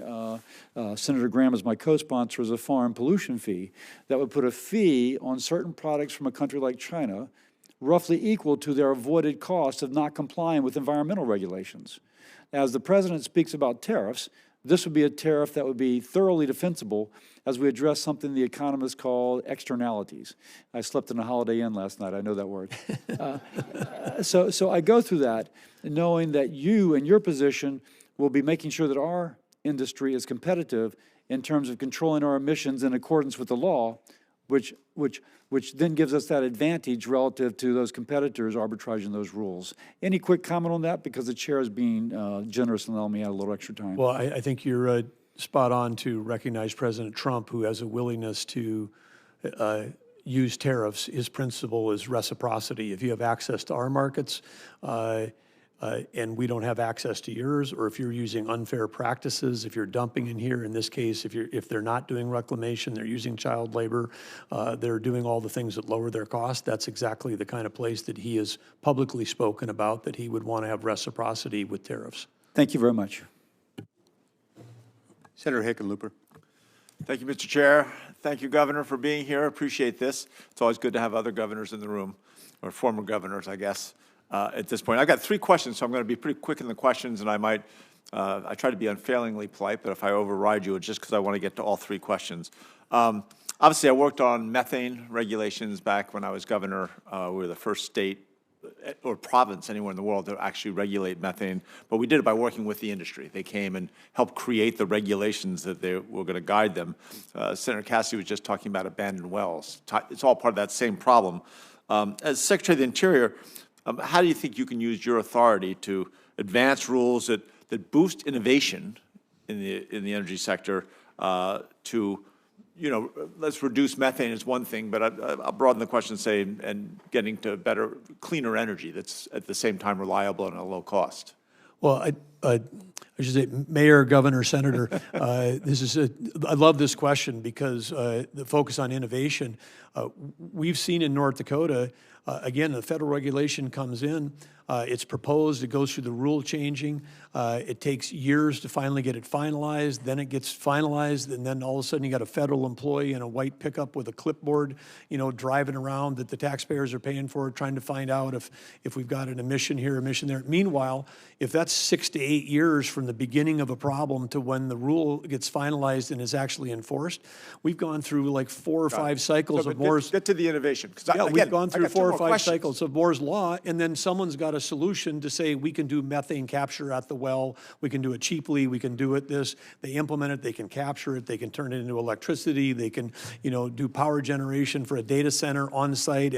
Senator Graham is my co-sponsor, is a foreign pollution fee that would put a fee on certain products from a country like China roughly equal to their avoided cost of not complying with environmental regulations. As the president speaks about tariffs, this would be a tariff that would be thoroughly defensible as we address something the economists call externalities. I slept in a Holiday Inn last night. I know that word. So I go through that knowing that you and your position will be making sure that our industry is competitive in terms of controlling our emissions in accordance with the law, which then gives us that advantage relative to those competitors arbitraging those rules. Any quick comment on that? Because the chair is being generous and allowing me out a little extra time. Well, I think you're spot on to recognize President Trump, who has a willingness to use tariffs. His principle is reciprocity. If you have access to our markets, and we don't have access to yours, or if you're using unfair practices, if you're dumping in here, in this case, if they're not doing reclamation, they're using child labor, they're doing all the things that lower their cost, that's exactly the kind of place that he has publicly spoken about, that he would want to have reciprocity with tariffs. Thank you very much. Senator Hickenlooper. Thank you, Mr. Chair. Thank you, Governor, for being here. Appreciate this. It's always good to have other governors in the room, or former governors, I guess. At this point, I've got 3 questions, so I'm going to be pretty quick in the questions, and I try to be unfailingly polite, but if I override you, it's just because I want to get to all 3 questions. Obviously, I worked on methane regulations back when I was governor. We were the first state or province anywhere in the world to actually regulate methane, but we did it by working with the industry. They came and helped create the regulations that they were going to guide them. Senator Cassidy was just talking about abandoned wells. It's all part of that same problem. As Secretary of the Interior, how do you think you can use your authority to advance rules that boost innovation in the energy sector to, let's reduce methane is one thing, but I'll broaden the question, say, and getting to better, cleaner energy that's at the same time reliable and at a low cost? Well, I should say, Mayor, Governor, Senator, I love this question because the focus on innovation, we've seen in North Dakota, again, the federal regulation comes in, it's proposed, it goes through the rule changing, it takes years to finally get it finalized, then it gets finalized, and then all of a sudden you got a federal employee in a white pickup with a clipboard, driving around that the taxpayers are paying for, trying to find out if we've got an emission here, emission there. Meanwhile, if that's 6 to 8 years from the beginning of a problem to when the rule gets finalized and is actually enforced, we've gone through like 4 or 5 cycles of Moore's. Get to the innovation. We've gone through 4 or 5 cycles of Moore's Law, and then someone's got a solution to say we can do methane capture at the well, we can do it cheaply, we can do it this. They implement it, they can capture it, they can turn it into electricity, they can, do power generation for a data center on site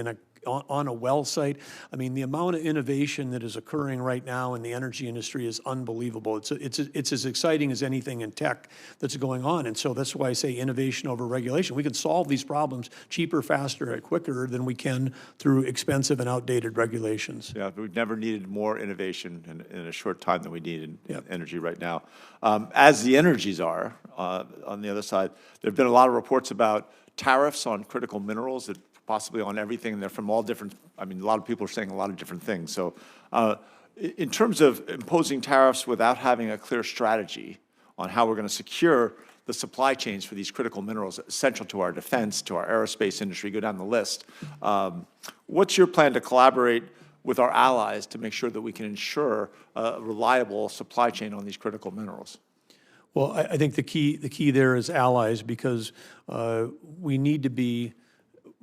on a well site. I mean, the amount of innovation that is occurring right now in the energy industry is unbelievable. It's as exciting as anything in tech that's going on. And so that's why I say innovation over regulation. We can solve these problems cheaper, faster, and quicker than we can through expensive and outdated regulations. Yeah, we've never needed more innovation in a short time than we need in energy right now. As the energies are, on the other side, there have been a lot of reports about tariffs on critical minerals that possibly on everything. They're from all different, a lot of people are saying a lot of different things. So in terms of imposing tariffs without having a clear strategy on how we're going to secure the supply chains for these critical minerals essential to our defense, to our aerospace industry, go down the list. What's your plan to collaborate with our allies to make sure that we can ensure a reliable supply chain on these critical minerals? Well, I think the key there is allies, because we need to be,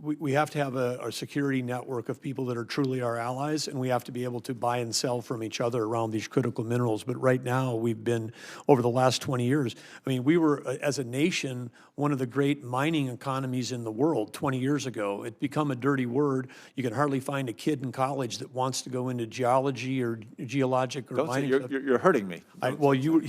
we have to have a security network of people that are truly our allies, and we have to be able to buy and sell from each other around these critical minerals. But right now, we've been, over the last 20 years, I mean, we were, as a nation, one of the great mining economies in the world 20 years ago. It's become a dirty word. You can hardly find a kid in college that wants to go into geology or geologic or mining. You're hurting me. Well, you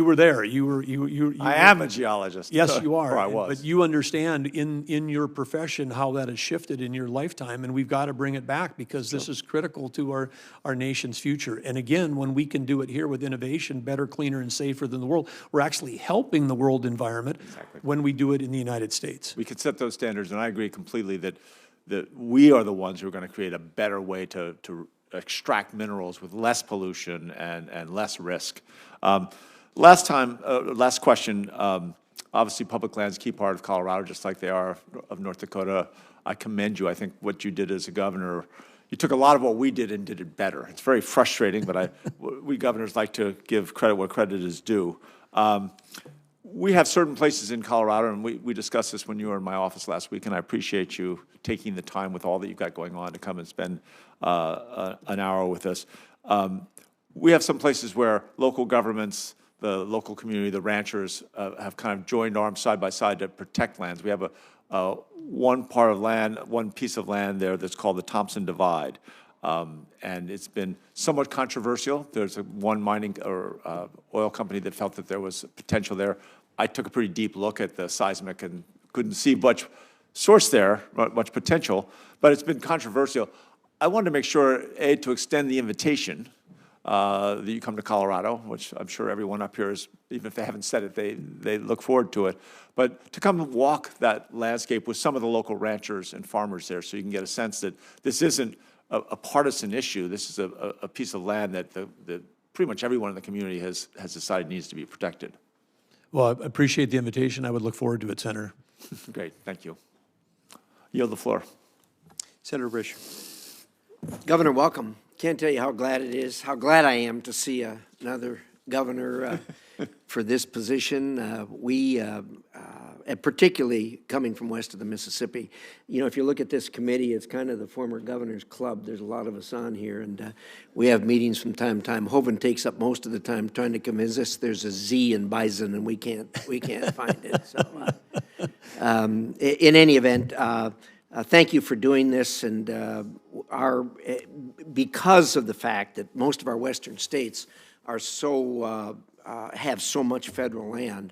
were there. I am a geologist. Yes, you are. Or I was. But you understand in your profession how that has shifted in your lifetime, and we've got to bring it back, because this is critical to our nation's future. And again, when we can do it here with innovation, better, cleaner, and safer than the world, we're actually helping the world environment when we do it in the United States. We could set those standards, and I agree completely that we are the ones who are going to create a better way to extract minerals with less pollution and less risk. Last question. Obviously, public land is a key part of Colorado, just like they are of North Dakota. I commend you. I think what you did as a governor, you took a lot of what we did and did it better. It's very frustrating, but we governors like to give credit where credit is due. We have certain places in Colorado, and we discussed this when you were in my office last week, and I appreciate you taking the time with all that you've got going on to come and spend an hour with us. We have some places where local governments, the local community, the ranchers have kind of joined arms side by side to protect lands. We have one piece of land there that's called the Thompson Divide. And it's been somewhat controversial. There's one mining or oil company that felt that there was potential there. I took a pretty deep look at the seismic and couldn't see much source there, much potential, but it's been controversial. I wanted to make sure, A, to extend the invitation that you come to Colorado, which I'm sure everyone up here is, even if they haven't said it, they look forward to it, but to come and walk that landscape with some of the local ranchers and farmers there, so you can get a sense that this isn't a partisan issue. This is a piece of land that pretty much everyone in the community has decided needs to be protected. Well, I appreciate the invitation. I would look forward to it, Senator. Great, thank you. Yield the floor. Senator Risch. Governor, welcome. Can't tell you how glad I am to see another governor for this position. And particularly coming from west of the Mississippi. You know, if you look at this committee, it's kind of the former governor's club. There's a lot of us on here, and we have meetings from time to time. Hovind takes up most of the time trying to convince us there's a Z in bison, and we can't find it. So, in any event, thank you for doing this, and because of the fact that most of our western states are have so much federal land,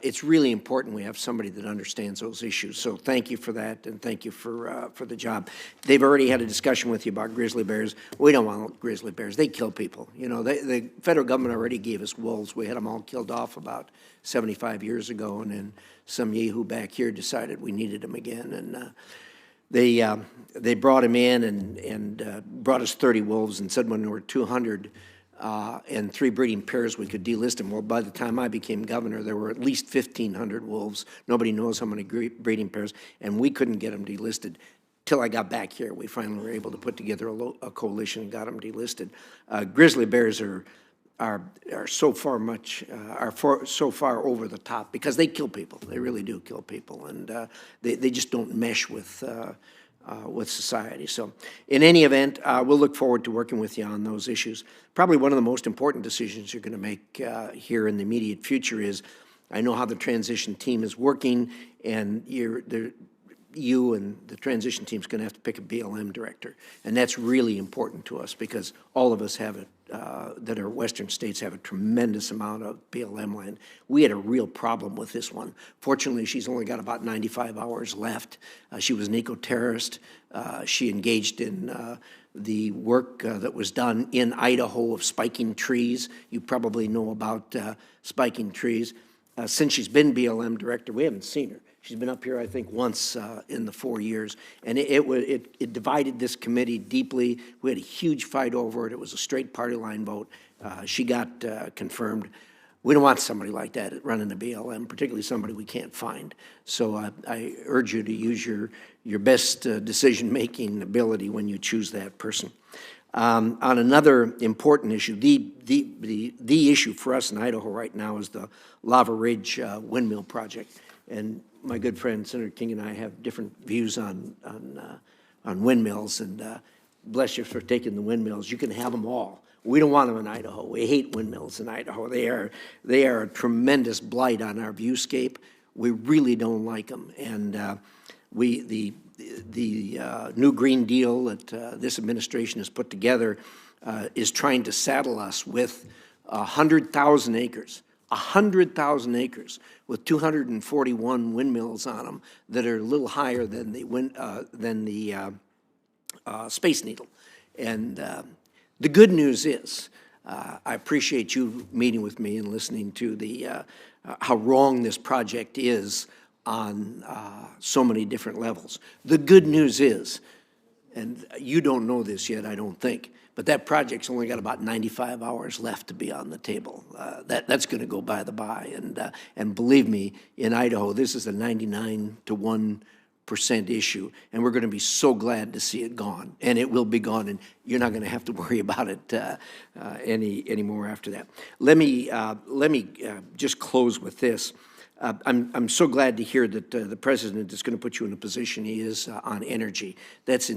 it's really important we have somebody that understands those issues. So thank you for that, and thank you for the job. They've already had a discussion with you about grizzly bears. We don't want grizzly bears. They kill people. You know, the federal government already gave us wolves. We had them all killed off about 75 years ago, and then some yahoo back here decided we needed them again, and they brought him in and brought us 30 wolves and said when there were 200 and 3 breeding pairs, we could delist them. Well, by the time I became governor, there were at least 1,500 wolves. Nobody knows how many breeding pairs, and we couldn't get them delisted. Till I got back here, we finally were able to put together a coalition and got them delisted. Grizzly bears are so far over the top because they kill people. They really do kill people, and they just don't mesh with society. So in any event, we'll look forward to working with you on those issues. Probably one of the most important decisions you're going to make here in the immediate future is, I know how the transition team is working, and you and the transition team is going to have to pick a BLM director. And that's really important to us because all of us have it, that our western states have a tremendous amount of BLM land. We had a real problem with this one. Fortunately, she's only got about 95 hours left. She was an eco-terrorist. She engaged in the work that was done in Idaho of spiking trees. You probably know about spiking trees. Since she's been BLM director, we haven't seen her. She's been up here, I think, once in the 4 years, and it divided this committee deeply. We had a huge fight over it. It was a straight party line vote. She got confirmed. We don't want somebody like that running the BLM, particularly somebody we can't find. So I urge you to use your best decision-making ability when you choose that person. On another important issue, the issue for us in Idaho right now is the Lava Ridge windmill project. And my good friend Senator King and I have different views on windmills, and bless you for taking the windmills. You can have them all. We don't want them in Idaho. We hate windmills in Idaho. They are a tremendous blight on our viewscape. We really don't like them. And the new Green Deal that this administration has put together is trying to saddle us with 100,000 acres. 100,000 acres with 241 windmills on them that are a little higher than the Space Needle. And the good news is, I appreciate you meeting with me and listening to how wrong this project is on so many different levels. The good news is, and you don't know this yet, I don't think, but that project's only got about 95 hours left to be on the table. That's going to go by the by, and believe me, in Idaho, this is a 99-to-1% issue, and we're going to be so glad to see it gone, and it will be gone, and you're not going to have to worry about it anymore after that. Let me just close with this. I'm so glad to hear that the president is going to put you in a position he is on energy. That's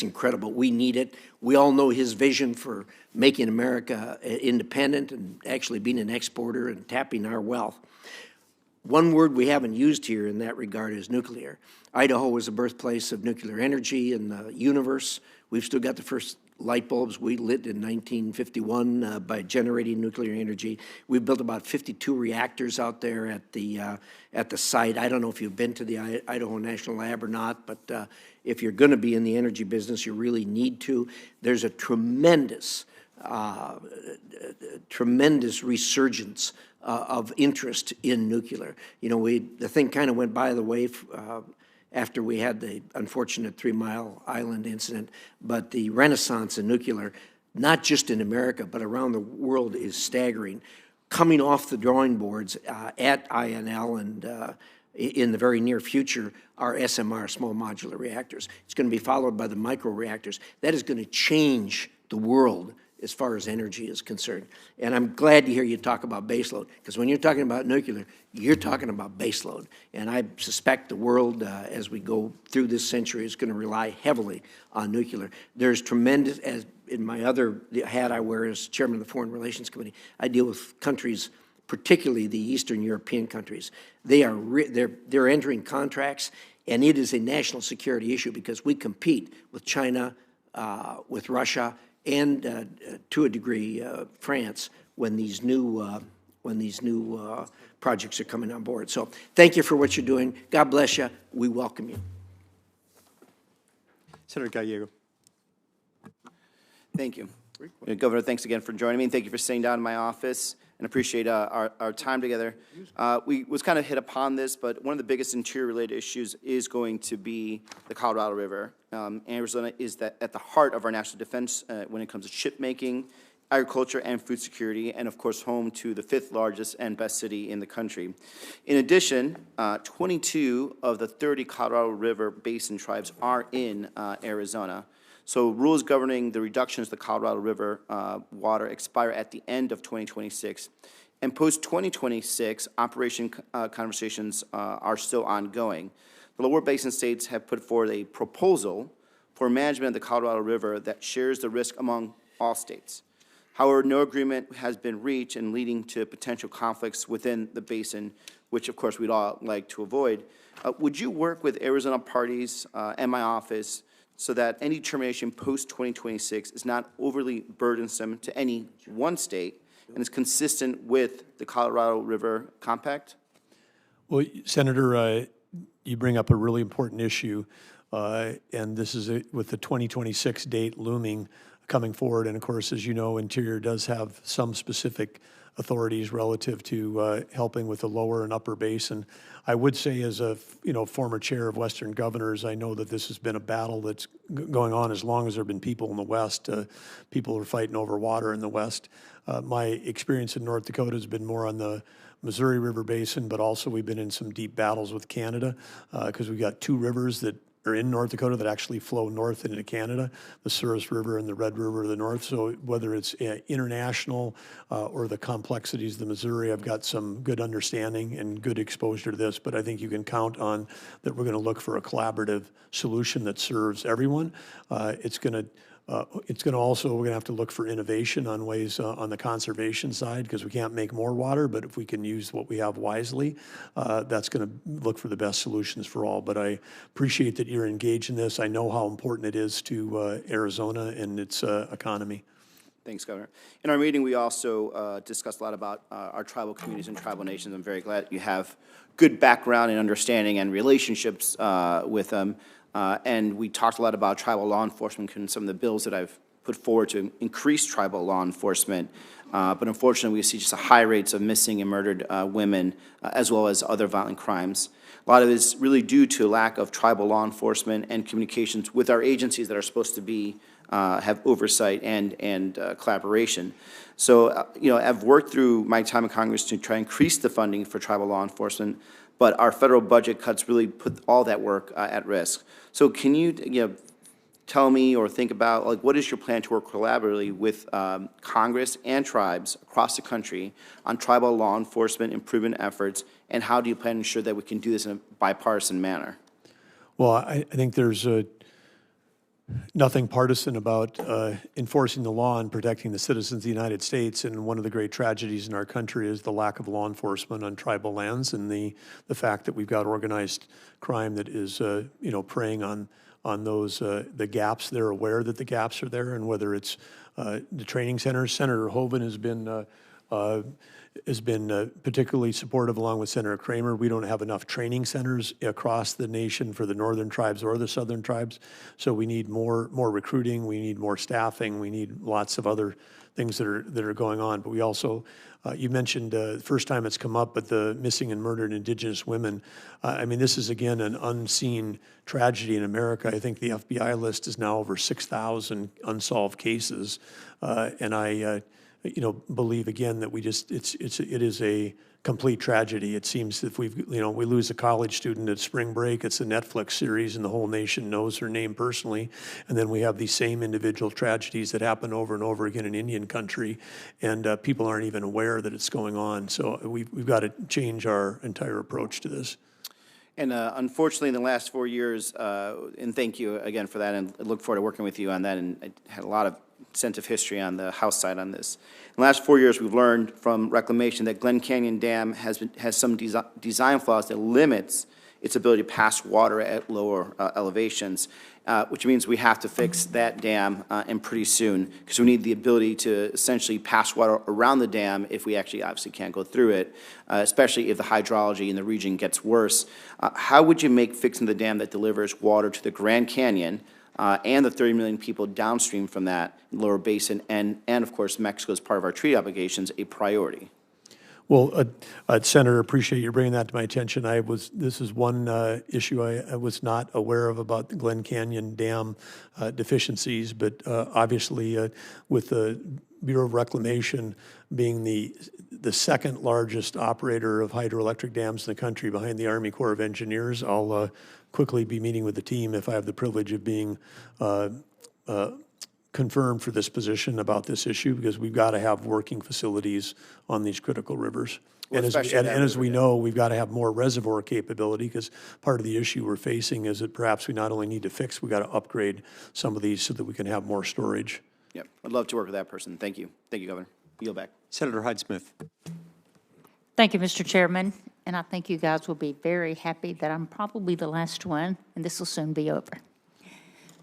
incredible. We need it. We all know his vision for making America independent and actually being an exporter and tapping our wealth. One word we haven't used here in that regard is nuclear. Idaho was the birthplace of nuclear energy in the universe. We've still got the first light bulbs we lit in 1951 by generating nuclear energy. We've built about 52 reactors out there at the site. I don't know if you've been to the Idaho National Lab or not, but if you're going to be in the energy business, you really need to. There's a tremendous resurgence of interest in nuclear. You know, the thing kind of went by the way after we had the unfortunate 3 Mile Island incident, but the renaissance in nuclear, not just in America, but around the world, is staggering. Coming off the drawing boards at INL and in the very near future are SMR, small modular reactors. It's going to be followed by the microreactors. That is going to change the world as far as energy is concerned. And I'm glad to hear you talk about baseload, because when you're talking about nuclear, you're talking about baseload. And I suspect the world, as we go through this century, is going to rely heavily on nuclear. There's tremendous, as in my other hat I wear as chairman of the Foreign Relations Committee, I deal with countries, particularly the Eastern European countries. They're entering contracts, and it is a national security issue because we compete with China, with Russia, and to a degree France when these new projects are coming on board. So thank you for what you're doing. God bless you. We welcome you. Senator Gallego. Thank you. Governor, thanks again for joining me, and thank you for sitting down in my office, and appreciate our time together. We was kind of hit upon this, but one of the biggest interior-related issues is going to be the Colorado River. Arizona is at the heart of our national defense when it comes to ship making, agriculture, and food security, and of course home to the 5th largest and best city in the country. In addition, 22 of the 30 Colorado River Basin tribes are in Arizona. So rules governing the reductions of the Colorado River water expire at the end of 2026. And post-2026, operation conversations are still ongoing. The lower basin states have put forward a proposal for management of the Colorado River that shares the risk among all states. However, no agreement has been reached and leading to potential conflicts within the basin, which of course we'd all like to avoid. Would you work with Arizona parties and my office so that any determination post-2026 is not overly burdensome to any one state and is consistent with the Colorado River Compact? Well, Senator, you bring up a really important issue, and this is with the 2026 date looming. coming forward. And of course, as you know, Interior does have some specific authorities relative to helping with the lower and upper basin. I would say, as a former chair of Western Governors, I know that this has been a battle that's going on as long as there have been people in the West. People are fighting over water in the West. My experience in North Dakota has been more on the Missouri River Basin, but also we've been in some deep battles with Canada because we've got two rivers that are in North Dakota that actually flow north into Canada, the Souris River and the Red River of the North. So whether it's international or the complexities of the Missouri, I've got some good understanding and good exposure to this, but I think you can count on that we're going to look for a collaborative solution that serves everyone. It's going to also, we're going to have to look for innovation on ways on the conservation side, because we can't make more water, but if we can use what we have wisely, that's going to look for the best solutions for all. But I appreciate that you're engaged in this. I know how important it is to Arizona and its economy. Thanks, Governor. In our meeting, we also discussed a lot about our tribal communities and tribal nations. I'm very glad you have good background and understanding and relationships with them. And we talked a lot about tribal law enforcement and some of the bills that I've put forward to increase tribal law enforcement. But unfortunately, we see just high rates of missing and murdered women, as well as other violent crimes. A lot of it is really due to a lack of tribal law enforcement and communications with our agencies that are supposed to be have oversight and collaboration. So, I've worked through my time in Congress to try and increase the funding for tribal law enforcement, but our federal budget cuts really put all that work at risk. So can you, tell me or think about, like, what is your plan to work collaboratively with Congress and tribes across the country on tribal law enforcement improvement efforts, and how do you plan to ensure that we can do this in a bipartisan manner? Well, I think there's nothing partisan about enforcing the law and protecting the citizens of the United States. And one of the great tragedies in our country is the lack of law enforcement on tribal lands, and the fact that we've got organized crime that is, preying on those the gaps. They're aware that the gaps are there, and whether it's the training centers. Senator Hoeven has been particularly supportive, along with Senator Kramer. We don't have enough training centers across the nation for the northern tribes or the southern tribes, so we need more recruiting, we need more staffing, we need lots of other things that are going on. But we also, you mentioned the first time it's come up, but the missing and murdered Indigenous women. I mean, this is, again, an unseen tragedy in America. I think the FBI list is now over 6,000 unsolved cases, and I believe again that it is a complete tragedy. It seems that if we lose a college student at spring break, it's a Netflix series and the whole nation knows her name personally. And then we have these same individual tragedies that happen over and over again in Indian country, and people aren't even aware that it's going on. So we've got to change our entire approach to this. And unfortunately, in the last 4 years, and thank you again for that, and I look forward to working with you on that, and I had a lot of sense of history on the House side on this. In the last 4 years, we've learned from reclamation that Glen Canyon Dam has some design flaws that limits its ability to pass water at lower elevations, which means we have to fix that dam and pretty soon, because we need the ability to essentially pass water around the dam if we actually obviously can't go through it, especially if the hydrology in the region gets worse. How would you make fixing the dam that delivers water to the Grand Canyon and the 30 million people downstream from that lower basin, and of course Mexico as part of our treaty obligations, a priority? Well, Senator, appreciate you bringing that to my attention. This is one issue I was not aware of about the Glen Canyon Dam deficiencies, but obviously with the Bureau of Reclamation being the second largest operator of hydroelectric dams in the country behind the Army Corps of Engineers, I'll quickly be meeting with the team if I have the privilege of being confirmed for this position about this issue, because we've got to have working facilities on these critical rivers. Well, and as we know, we've got to have more reservoir capability, because part of the issue we're facing is that perhaps we not only need to fix, we've got to upgrade some of these so that we can have more storage. Yep, I'd love to work with that person. Thank you. Thank you, Governor. Yield back. Senator Hyde-Smith. Thank you, Mr. Chairman. And I think you guys will be very happy that I'm probably the last one, and this will soon be over.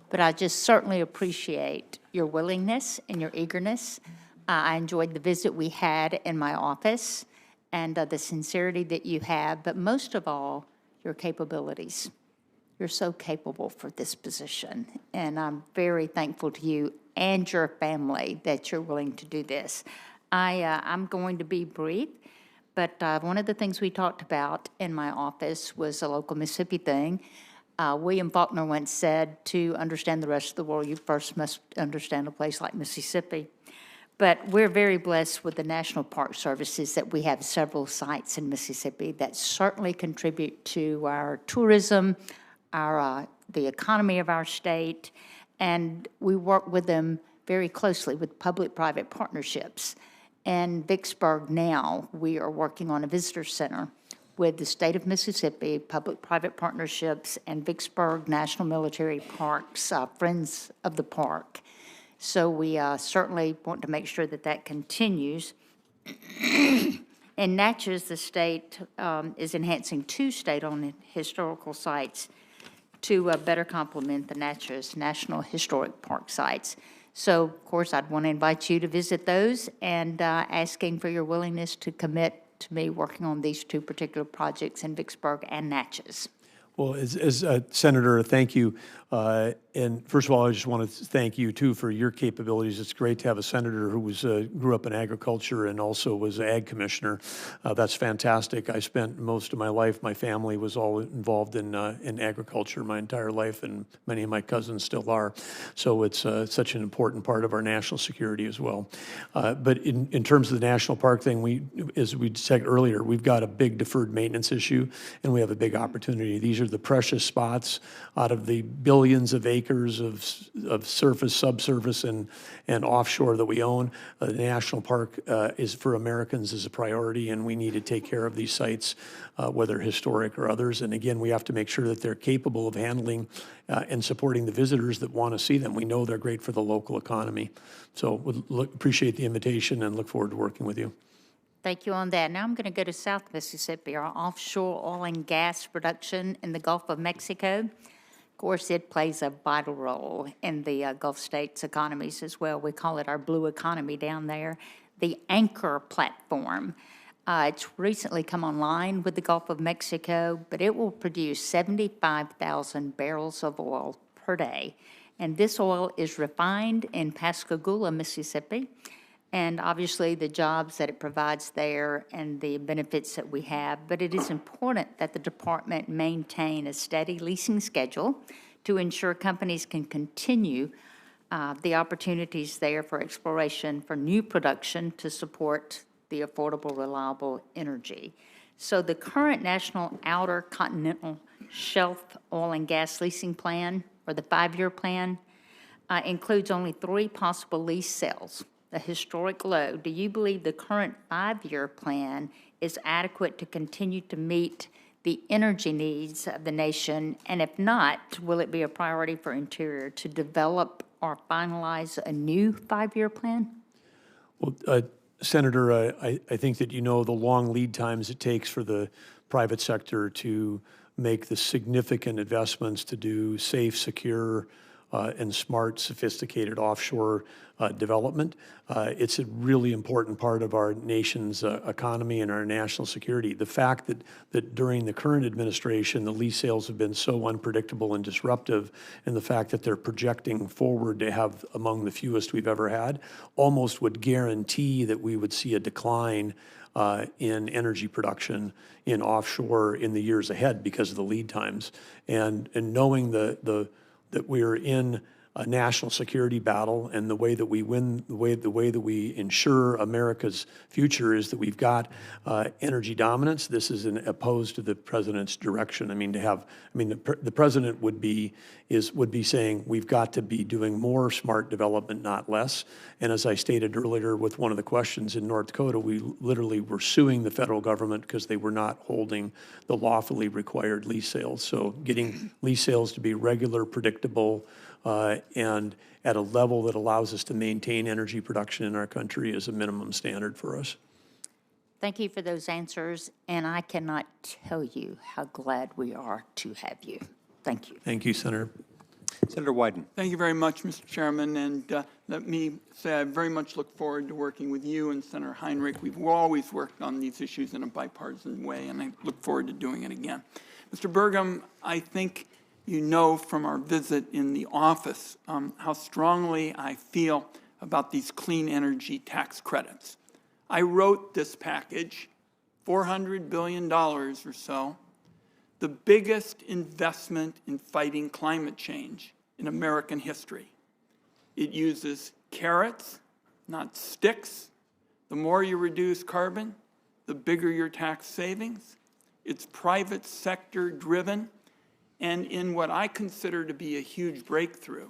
But I just certainly appreciate your willingness and your eagerness. I enjoyed the visit we had in my office and the sincerity that you have, but most of all, your capabilities. You're so capable for this position, and I'm very thankful to you. and your family that you're willing to do this. I'm going to be brief, but one of the things we talked about in my office was a local Mississippi thing. William Faulkner once said, to understand the rest of the world, you first must understand a place like Mississippi. But we're very blessed with the National Park Services that we have several sites in Mississippi that certainly contribute to our tourism, the economy of our state, and we work with them very closely with public-private partnerships. And Vicksburg now, we are working on a visitor center with the state of Mississippi, public-private partnerships, and Vicksburg National Military Parks, Friends of the Park. So we certainly want to make sure that that continues. In Natchez, the state is enhancing 2 state-owned historical sites to better complement the Natchez National Historic Park sites. So, of course, I'd want to invite you to visit those and asking for your willingness to commit to me working on these 2 particular projects in Vicksburg and Natchez. Well, as Senator, thank you. And first of all, I just want to thank you, too, for your capabilities. It's great to have a senator who grew up in agriculture and also was an ag commissioner. That's fantastic. I spent most of my life, my family was all involved in agriculture my entire life, and many of my cousins still are. So it's such an important part of our national security as well. But in terms of the national park thing, as we said earlier, we've got a big deferred maintenance issue, and we have a big opportunity. These are the precious spots out of the billions of acres of surface, subsurface, and offshore that we own. The national park is for Americans is a priority, and we need to take care of these sites, whether historic or others. And again, we have to make sure that they're capable of handling and supporting the visitors that want to see them. We know they're great for the local economy. So appreciate the invitation and look forward to working with you. Thank you on that. Now I'm going to go to South Mississippi, our offshore oil and gas production in the Gulf of Mexico. Of course, it plays a vital role in the Gulf states' economies as well. We call it our blue economy down there. The Anchor platform, it's recently come online with the Gulf of Mexico, but it will produce 75,000 barrels of oil per day. And this oil is refined in Pascagoula, Mississippi. And obviously the jobs that it provides there and the benefits that we have. But it is important that the department maintain a steady leasing schedule to ensure companies can continue the opportunities there for exploration, for new production to support the affordable, reliable energy. So the current National Outer Continental Shelf Oil and Gas Leasing Plan, or the 5-year plan, includes only 3 possible lease sales. The historic low. Do you believe the current 5-year plan is adequate to continue to meet the energy needs of the nation? And if not, will it be a priority for Interior to develop or finalize a new 5-year plan? Well, Senator, I think that you know the long lead times it takes for the private sector to make the significant investments to do safe, secure, and smart, sophisticated offshore development. It's a really important part of our nation's economy and our national security. The fact that during the current administration, the lease sales have been so unpredictable and disruptive, and the fact that they're projecting forward to have among the fewest we've ever had, almost would guarantee that we would see a decline in energy production in offshore in the years ahead because of the lead times. And knowing that we're in a national security battle, and the way that we win, the way that we ensure America's future is that we've got energy dominance. This is opposed to the president's direction. I mean, the president would be saying we've got to be doing more smart development, not less. And as I stated earlier with one of the questions in North Dakota, we literally were suing the federal government because they were not holding the lawfully required lease sales. So getting lease sales to be regular, predictable, and at a level that allows us to maintain energy production in our country is a minimum standard for us. Thank you for those answers, and I cannot tell you how glad we are to have you. Thank you. Thank you, Senator. Senator Wyden. Thank you very much, Mr. Chairman, and let me say I very much look forward to working with you and Senator Heinrich. We've always worked on these issues in a bipartisan way, and I look forward to doing it again. Mr. Burgum, I think you know from our visit in the office how strongly I feel about these clean energy tax credits. I wrote this package, $400 billion or so, the biggest investment in fighting climate change in American history. It uses carrots, not sticks. The more you reduce carbon, the bigger your tax savings. It's private sector driven, and in what I consider to be a huge breakthrough,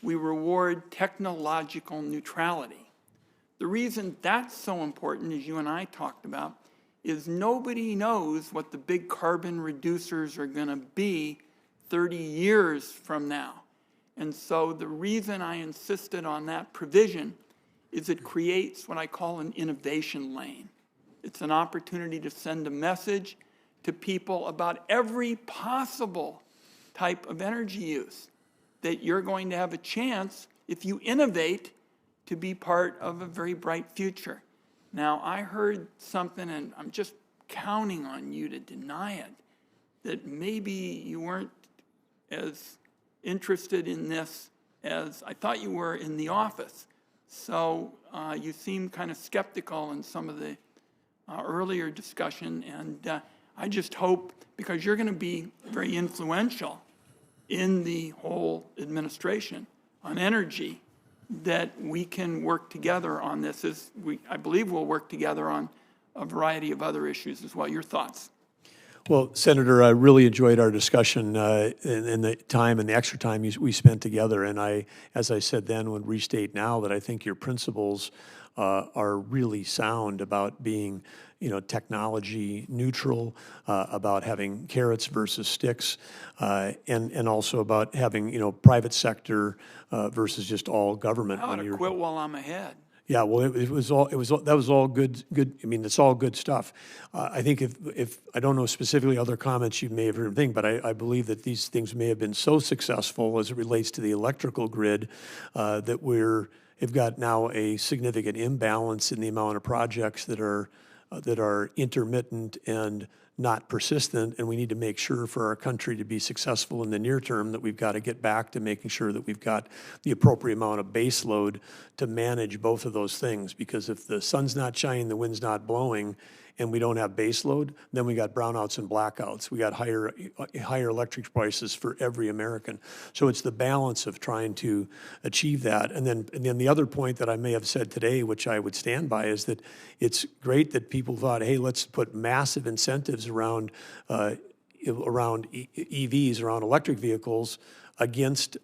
we reward technological neutrality. The reason that's so important, as you and I talked about, is nobody knows what the big carbon reducers are going to be 30 years from now. And so the reason I insisted on that provision is it creates what I call an innovation lane. It's an opportunity to send a message to people about every possible type of energy use, that you're going to have a chance, if you innovate, to be part of a very bright future. Now, I heard something, and I'm just counting on you to deny it, that maybe you weren't as interested in this as I thought you were in the office. So you seem kind of skeptical in some of the earlier discussion, and I just hope, because you're going to be very influential in the whole administration on energy, that we can work together on this. I believe we'll work together on a variety of other issues as well. Your thoughts? Well, Senator, I really enjoyed our discussion and the time and the extra time we spent together. And I, as I said then, would restate now that I think your principles are really sound about being, technology neutral, about having carrots versus sticks, and also about having, private sector versus just all government. I ought to quit while I'm ahead. Yeah, well, that was all good. I mean, it's all good stuff. I think if I don't know specifically other comments you may have heard, but I believe that these things may have been so successful as it relates to the electrical grid that we've got now a significant imbalance in the amount of projects that are intermittent and not persistent, and we need to make sure for our country to be successful in the near term that we've got to get back to making sure that we've got the appropriate amount of base load to manage both of those things. Because if the sun's not shining, the wind's not blowing, and we don't have base load, then we got brownouts and blackouts. We got higher electric prices for every American. So it's the balance of trying to achieve that. And then the other point that I may have said today, which I would stand by, is that it's great that people thought, hey, let's put massive incentives around EVs, around electric vehicles, against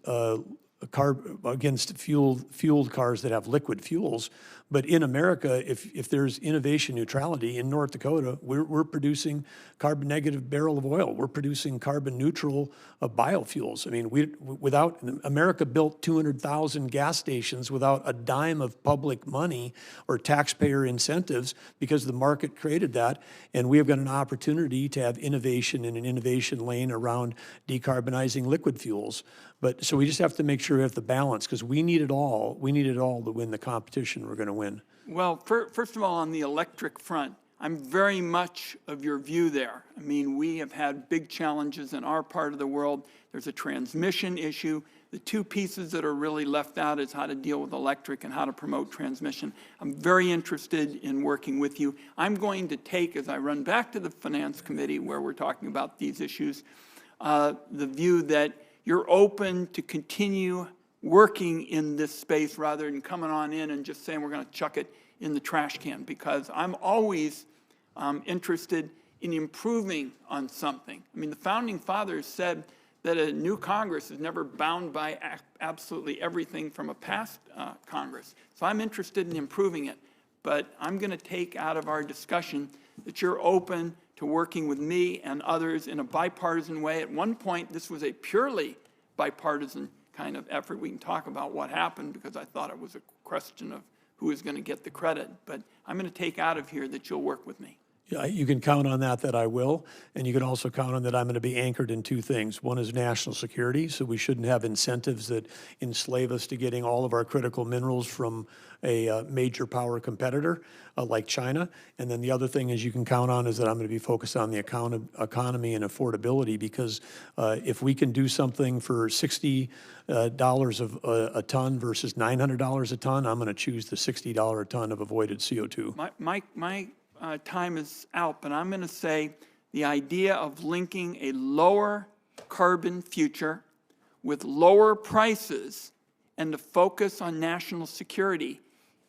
fueled cars that have liquid fuels. But in America, if there's innovation neutrality in North Dakota, we're producing carbon negative barrel of oil. We're producing carbon neutral biofuels. I mean, America built 200,000 gas stations without a dime of public money or taxpayer incentives because the market created that. And we have got an opportunity to have innovation in an innovation lane around decarbonizing liquid fuels. But so we just have to make sure we have the balance, because we need it all. We need it all to win the competition we're going to win. Well, first of all, on the electric front, I'm very much of your view there. I mean, we have had big challenges in our part of the world. There's a transmission issue. The two pieces that are really left out is how to deal with electric and how to promote transmission. I'm very interested in working with you. I'm going to take, as I run back to the Finance Committee where we're talking about these issues, the view that you're open to continue working in this space rather than coming on in and just saying we're going to chuck it in the trash can, because I'm always interested in improving on something. I mean, the Founding Fathers said that a new Congress is never bound by absolutely everything from a past Congress. So I'm interested in improving it. But I'm going to take out of our discussion that you're open to working with me and others in a bipartisan way. At one point, this was a purely bipartisan kind of effort. We can talk about what happened, because I thought it was a question of who is going to get the credit. But I'm going to take out of here that you'll work with me. You can count on that I will, and you can also count on that I'm going to be anchored in two things. One is national security, so we shouldn't have incentives that enslave us to getting all of our critical minerals from a major power competitor like China. And then the other thing is you can count on is that I'm going to be focused on the economy and affordability, because if we can do something for $60 a ton versus $900 a ton, I'm going to choose the $60 a ton of avoided CO2. My time is out, but I'm going to say the idea of linking a lower carbon future with lower prices and the focus on national security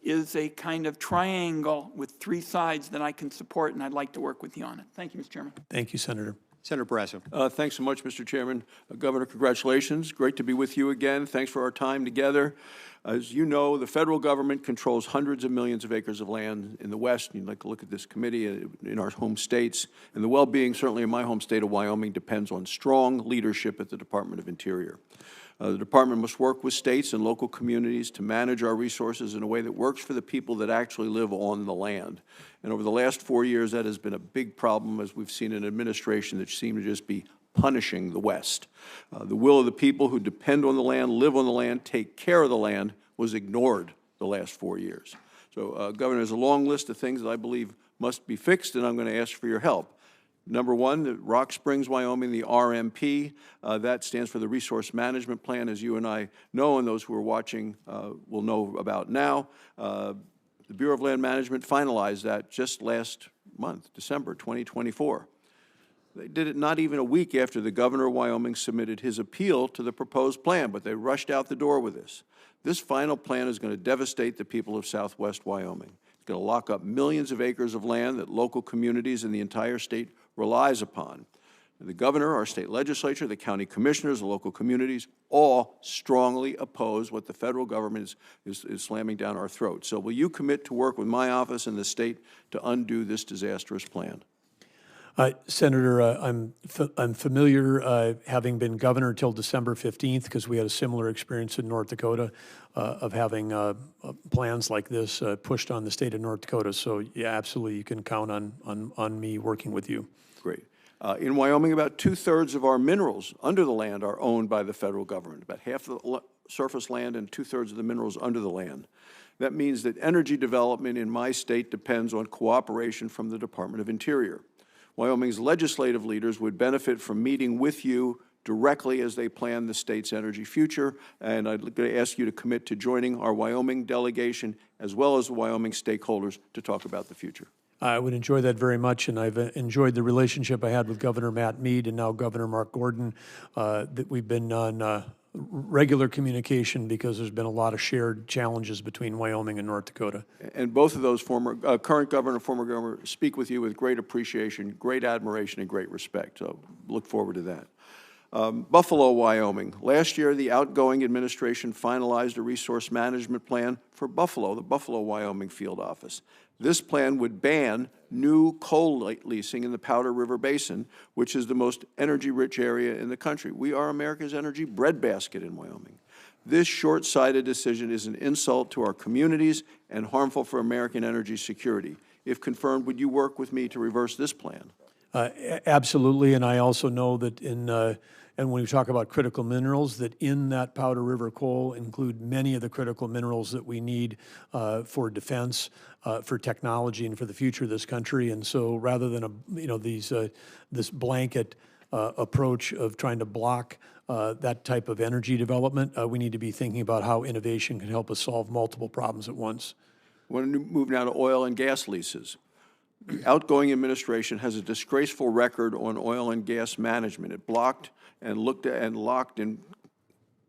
is a kind of triangle with three sides that I can support, and I'd like to work with you on it. Thank you, Mr. Chairman. Thank you, Senator. Senator Barrasso. Thanks so much, Mr. Chairman. Governor, congratulations. Great to be with you again. Thanks for our time together. As you know, the federal government controls hundreds of millions of acres of land in the West. You'd like to look at this committee in our home states. And the well-being, certainly in my home state of Wyoming, depends on strong leadership at the Department of Interior. The department must work with states and local communities to manage our resources in a way that works for the people that actually live on the land. And over the last 4 years, that has been a big problem, as we've seen an administration that seemed to just be punishing the West. The will of the people who depend on the land, live on the land, take care of the land, was ignored the last 4 years. So, Governor, there's a long list of things that I believe must be fixed, and I'm going to ask for your help. Number one, the Rock Springs, Wyoming, the RMP, that stands for the Resource Management Plan, as you and I know, and those who are watching will know about now. The Bureau of Land Management finalized that just last month, December 2024. They did it not even a week after the governor of Wyoming submitted his appeal to the proposed plan, but they rushed out the door with this. This final plan is going to devastate the people of southwest Wyoming. It's going to lock up millions of acres of land that local communities in the entire state relies upon. The governor, our state legislature, the county commissioners, the local communities, all strongly oppose what the federal government is slamming down our throats. So will you commit to work with my office and the state to undo this disastrous plan? Senator, I'm familiar, having been governor till December 15th, because we had a similar experience in North Dakota of having plans like this pushed on the state of North Dakota. So, yeah, absolutely, you can count on me working with you. Great. In Wyoming, about 2/3 of our minerals under the land are owned by the federal government, about half of the surface land and 2/3 of the minerals under the land. That means that energy development in my state depends on cooperation from the Department of Interior. Wyoming's legislative leaders would benefit from meeting with you directly as they plan the state's energy future, and I'd like to ask you to commit to joining our Wyoming delegation as well as the Wyoming stakeholders to talk about the future. I would enjoy that very much, and I've enjoyed the relationship I had with Governor Matt Mead and now Governor Mark Gordon, that we've been on regular communication because there's been a lot of shared challenges between Wyoming and North Dakota. And both of those current governor and former governor speak with you with great appreciation, great admiration, and great respect. So look forward to that. Buffalo, Wyoming. Last year, the outgoing administration finalized a resource management plan for Buffalo, the Buffalo, Wyoming field office. This plan would ban new coal leasing in the Powder River Basin, which is the most energy-rich area in the country. We are America's energy breadbasket in Wyoming. This short-sighted decision is an insult to our communities and harmful for American energy security. If confirmed, would you work with me to reverse this plan? Absolutely, and I also know that and when we talk about critical minerals, that in that Powder River coal include many of the critical minerals that we need for defense, for technology, and for the future of this country. And so, rather than this blanket approach of trying to block that type of energy development, we need to be thinking about how innovation can help us solve multiple problems at once. I want to move now to oil and gas leases. The outgoing administration has a disgraceful record on oil and gas management. It blocked and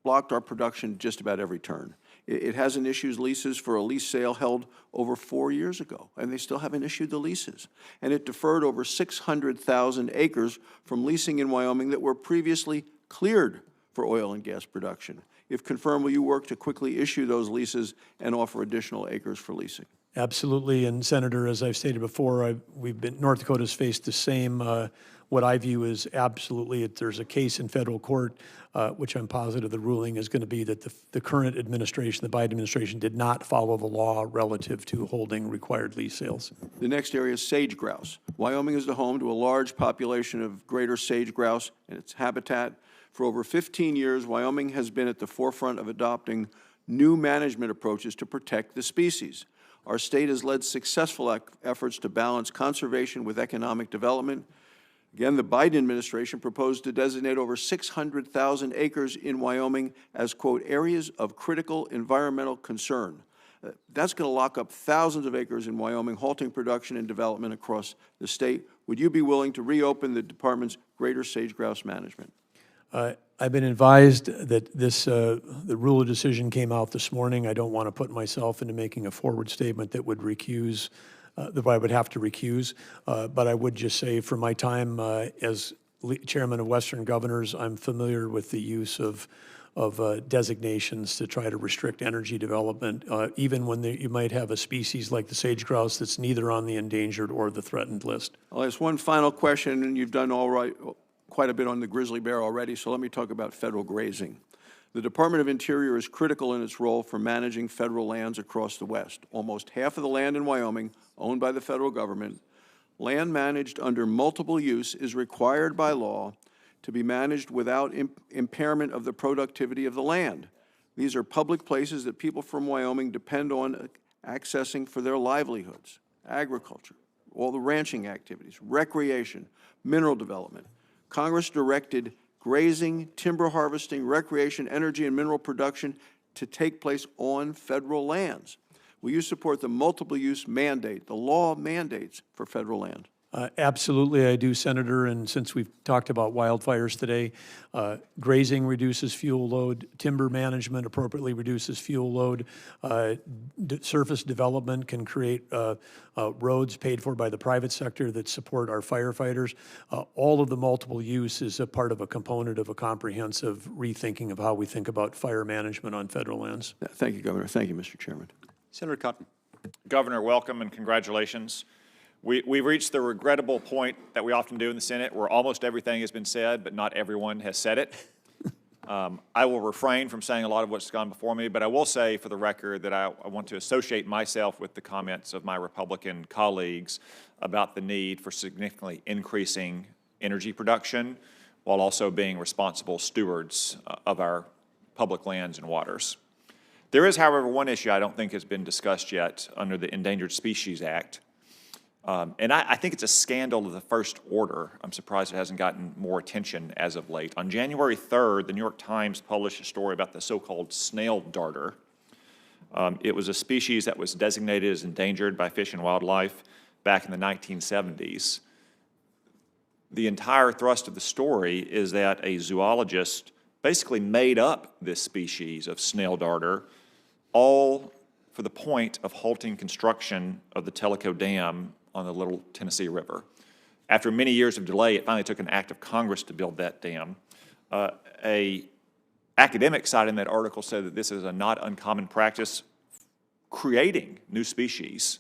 blocked our production just about every turn. It hasn't issued leases for a lease sale held over 4 years ago, and they still haven't issued the leases. And it deferred over 600,000 acres from leasing in Wyoming that were previously cleared for oil and gas production. If confirmed, will you work to quickly issue those leases and offer additional acres for leasing? Absolutely, and Senator, as I've stated before, North Dakota's faced the same what I view is absolutely, if there's a case in federal court, which I'm positive the ruling is going to be that the current administration, the Biden administration, did not follow the law relative to holding required lease sales. The next area is sage grouse. Wyoming is the home to a large population of greater sage grouse and its habitat. For over 15 years, Wyoming has been at the forefront of adopting new management approaches to protect the species. Our state has led successful efforts to balance conservation with economic development. Again, the Biden administration proposed to designate over 600,000 acres in Wyoming as, quote, areas of critical environmental concern. That's going to lock up thousands of acres in Wyoming, halting production and development across the state. Would you be willing to reopen the department's greater sage grouse management? I've been advised that the rule of decision came out this morning. I don't want to put myself into making a forward statement that would recuse, that I would have to recuse. But I would just say, for my time as chairman of Western Governors, I'm familiar with the use of designations to try to restrict energy development, even when you might have a species like the sage grouse that's neither on the endangered or the threatened list. I'll ask one final question, and you've done quite a bit on the grizzly bear already, so let me talk about federal grazing. The Department of Interior is critical in its role for managing federal lands across the West. Almost half of the land in Wyoming, owned by the federal government, land managed under multiple use is required by law to be managed without impairment of the productivity of the land. These are public places that people from Wyoming depend on accessing for their livelihoods, agriculture, all the ranching activities, recreation, mineral development. Congress directed grazing, timber harvesting, recreation, energy, and mineral production to take place on federal lands. Will you support the multiple use mandate, the law mandates for federal land? Absolutely, I do, Senator. And since we've talked about wildfires today, grazing reduces fuel load, timber management appropriately reduces fuel load, surface development can create roads paid for by the private sector that support our firefighters. All of the multiple use is a part of a component of a comprehensive rethinking of how we think about fire management on federal lands. Thank you, Governor. Thank you, Mr. Chairman. Senator Cotton. Governor, welcome and congratulations. We've reached the regrettable point that we often do in the Senate where almost everything has been said, but not everyone has said it. I will refrain from saying a lot of what's gone before me, but I will say for the record that I want to associate myself with the comments of my Republican colleagues about the need for significantly increasing energy production while also being responsible stewards of our public lands and waters. There is, however, one issue I don't think has been discussed yet under the Endangered Species Act. And I think it's a scandal of the first order. I'm surprised it hasn't gotten more attention as of late. On January 3rd, the New York Times published a story about the so-called snail darter. It was a species that was designated as endangered by Fish and Wildlife back in the 1970s. The entire thrust of the story is that a zoologist basically made up this species of snail darter, all for the point of halting construction of the Tellico Dam on the Little Tennessee River. After many years of delay, it finally took an act of Congress to build that dam. An academic citing that article said that this is a not uncommon practice creating new species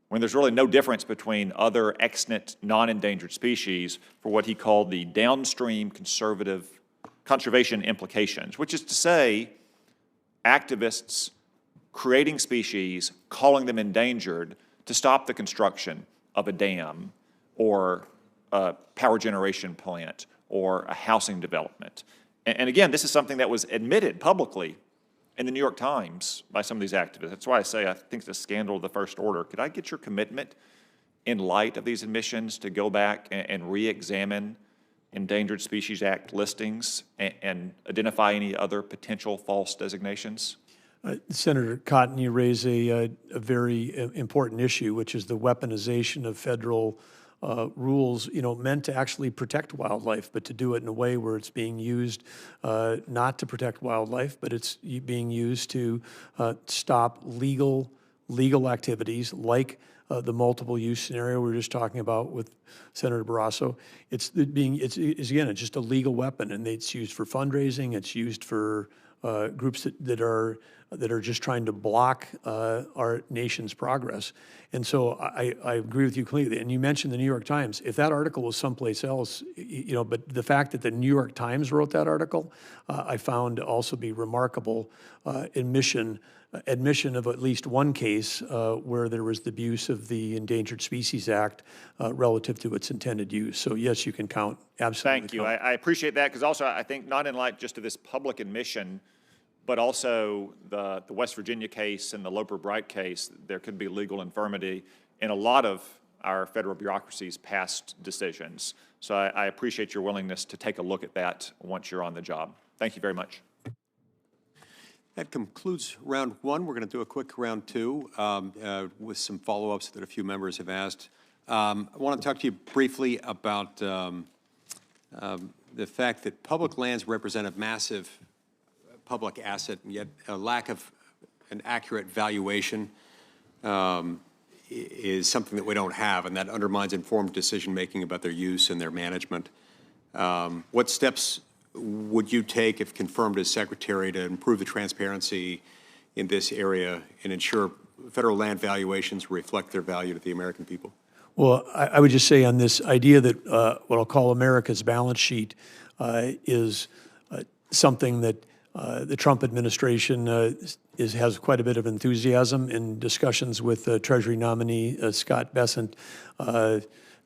when there's really no difference between other extant non-endangered species for what he called the downstream conservation implications, which is to say activists creating species, calling them endangered, to stop the construction of a dam or a power generation plant or a housing development. And again, this is something that was admitted publicly in the New York Times by some of these activists. That's why I say I think it's a scandal of the first order. Could I get your commitment in light of these admissions to go back and re-examine Endangered Species Act listings and identify any other potential false designations? Senator Cotton, you raise a very important issue, which is the weaponization of federal rules, meant to actually protect wildlife, but to do it in a way where it's being used not to protect wildlife, but it's being used to stop legal activities like the multiple use scenario we were just talking about with Senator Barrasso. It's again, it's just a legal weapon, and it's used for fundraising. It's used for groups that are just trying to block our nation's progress. And so I agree with you completely. And you mentioned the New York Times. If that article was someplace else, but the fact that the New York Times wrote that article, I found to also be remarkable admission of at least one case where there was the abuse of the Endangered Species Act relative to its intended use. So yes, you can count, absolutely. Thank you. I appreciate that, because also I think not in light just of this public admission, but also the West Virginia case and the Loper-Bright case, there could be legal infirmity in a lot of our federal bureaucracy's past decisions. So I appreciate your willingness to take a look at that once you're on the job. Thank you very much. That concludes round one. We're going to do a quick round two with some follow-ups that a few members have asked. I want to talk to you briefly about the fact that public lands represent a massive public asset, and yet a lack of an accurate valuation is something that we don't have, and that undermines informed decision-making about their use and their management. What steps would you take, if confirmed as secretary, to improve the transparency in this area and ensure federal land valuations reflect their value to the American people? Well, I would just say on this idea that what I'll call America's balance sheet is something that the Trump administration has quite a bit of enthusiasm in discussions with Treasury nominee Scott Bessent,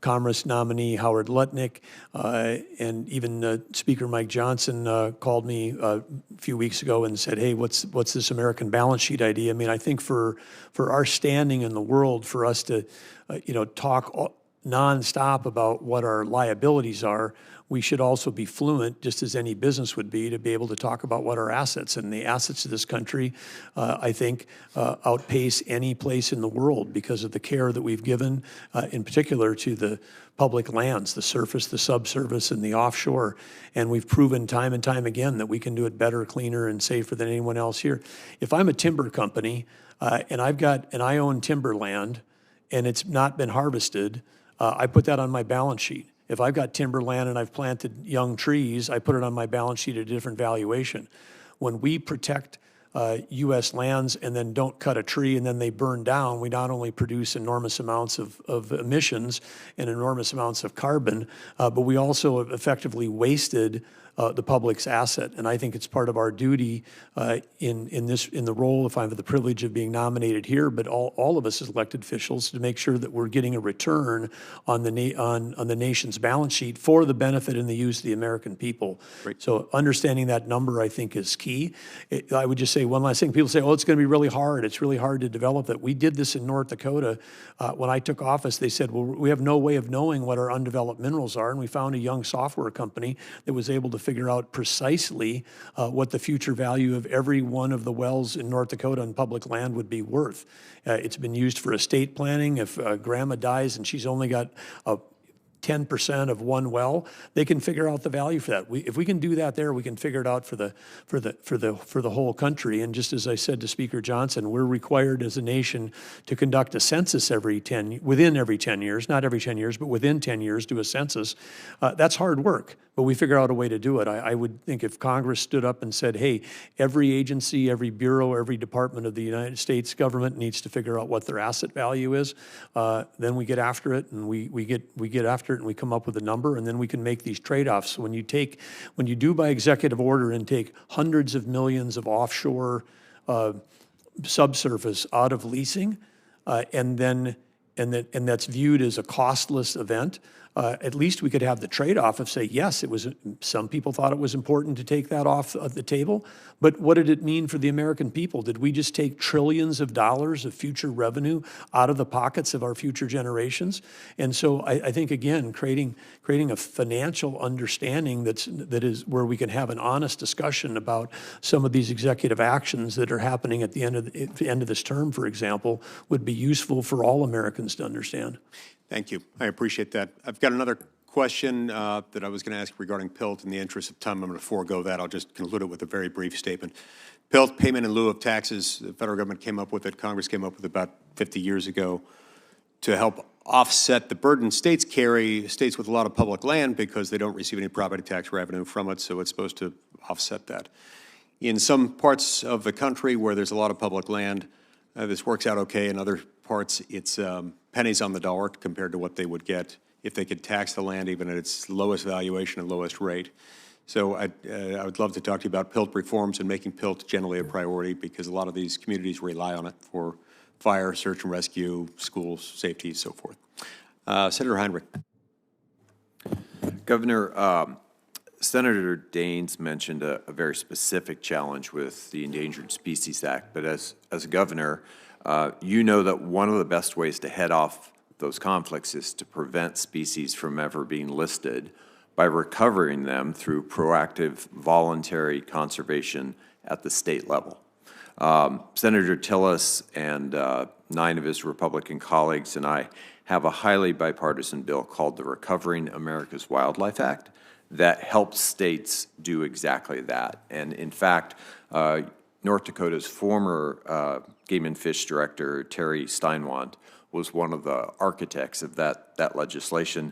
Commerce nominee Howard Lutnick, and even Speaker Mike Johnson called me a few weeks ago and said, hey, what's this American balance sheet idea? I mean, I think for our standing in the world, for us to talk nonstop about what our liabilities are, we should also be fluent, just as any business would be, to be able to talk about what our assets, and the assets of this country, I think, outpace any place in the world because of the care that we've given, in particular to the public lands, the surface, the subsurface, and the offshore. And we've proven time and time again that we can do it better, cleaner, and safer than anyone else here. If I'm a timber company and I own timber land and it's not been harvested, I put that on my balance sheet. If I've got timberland and I've planted young trees, I put it on my balance sheet at a different valuation. When we protect U.S. lands and then don't cut a tree and then they burn down, we not only produce enormous amounts of emissions and enormous amounts of carbon, but we also have effectively wasted the public's asset. And I think it's part of our duty in the role, if I have the privilege of being nominated here, but all of us as elected officials, to make sure that we're getting a return on the nation's balance sheet for the benefit and the use of the American people. Great. So understanding that number, I think, is key. I would just say one last thing. People say, oh, it's going to be really hard. It's really hard to develop it. We did this in North Dakota. When I took office, they said, well, we have no way of knowing what our undeveloped minerals are. And we found a young software company that was able to figure out precisely what the future value of every one of the wells in North Dakota on public land would be worth. It's been used for estate planning. If grandma dies and she's only got 10% of one well, they can figure out the value for that. If we can do that there, we can figure it out for the whole country. And just as I said to Speaker Johnson, we're required as a nation to conduct a census within every 10 years, not every 10 years, but within 10 years, do a census. That's hard work, but we figure out a way to do it. I would think if Congress stood up and said, hey, every agency, every bureau, every department of the United States government needs to figure out what their asset value is, then we get after it, and we get after it, and we come up with a number, and then we can make these trade-offs. When you do by executive order and take hundreds of millions of offshore subsurface out of leasing, and that's viewed as a costless event, at least we could have the trade-off of say, yes, some people thought it was important to take that off of the table, but what did it mean for the American people? Did we just take trillions of dollars of future revenue out of the pockets of our future generations? And so I think, again, creating a financial understanding that is where we can have an honest discussion about some of these executive actions that are happening at the end of this term, for example, would be useful for all Americans to understand. Thank you. I appreciate that. I've got another question that I was going to ask regarding PILT. In the interest of time, I'm going to forego that. I'll just conclude it with a very brief statement. PILT, payment in lieu of taxes, the federal government came up with it, Congress came up with it about 50 years ago to help offset the burden states carry, states with a lot of public land, because they don't receive any property tax revenue from it, so it's supposed to offset that. In some parts of the country where there's a lot of public land, this works out okay. In other parts, it's pennies on the dollar compared to what they would get if they could tax the land even at its lowest valuation and lowest rate. So I would love to talk to you about PILT reforms and making PILT generally a priority, because a lot of these communities rely on it for fire, search and rescue, schools, safety, so forth. Senator Heinrich. Governor, Senator Daines mentioned a very specific challenge with the Endangered Species Act, but as a governor, you know that one of the best ways to head off those conflicts is to prevent species from ever being listed by recovering them through proactive voluntary conservation at the state level. Senator Tillis and 9 of his Republican colleagues and I have a highly bipartisan bill called the Recovering America's Wildlife Act that helps states do exactly that. And in fact, North Dakota's former Game and Fish Director, Terry Steinwand, was one of the architects of that legislation.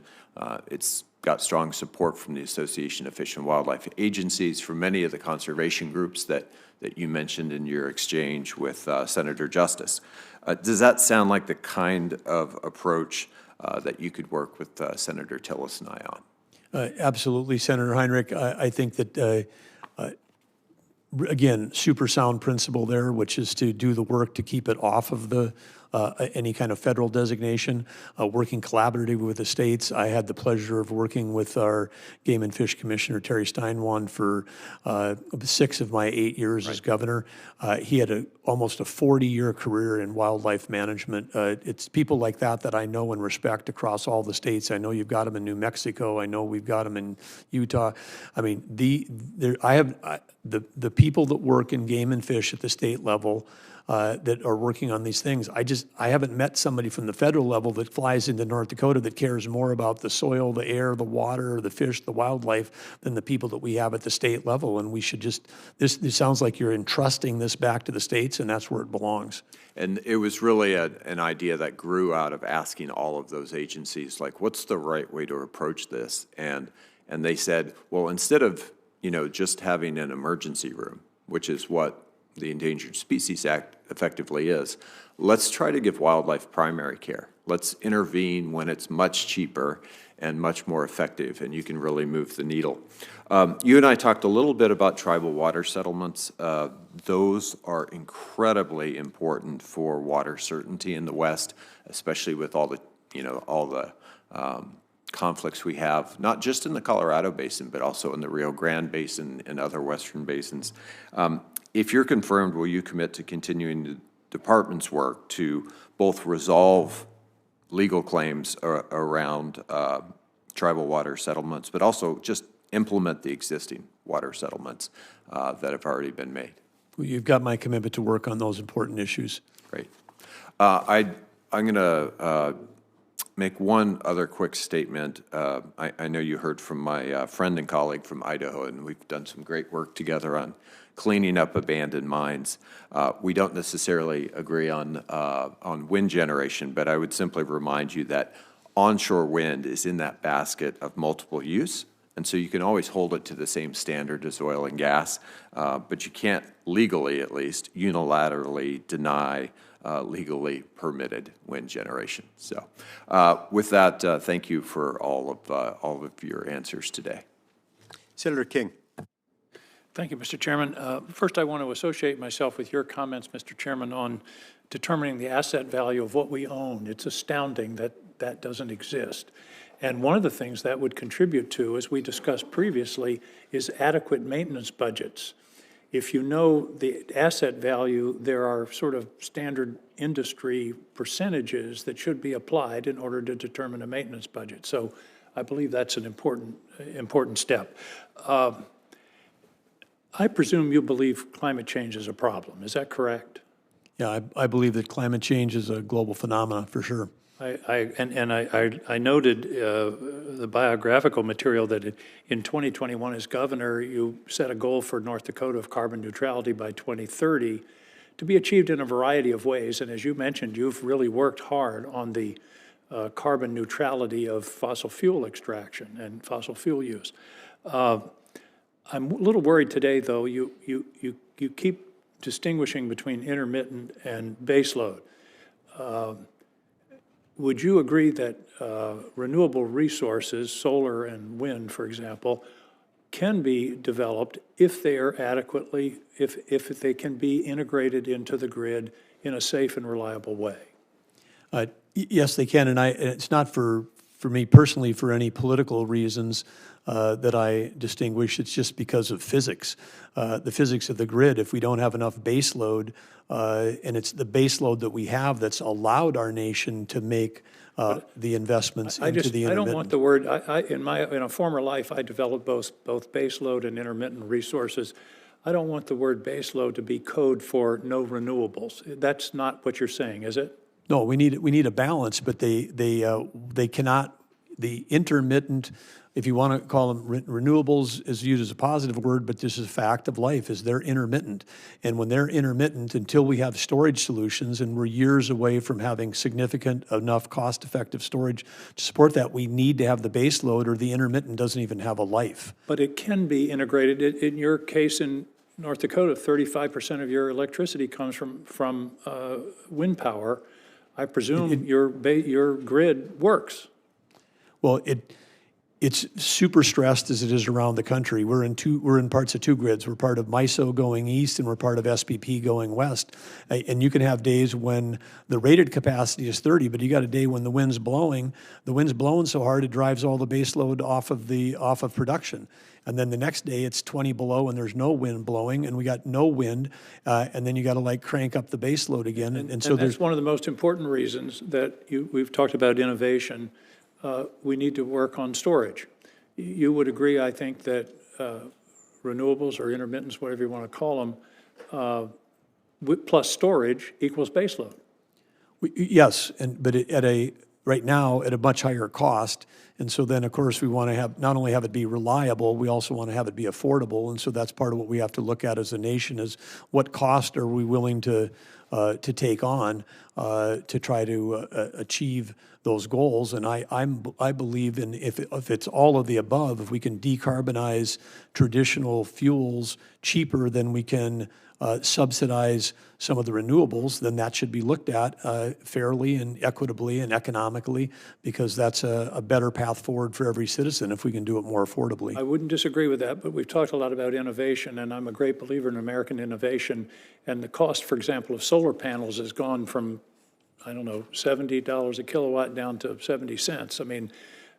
It's got strong support from the Association of Fish and Wildlife Agencies, from many of the conservation groups that you mentioned in your exchange with Senator Justice. Does that sound like the kind of approach that you could work with Senator Tillis and I on? Absolutely, Senator Heinrich. I think that, again, super sound principle there, which is to do the work to keep it off of the any kind of federal designation, working collaboratively with the states. I had the pleasure of working with our Game and Fish Commissioner, Terry Steinwand, for 6 of my 8 years as governor. He had almost a 40-year career in wildlife management. It's people like that I know and respect across all the states. I know you've got them in New Mexico. I know we've got them in Utah. I mean, the people that work in game and fish at the state level that are working on these things. I haven't met somebody from the federal level that flies into North Dakota that cares more about the soil, the air, the water, the fish, the wildlife than the people that we have at the state level. And we should just, this sounds like you're entrusting this back to the states, and that's where it belongs. And it was really an idea that grew out of asking all of those agencies, like, what's the right way to approach this? And they said, well, instead of, just having an emergency room, which is what the Endangered Species Act effectively is, let's try to give wildlife primary care. Let's intervene when it's much cheaper and much more effective, and you can really move the needle. You and I talked a little bit about tribal water settlements. Those are incredibly important for water certainty in the West, especially with all the conflicts we have, not just in the Colorado Basin, but also in the Rio Grande Basin and other western basins. If you're confirmed, will you commit to continuing the department's work to both resolve legal claims around tribal water settlements, but also just implement the existing water settlements that have already been made? Well, you've got my commitment to work on those important issues. Great. I'm going to make one other quick statement. I know you heard from my friend and colleague from Idaho, and we've done some great work together on cleaning up abandoned mines. We don't necessarily agree on wind generation, but I would simply remind you that onshore wind is in that basket of multiple use, and so you can always hold it to the same standard as oil and gas, but you can't legally, at least, unilaterally deny legally permitted wind generation. So with that, thank you for all of your answers today. Senator King. Thank you, Mr. Chairman. First, I want to associate myself with your comments, Mr. Chairman, on determining the asset value of what we own. It's astounding that that doesn't exist. And one of the things that would contribute to, as we discussed previously, is adequate maintenance budgets. If you know the asset value, there are sort of standard industry percentages that should be applied in order to determine a maintenance budget. So I believe that's an important step. I presume you believe climate change is a problem. Is that correct? Yeah, I believe that climate change is a global phenomenon for sure. I noted the biographical material that in 2021 as governor, you set a goal for North Dakota of carbon neutrality by 2030 to be achieved in a variety of ways. And as you mentioned, you've really worked hard on the carbon neutrality of fossil fuel extraction and fossil fuel use. I'm a little worried today, though. You keep distinguishing between intermittent and baseload. Would you agree that renewable resources, solar and wind, for example, can be developed if they are adequately, if they can be integrated into the grid in a safe and reliable way? Yes, they can, and it's not for me personally for any political reasons that I distinguish. It's just because of physics, the physics of the grid. If we don't have enough base load, and it's the base load that we have that's allowed our nation to make the investments into the intermittent. I don't want the word, in a former life, I developed both base load and intermittent resources. I don't want the word base load to be code for no renewables. That's not what you're saying, is it? No, we need a balance, but they cannot, the intermittent, if you want to call them renewables, is used as a positive word, but this is a fact of life, is they're intermittent. And when they're intermittent, until we have storage solutions, and we're years away from having significant enough cost-effective storage to support that, we need to have the base load, or the intermittent doesn't even have a life. But it can be integrated. In your case in North Dakota, 35% of your electricity comes from wind power. I presume your grid works. Well, it's super stressed as it is around the country. We're in parts of two grids. We're part of MISO going east, and we're part of SPP going west. And you can have days when the rated capacity is 30, but you got a day when the wind's blowing. The wind's blowing so hard it drives all the base load off of production. And then the next day it's 20 below and there's no wind blowing, and we got no wind, and then you got to like crank up the base load again. And so that's one of the most important reasons that we've talked about innovation. We need to work on storage. You would agree, I think, that renewables or intermittents, whatever you want to call them, plus storage equals baseload. Yes, but right now at a much higher cost. And so then, of course, we want to have not only have it be reliable, we also want to have it be affordable. And so that's part of what we have to look at as a nation: is what cost are we willing to take on to try to achieve those goals. And I believe in if it's all of the above, if we can decarbonize traditional fuels cheaper than we can subsidize some of the renewables, then that should be looked at fairly and equitably and economically, because that's a better path forward for every citizen if we can do it more affordably. I wouldn't disagree with that, but we've talked a lot about innovation, and I'm a great believer in American innovation. And the cost, for example, of solar panels has gone from, I don't know, $70 a kilowatt down to 70 cents. I mean,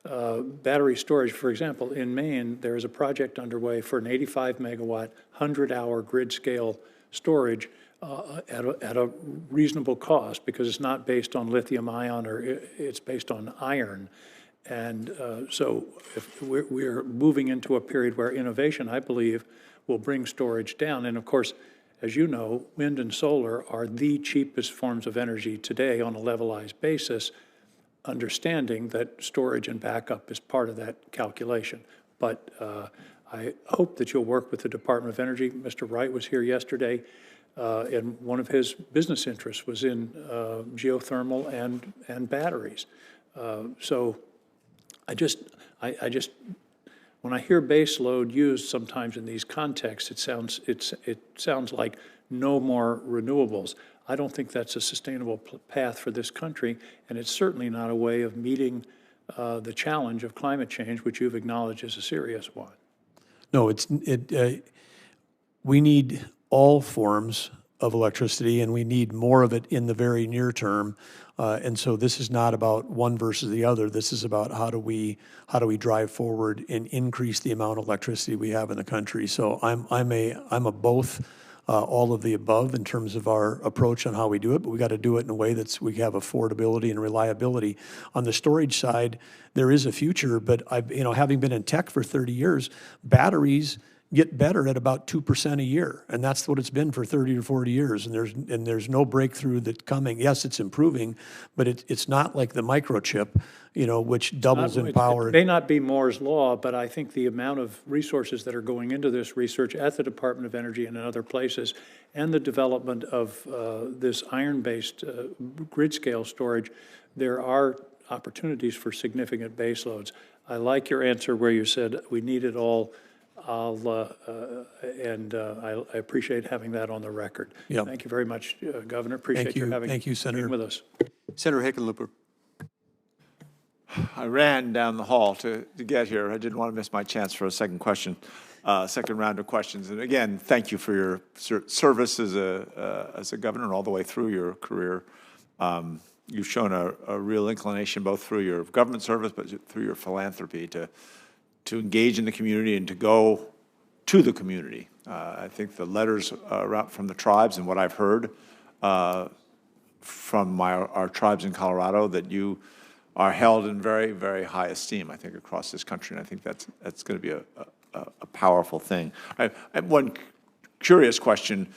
battery storage, for example, in Maine, there is a project underway for an 85 megawatt, 100-hour grid scale storage at a reasonable cost, because it's not based on lithium ion, or it's based on iron. And so if we're moving into a period where innovation, I believe, will bring storage down. And of course, as you know, wind and solar are the cheapest forms of energy today on a levelized basis, understanding that storage and backup is part of that calculation. But I hope that you'll work with the Department of Energy. Mr. Wright was here yesterday, and one of his business interests was in geothermal and batteries. So I just, when I hear base load used sometimes in these contexts, it sounds like no more renewables. I don't think that's a sustainable path for this country, and it's certainly not a way of meeting the challenge of climate change, which you've acknowledged is a serious one. No, we need all forms of electricity, and we need more of it in the very near term. And so this is not about one versus the other. This is about how do we drive forward and increase the amount of electricity we have in the country. So I'm a both. All of the above in terms of our approach on how we do it, but we got to do it in a way that's we have affordability and reliability. On the storage side, there is a future, but having been in tech for 30 years, batteries get better at about 2% a year, and that's what it's been for 30 or 40 years. And there's no breakthrough that's coming. Yes, it's improving, but it's not like the microchip, which doubles in power. It may not be Moore's law, but I think the amount of resources that are going into this research at the Department of Energy and in other places, and the development of this iron-based grid scale storage, there are opportunities for significant baseloads. I like your answer where you said we need it all I appreciate having that on the record. Yeah. Thank you very much, Governor. Appreciate you having Thank you, Senator. being with us. Senator Hickenlooper. I ran down the hall to get here. I didn't want to miss my chance for a second question, second round of questions. And again, thank you for your service as a governor and all the way through your career. You've shown a real inclination both through your government service, but through your philanthropy to engage in the community and to go to the community. I think the letters from the tribes and what I've heard from our tribes in Colorado, that you are held in very, very high esteem, I think, across this country, and I think that's going to be a powerful thing. I have one curious question.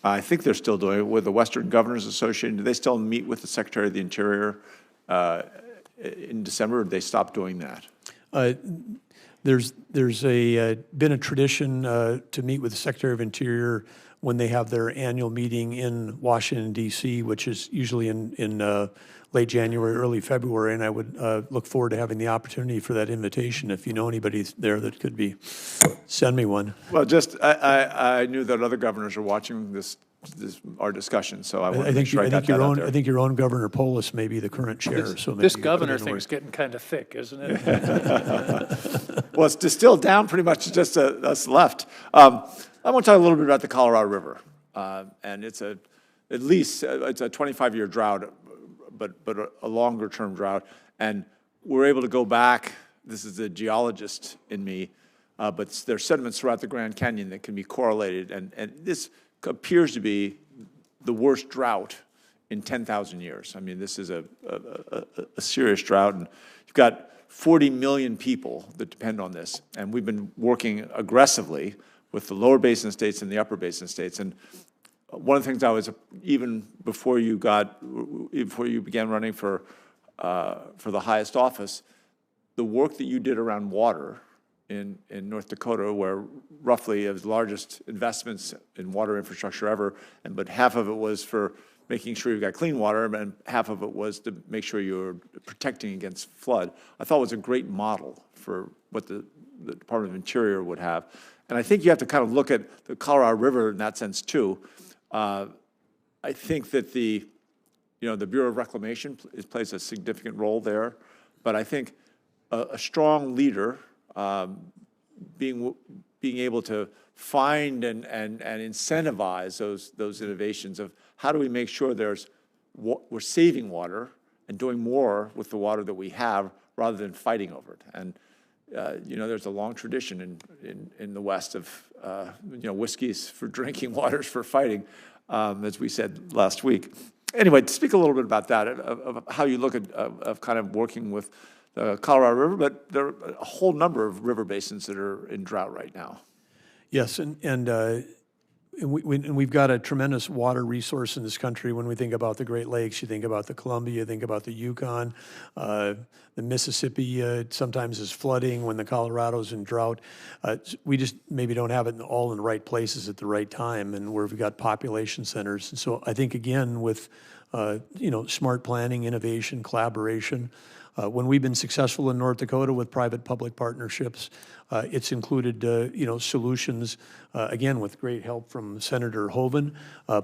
I think they're still doing it with the Western Governors Association. Do they still meet with the Secretary of the Interior in December, or did they stop doing that? There's been a tradition to meet with the Secretary of Interior when they have their annual meeting in Washington, D.C., which is usually in late January, early February, and I would look forward to having the opportunity for that invitation. If you know anybody there that could be, send me one. Well, just I knew that other governors are watching our discussion, so I want to make sure I got that out there. I think your own Governor Polis may be the current chair. So maybe This governor thing's getting kind of thick, isn't it? Well, it's distilled down pretty much just us left. I want to talk a little bit about the Colorado River, and it's at least it's a 25-year drought, but a longer-term drought, and we're able to go back. This is the geologist in me, but there's sediments throughout the Grand Canyon that can be correlated, and this appears to be the worst drought in 10,000 years. I mean, this is a serious drought, and you've got 40 million people that depend on this, and we've been working aggressively with the lower basin states and the upper basin states. And one of the things I was, even before you began running for the highest office, the work that you did around water in North Dakota, where roughly the largest investments in water infrastructure ever, but half of it was for making sure you got clean water, and half of it was to make sure you were protecting against flood. I thought it was a great model for what the Department of Interior would have. And I think you have to kind of look at the Colorado River in that sense too. I think that the Bureau of Reclamation plays a significant role there, but I think a strong leader being able to find and incentivize those innovations of how do we make sure we're saving water and doing more with the water that we have rather than fighting over it. And there's a long tradition in the West of whiskeys for drinking, waters for fighting, as we said last week. Anyway, to speak a little bit about that, of how you look at of kind of working with the Colorado River, but there are a whole number of river basins that are in drought right now. Yes, and we've got a tremendous water resource in this country. When we think about the Great Lakes, you think about the Columbia, you think about the Yukon, the Mississippi sometimes is flooding when the Colorado's in drought. We just maybe don't have it all in the right places at the right time, and where we've got population centers. And so I think, again, with smart planning, innovation, collaboration, when we've been successful in North Dakota with private-public partnerships, it's included, solutions, again, with great help from Senator Hoeven,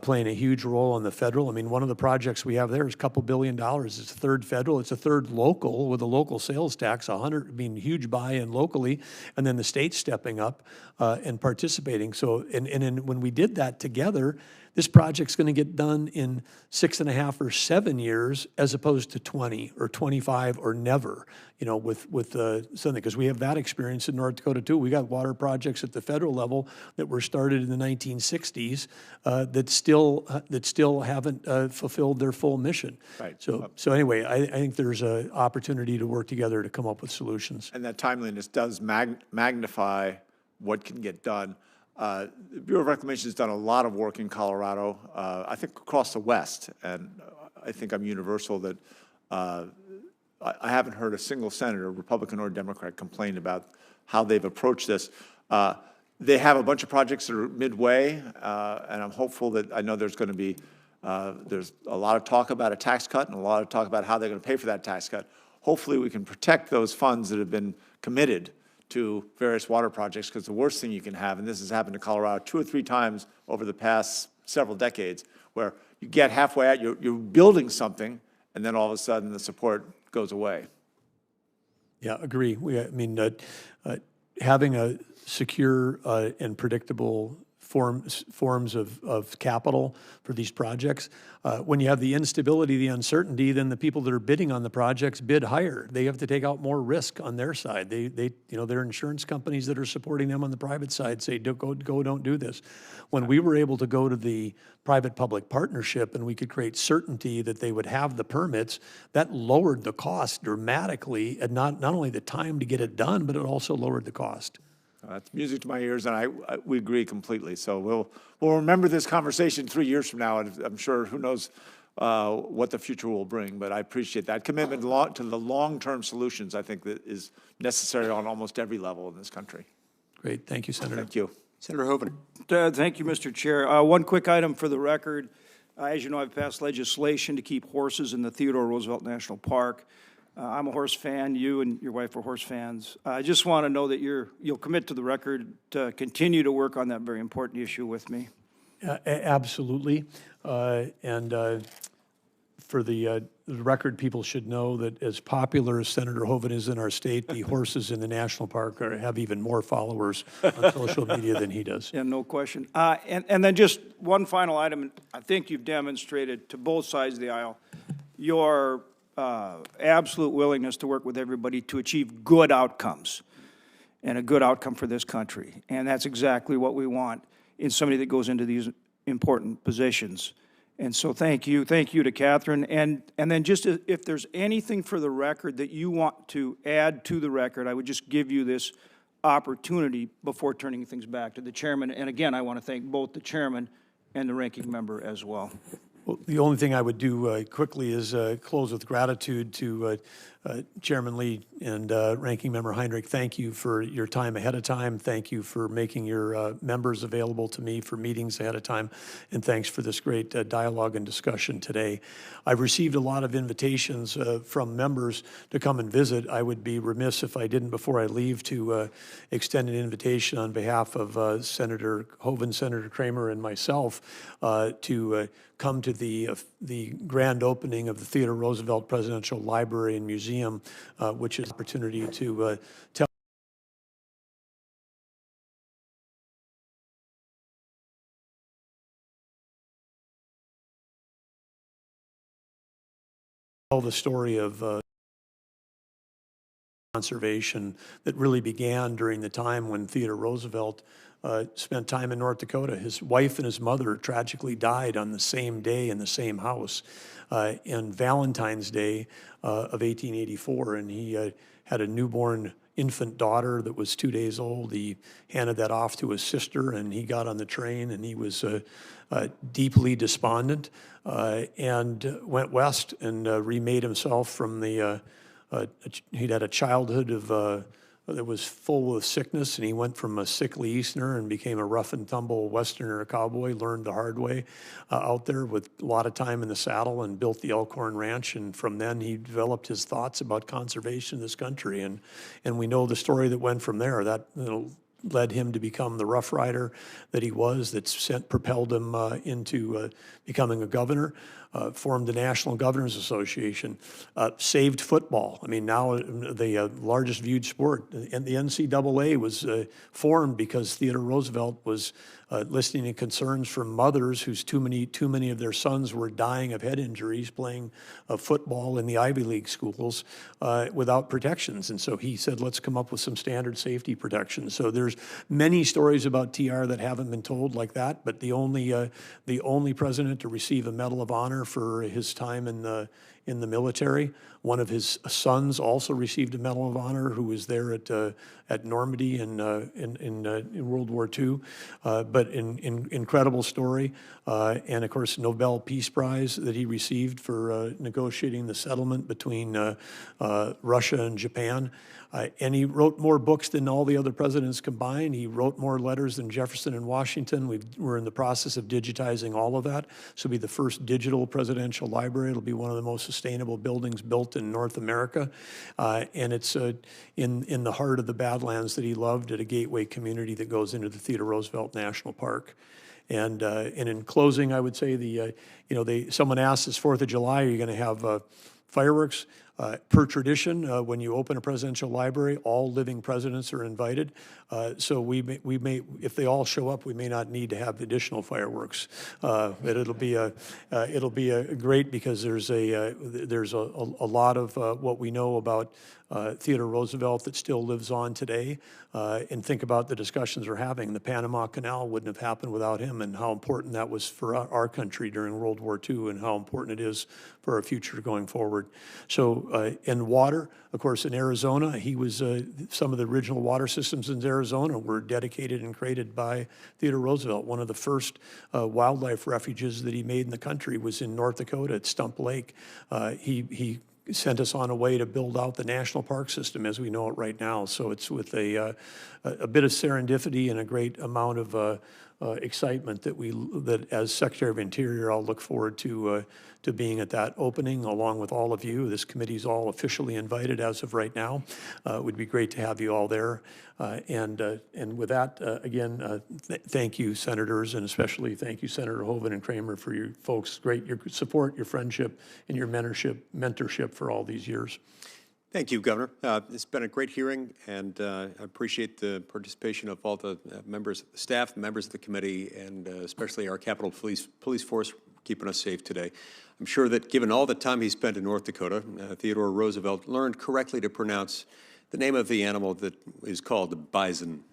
playing a huge role on the federal. I mean, one of the projects we have there is a couple $2 billion. It's a third federal, it's a third local with a local sales tax, huge buy-in locally, and then the state stepping up and participating. So, and when we did that together, this project's going to get done in 6.5 or 7 years, as opposed to 20 or 25 or never. With something, because we have that experience in North Dakota too. We got water projects at the federal level that were started in the 1960s that still haven't fulfilled their full mission. Right. So anyway, I think there's an opportunity to work together to come up with solutions. And that timeliness does magnify what can get done. The Bureau of Reclamation has done a lot of work in Colorado, I think across the West, and I think I'm universal that I haven't heard a single senator, Republican or Democrat, complain about how they've approached this. They have a bunch of projects that are midway, and I'm hopeful that I know there's going to be, there's a lot of talk about a tax cut and a lot of talk about how they're going to pay for that tax cut. Hopefully we can protect those funds that have been committed to various water projects, because the worst thing you can have, and this has happened to Colorado 2 or 3 times over the past several decades, where you get halfway out, you're building something, and then all of a sudden the support goes away. Yeah, agree. Having a secure and predictable forms of capital for these projects. When you have the instability, the uncertainty, then the people that are bidding on the projects bid higher. They have to take out more risk on their side. Their insurance companies that are supporting them on the private side say, don't do this. When we were able to go to the private-public partnership and we could create certainty that they would have the permits, that lowered the cost dramatically, and not only the time to get it done, but it also lowered the cost. It's music to my ears, and we agree completely. So we'll remember this conversation 3 years from now, and I'm sure who knows what the future will bring. But I appreciate that commitment to the long-term solutions. I think that is necessary on almost every level in this country. Great, thank you, Senator. Thank you, Senator Hoeven. Thank you, Mr. Chair. One quick item for the record. As you know, I've passed legislation to keep horses in the Theodore Roosevelt National Park. I'm a horse fan. You and your wife are horse fans. I just want to know that you'll commit to the record to continue to work on that very important issue with me. Absolutely. For the record, people should know that as popular as Senator Hoeven is in our state, the horses in the national park have even more followers on social media than he does. Yeah, no question. And then just one final item. I think you've demonstrated to both sides of the aisle your absolute willingness to work with everybody to achieve good outcomes and a good outcome for this country. And that's exactly what we want in somebody that goes into these important positions. And so thank you to Catherine. And then just if there's anything for the record that you want to add to the record, I would just give you this opportunity before turning things back to the chairman. And again, I want to thank both the chairman and the ranking member as well. Well, the only thing I would do quickly is close with gratitude to Chairman Lee and Ranking Member Heinrich. Thank you for your time ahead of time. Thank you for making your members available to me for meetings ahead of time. And thanks for this great dialogue and discussion today. I've received a lot of invitations from members to come and visit. I would be remiss if I didn't, before I leave, to extend an invitation on behalf of Senator Hoeven, Senator Kramer, and myself to come to the grand opening of the Theodore Roosevelt Presidential Library and Museum, which is an opportunity to tell the story of conservation that really began during the time when Theodore Roosevelt spent time in North Dakota. His wife and his mother tragically died on the same day in the same house, on Valentine's Day of 1884, and he had a newborn infant daughter that was 2 days old. He handed that off to his sister, and he got on the train, and he was deeply despondent, and went west and remade himself from the, he'd had a childhood of that was full of sickness, and he went from a sickly Easterner and became a rough and tumble Westerner, a cowboy, learned the hard way out there with a lot of time in the saddle, and built the Elkhorn Ranch. And from then he developed his thoughts about conservation in this country. And we know the story that went from there. That led him to become the Rough Rider that he was, that propelled him into becoming a governor, formed the National Governors Association, saved football. I mean, now the largest viewed sport. And the NCAA was formed because Theodore Roosevelt was listening to concerns from mothers whose too many of their sons were dying of head injuries playing football in the Ivy League schools without protections. And so he said, let's come up with some standard safety protections. So there's many stories about TR that haven't been told like that, but the only president to receive a Medal of Honor for his time in the military. One of his sons also received a Medal of Honor, who was there at Normandy in World War II. But incredible story, and of course Nobel Peace Prize that he received for negotiating the settlement between Russia and Japan. And he wrote more books than all the other presidents combined. He wrote more letters than Jefferson and Washington. We're in the process of digitizing all of that. This will be the first digital presidential library. It'll be one of the most sustainable buildings built in North America. And it's in the heart of the Badlands that he loved, at a gateway community that goes into the Theodore Roosevelt National Park. And in closing, I would say someone asked this 4th of July, are you going to have fireworks? Per tradition, when you open a presidential library, all living presidents are invited. So we may, if they all show up, we may not need to have additional fireworks. But it'll be a great, because there's a lot of what we know about Theodore Roosevelt that still lives on today. And think about the discussions we're having. The Panama Canal wouldn't have happened without him, and how important that was for our country during World War II, and how important it is for our future going forward. So, in water, of course, in Arizona, he was, some of the original water systems in Arizona were dedicated and created by Theodore Roosevelt. One of the first wildlife refuges that he made in the country was in North Dakota at Stump Lake. He sent us on a way to build out the national park system as we know it right now. So it's with a bit of serendipity and a great amount of excitement that as Secretary of Interior, I'll look forward to being at that opening along with all of you. This committee's all officially invited as of right now. It would be great to have you all there. And with that, again, thank you, senators, and especially thank you, Senator Hoeven and Kramer, for your folks' your support, your friendship, and your mentorship for all these years. Thank you, Governor. It's been a great hearing, and I appreciate the participation of all the members, staff, members of the committee, and especially our Capitol Police Force keeping us safe today. I'm sure that given all the time he spent in North Dakota, Theodore Roosevelt learned correctly to pronounce the name of the animal that is called the bison.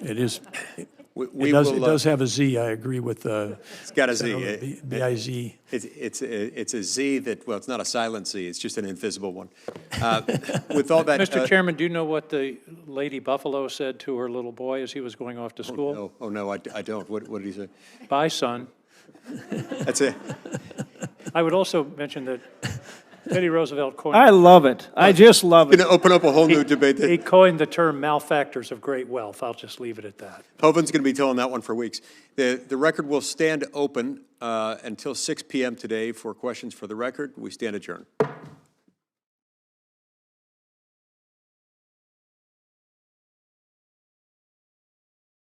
It is. It does have a Z. I agree with. It's got a Z. B-I-Z. It's a Z that, well, it's not a silent Z. It's just an invisible one. With all that, Mr. Chairman, do you know what the lady buffalo said to her little boy as he was going off to school? Oh no, I don't. What did he say? Bye, son. That's it. I would also mention that Teddy Roosevelt coined. I love it. I just love it. Going to open up a whole new debate. He coined the term malefactors of great wealth. I'll just leave it at that. Hoeven's going to be telling that one for weeks. The record will stand open until 6 p.m. today for questions for the record. We stand adjourned.